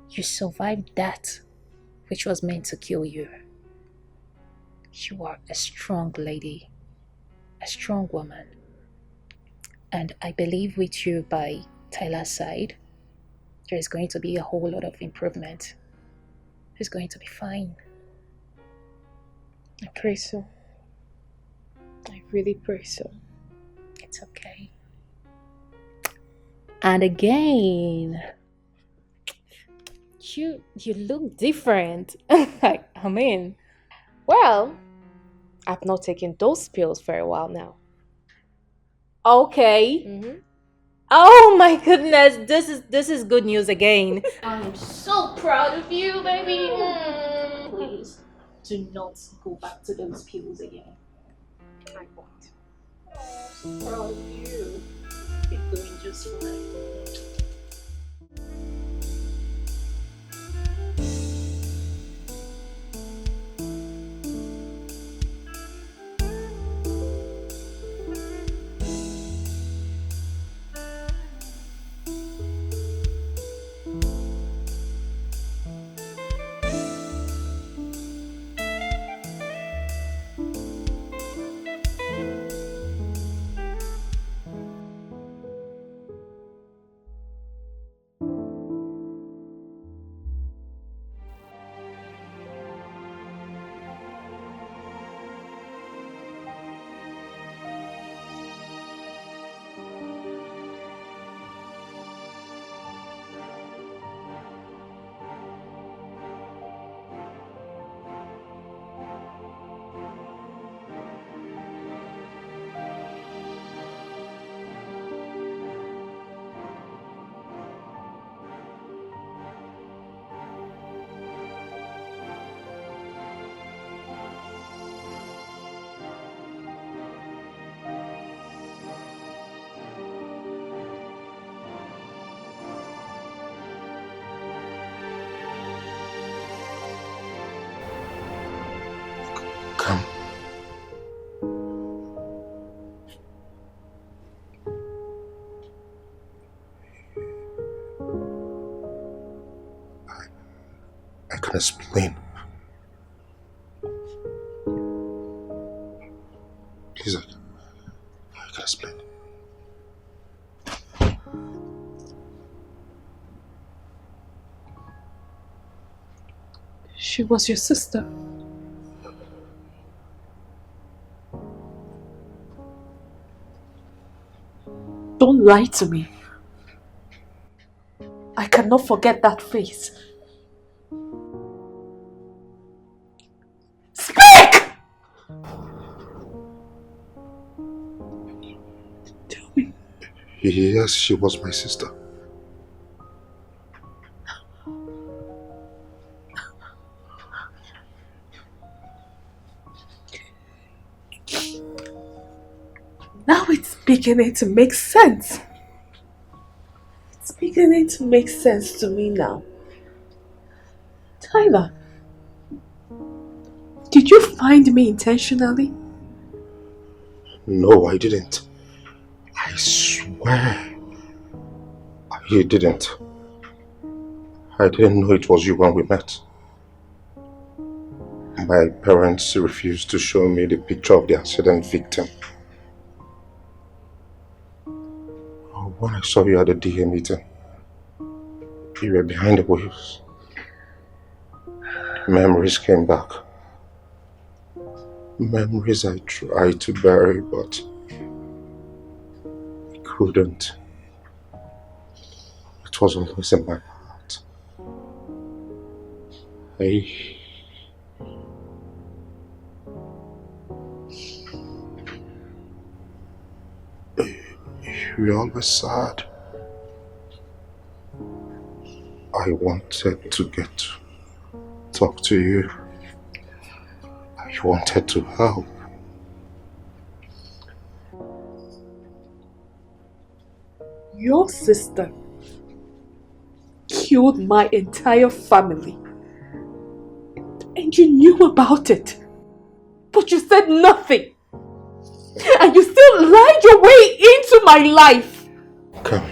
You survived that which was meant to kill you. You are a strong lady, a strong woman. And I believe with you by Tyler's side, there is going to be a whole lot of improvement. He's going to be fine. I pray so. I really pray so. It's okay. And again, you look different. I mean, well, I've not taken those pills for a while now. Okay. Oh my goodness, this is good news again. I'm so proud of you, baby. Please do not go back to those pills again. I won't. Oh, so proud of you. You're doing just fine. Come. I can explain. Please, I can explain. She was your sister. Don't lie to me. I cannot forget that face. Tell me. Yes, she was my sister. Now it's beginning to make sense. It's beginning to make sense to me now. Tyler, did you find me intentionally? No, I didn't. I swear. I didn't. I didn't know it was you when we met. My parents refused to show me the picture of the accident victim. When I saw you at the DA meeting, you were behind the wheels. Memories came back. Memories I tried to bury, but I couldn't. It was always in my heart. You were always sad. I wanted to get to talk to you. I wanted to help. Your sister killed my entire family. And you knew about it. But you said nothing. And you still lied your way into my life. Come.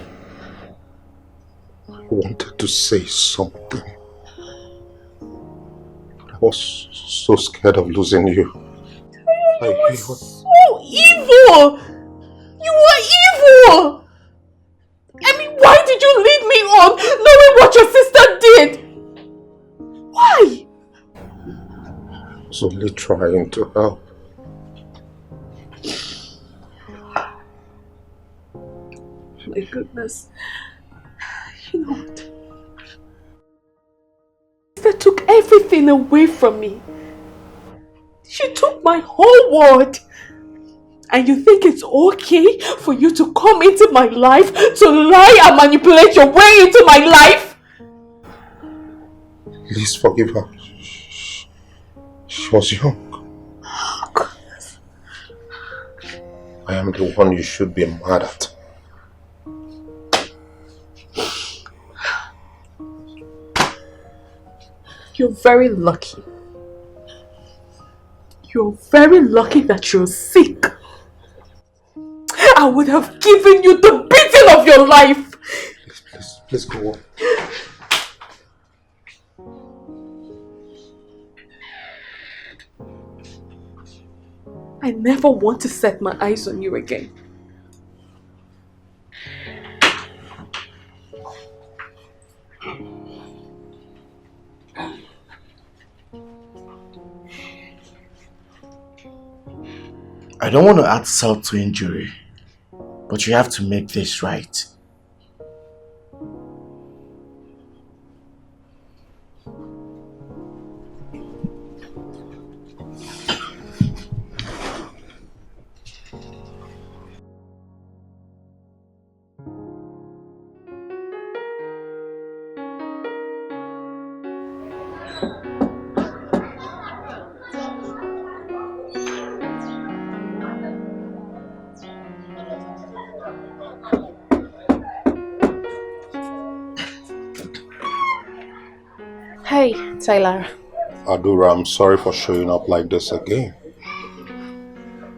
I wanted to say something. But I was so scared of losing you. You were so evil! You were evil! I mean, why did you lead me on knowing what your sister did? Why? I was only trying to help. My goodness. You know what? Sister took everything away from me. She took my whole world. And you think it's okay for you to come into my life to lie and manipulate your way into my life? Please forgive her. She was young. Oh, goodness. I am the one you should be mad at. You're very lucky. You're very lucky that you're sick. I would have given you the beating of your life. Please go on. I never want to set my eyes on you again. I don't want to add salt to injury, but you have to make this right. Hey, Tyler. Adura, I'm sorry for showing up like this again.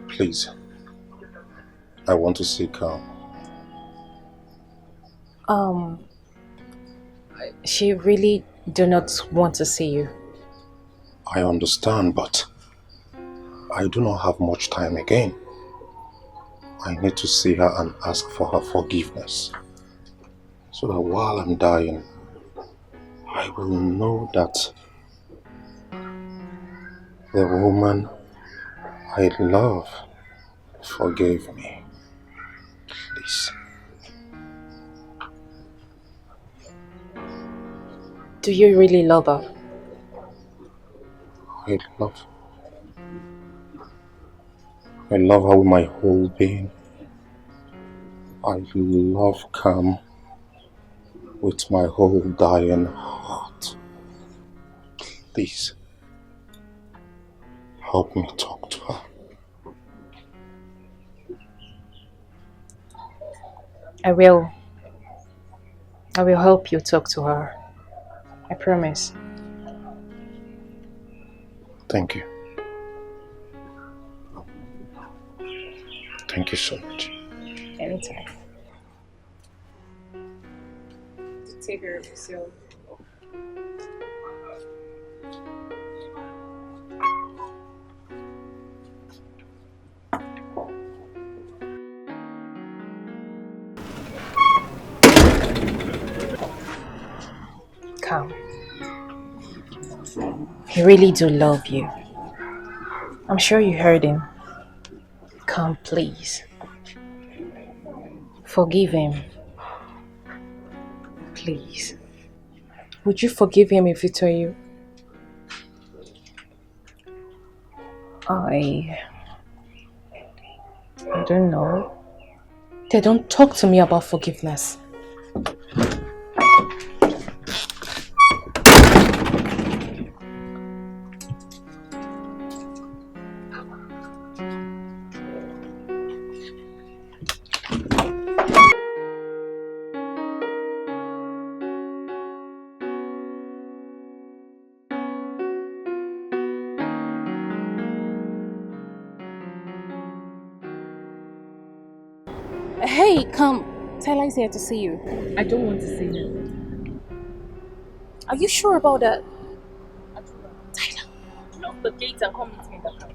Please. I want to see calm. She really do not want to see you. I understand, but I do not have much time again. I need to see her and ask for her forgiveness. So that while I'm dying, I will know that the woman I love forgave me. Please. Do you really love her? I love her. I love her with my whole being. I love Cam with my whole dying heart. Please, help me talk to her. I will. I will help you talk to her. I promise. Thank you. Thank you so much. Anytime. Take care of yourself. Come. He really do love you. I'm sure you heard him. Come, please. Forgive him. Please. Would you forgive him if he told you? I don't know. They don't talk to me about forgiveness. Hey, come. Tyler is here to see you. I don't want to see him. Are you sure about that? Tyler, lock the gate and come meet me in the car.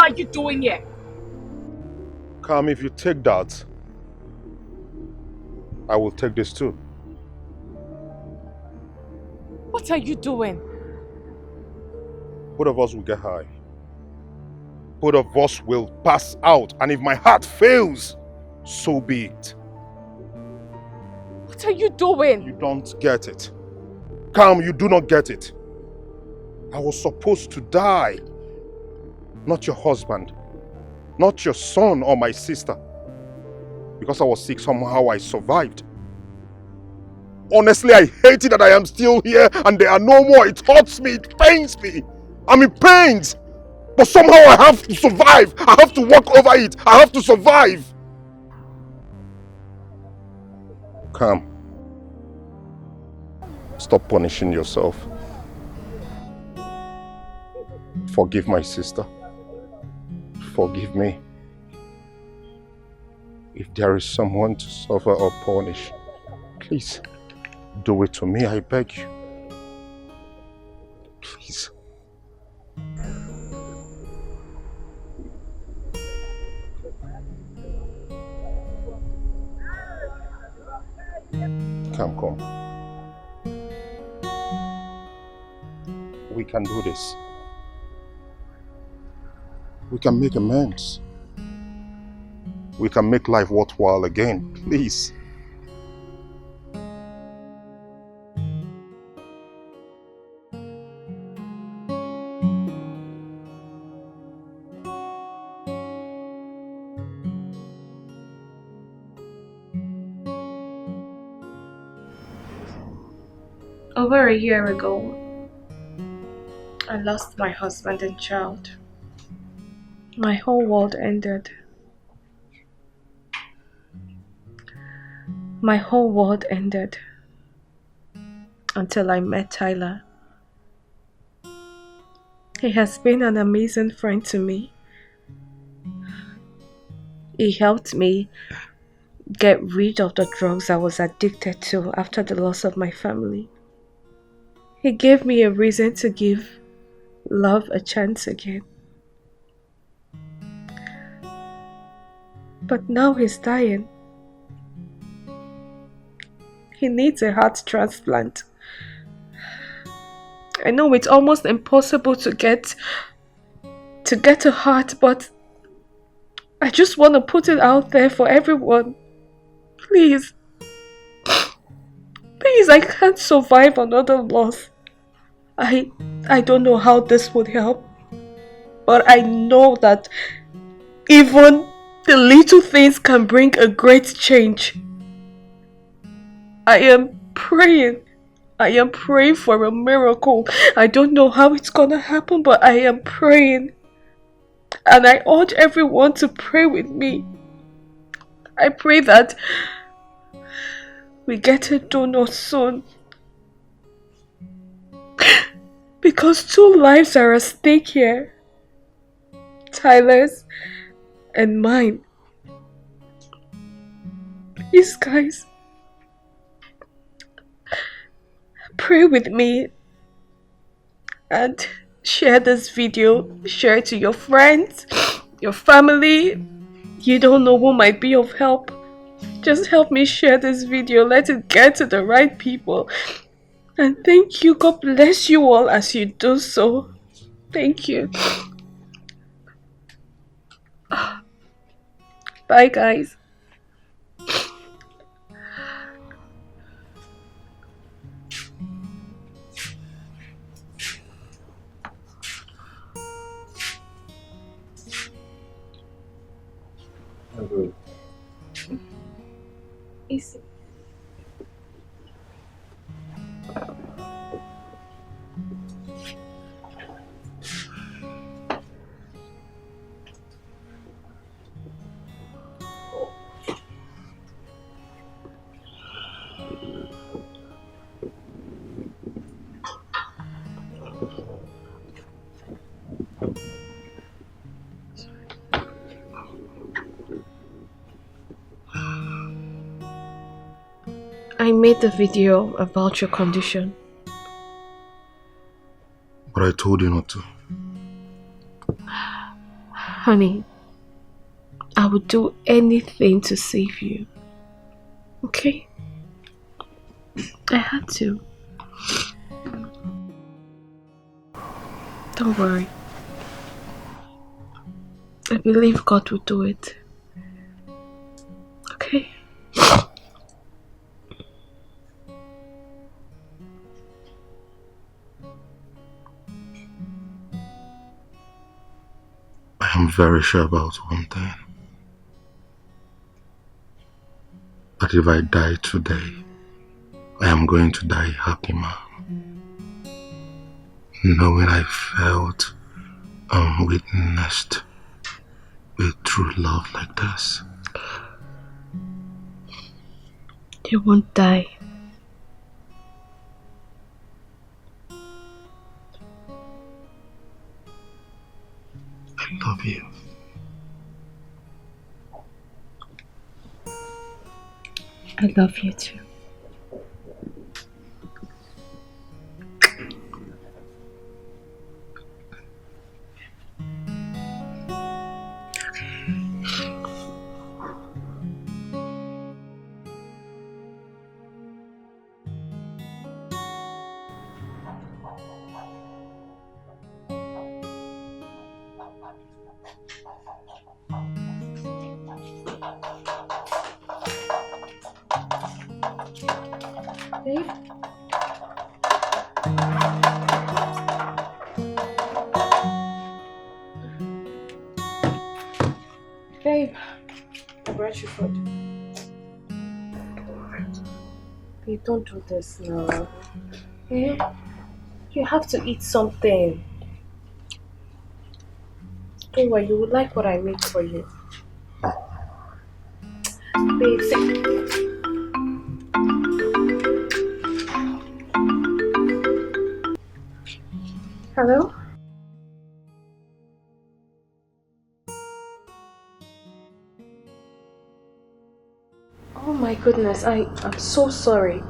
are you doing here? Come, if you take that, I will take this too. What are you doing? Both of us will get high. Both of us will pass out, and if my heart fails, so be it. What are you doing? You don't get it. Come, you do not get it. I was supposed to die. Not your husband. Not your son or my sister. Because I was sick, somehow I survived. Honestly, I hate it that I am still here and there are no more. It hurts me, it pains me. I'm in pains. But somehow I have to survive. I have to walk over it. I have to survive. Come. Stop punishing yourself. Forgive my sister. Forgive me. If there is someone to suffer or punish, please do it to me, I beg you. Please. Come. We can do this. We can make amends. We can make life worthwhile again, please. Over a year ago, I lost my husband and child. My whole world ended. My whole world ended until I met Tyler. He has been an amazing friend to me. He helped me get rid of the drugs I was addicted to after the loss of my family. He gave me a reason to give love a chance again. But now he's dying. He needs a heart transplant. I know it's almost impossible to get a heart, but I just want to put it out there for everyone. Please. Please, I can't survive another loss. I don't know how this would help, but I know that even the little things can bring a great change. I am praying for a miracle. I don't know how it's gonna happen, but I am praying. And I urge everyone to pray with me. I pray that we get a donor soon. Because 2 lives are at stake here. Tyler's and mine. Please, guys, pray with me and share this video. Share it to your friends, your family. You don't know who might be of help. Just help me share this video. Let it get to the right people. And thank you. God bless you all as you do so. Thank you. Bye, guys. Easy. I made the video about your condition. But I told you not to. Honey, I would do anything to save you. Okay? I had to. Don't worry. I believe God will do it. Okay? I am very sure about one thing. That if I die today, I am going to die a happy man. Knowing I felt unwitnessed with true love like this. You won't die. I love you. I love you too. Babe? Babe, I brought you food. Babe, don't do this now. Eh? You have to eat something. Don't worry, you will like what I make for you. Babe, say... Hello? Oh my goodness, I'm so sorry.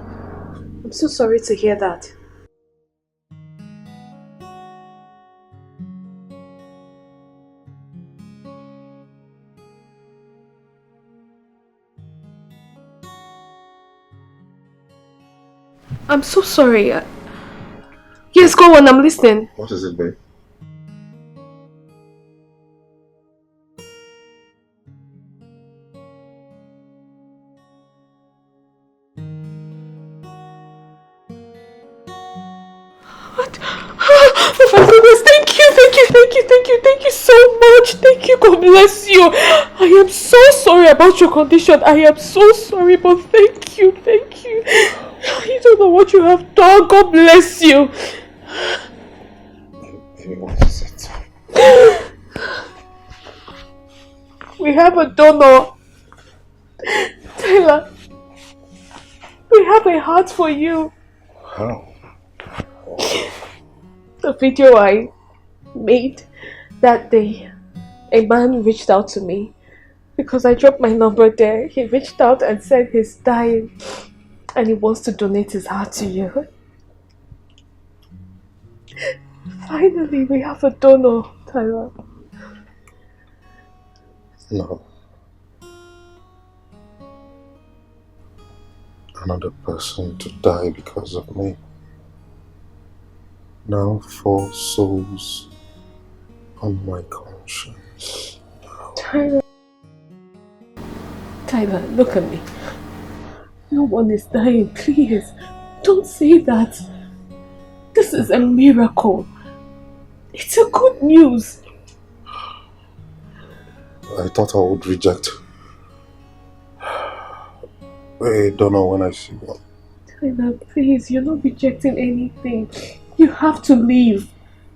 I'm so sorry to hear that. I'm so sorry. Yes, go on, I'm listening. What is it, babe? What? Oh my goodness, thank you so much. Thank you, God bless you. I am so sorry about your condition. I am so sorry, but thank you. You don't know what you have done. God bless you. What is it? We have a donor. Taylor, we have a heart for you. How? The video I made that day, a man reached out to me because I dropped my number there. He reached out and said he's dying and he wants to donate his heart to you. Finally, we have a donor, Tyler. No. Another person to die because of me. Now 4 souls on my conscience. Tyler, look at me. No one is dying, please. Don't say that. This is a miracle. It's a good news. I thought I would reject. I don't know when I see one. Tyler, please, you're not rejecting anything. You have to leave.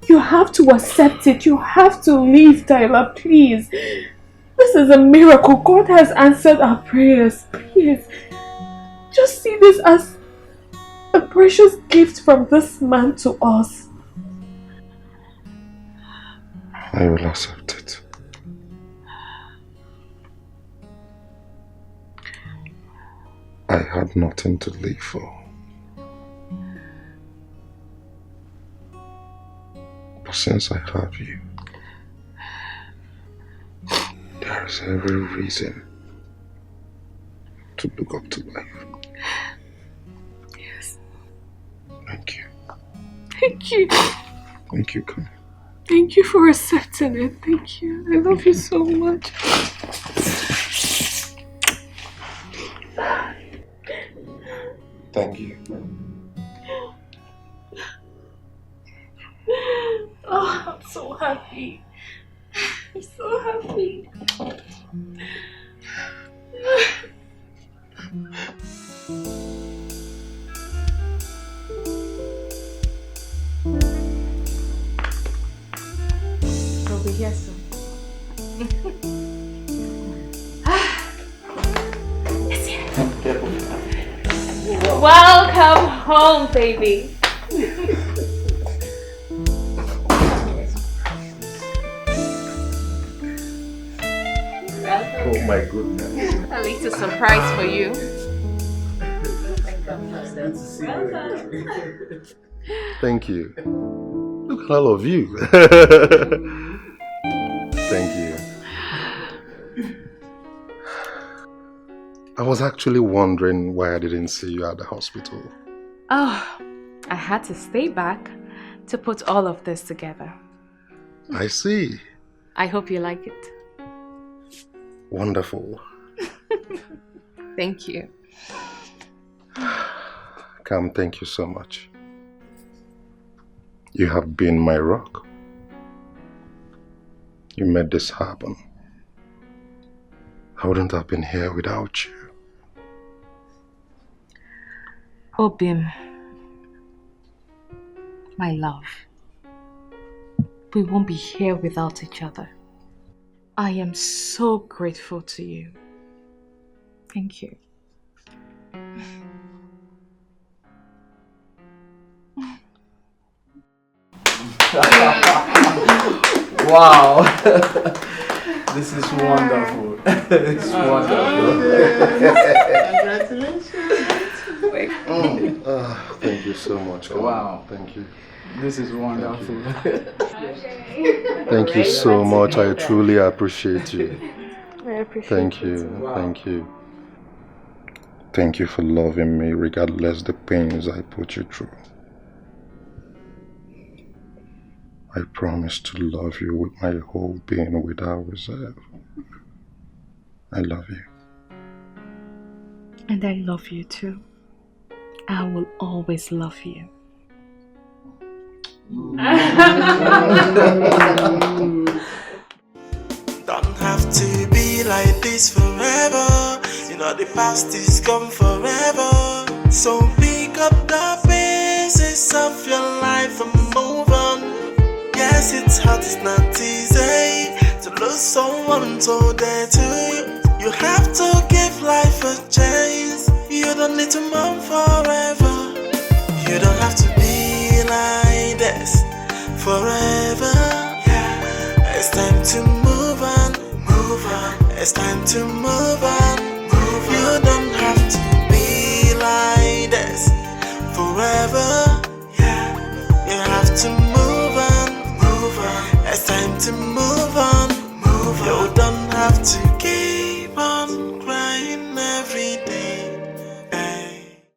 You have to accept it. You have to leave, Tyler, please. This is a miracle. God has answered our prayers. Please, just see this as a precious gift from this man to us. I will accept it. I had nothing to live for. But since I have you, There's every reason to look up to life. Yes. Thank you. Thank you. Thank you, come. Thank you for accepting it. Thank you. I love you so much. Thank you. Oh, I'm so happy. I'm so happy. We'll be here soon. It's here. Welcome home, baby. Oh my goodness. At least a surprise for you. Thank you. Look at all of you. Thank you. I was actually wondering why I didn't see you at the hospital. Oh, I had to stay back to put all of this together. I see. I hope you like it. Wonderful. Thank you. Cam, thank you so much. You have been my rock. You made this happen. I wouldn't have been here without you. Obim, my love, we won't be here without each other. I am so grateful to you. Thank you. Wow. This is wonderful. It's wonderful. Congratulations. Thank you so much. Cam. Wow. Thank you. This is wonderful. Thank you so much. I truly appreciate you. I appreciate Thank it. you. Thank you. Thank you for loving me regardless the pains I put you through. I promise to love you with my whole being without reserve. I love you. And I love you too. I will always love you. Don't have to be like this forever. You know the past is gone forever. So pick up the pieces of your life and move on. Yes, it's hard, it's not easy to lose someone so dear to you. You have to give life a chance. You don't need to mourn forever. You don't have to be like this forever. Yeah. It's time to move on, move on. It's time to move on, move on. You don't have to be like this forever. Yeah. You have to move on, move on. It's time to move on.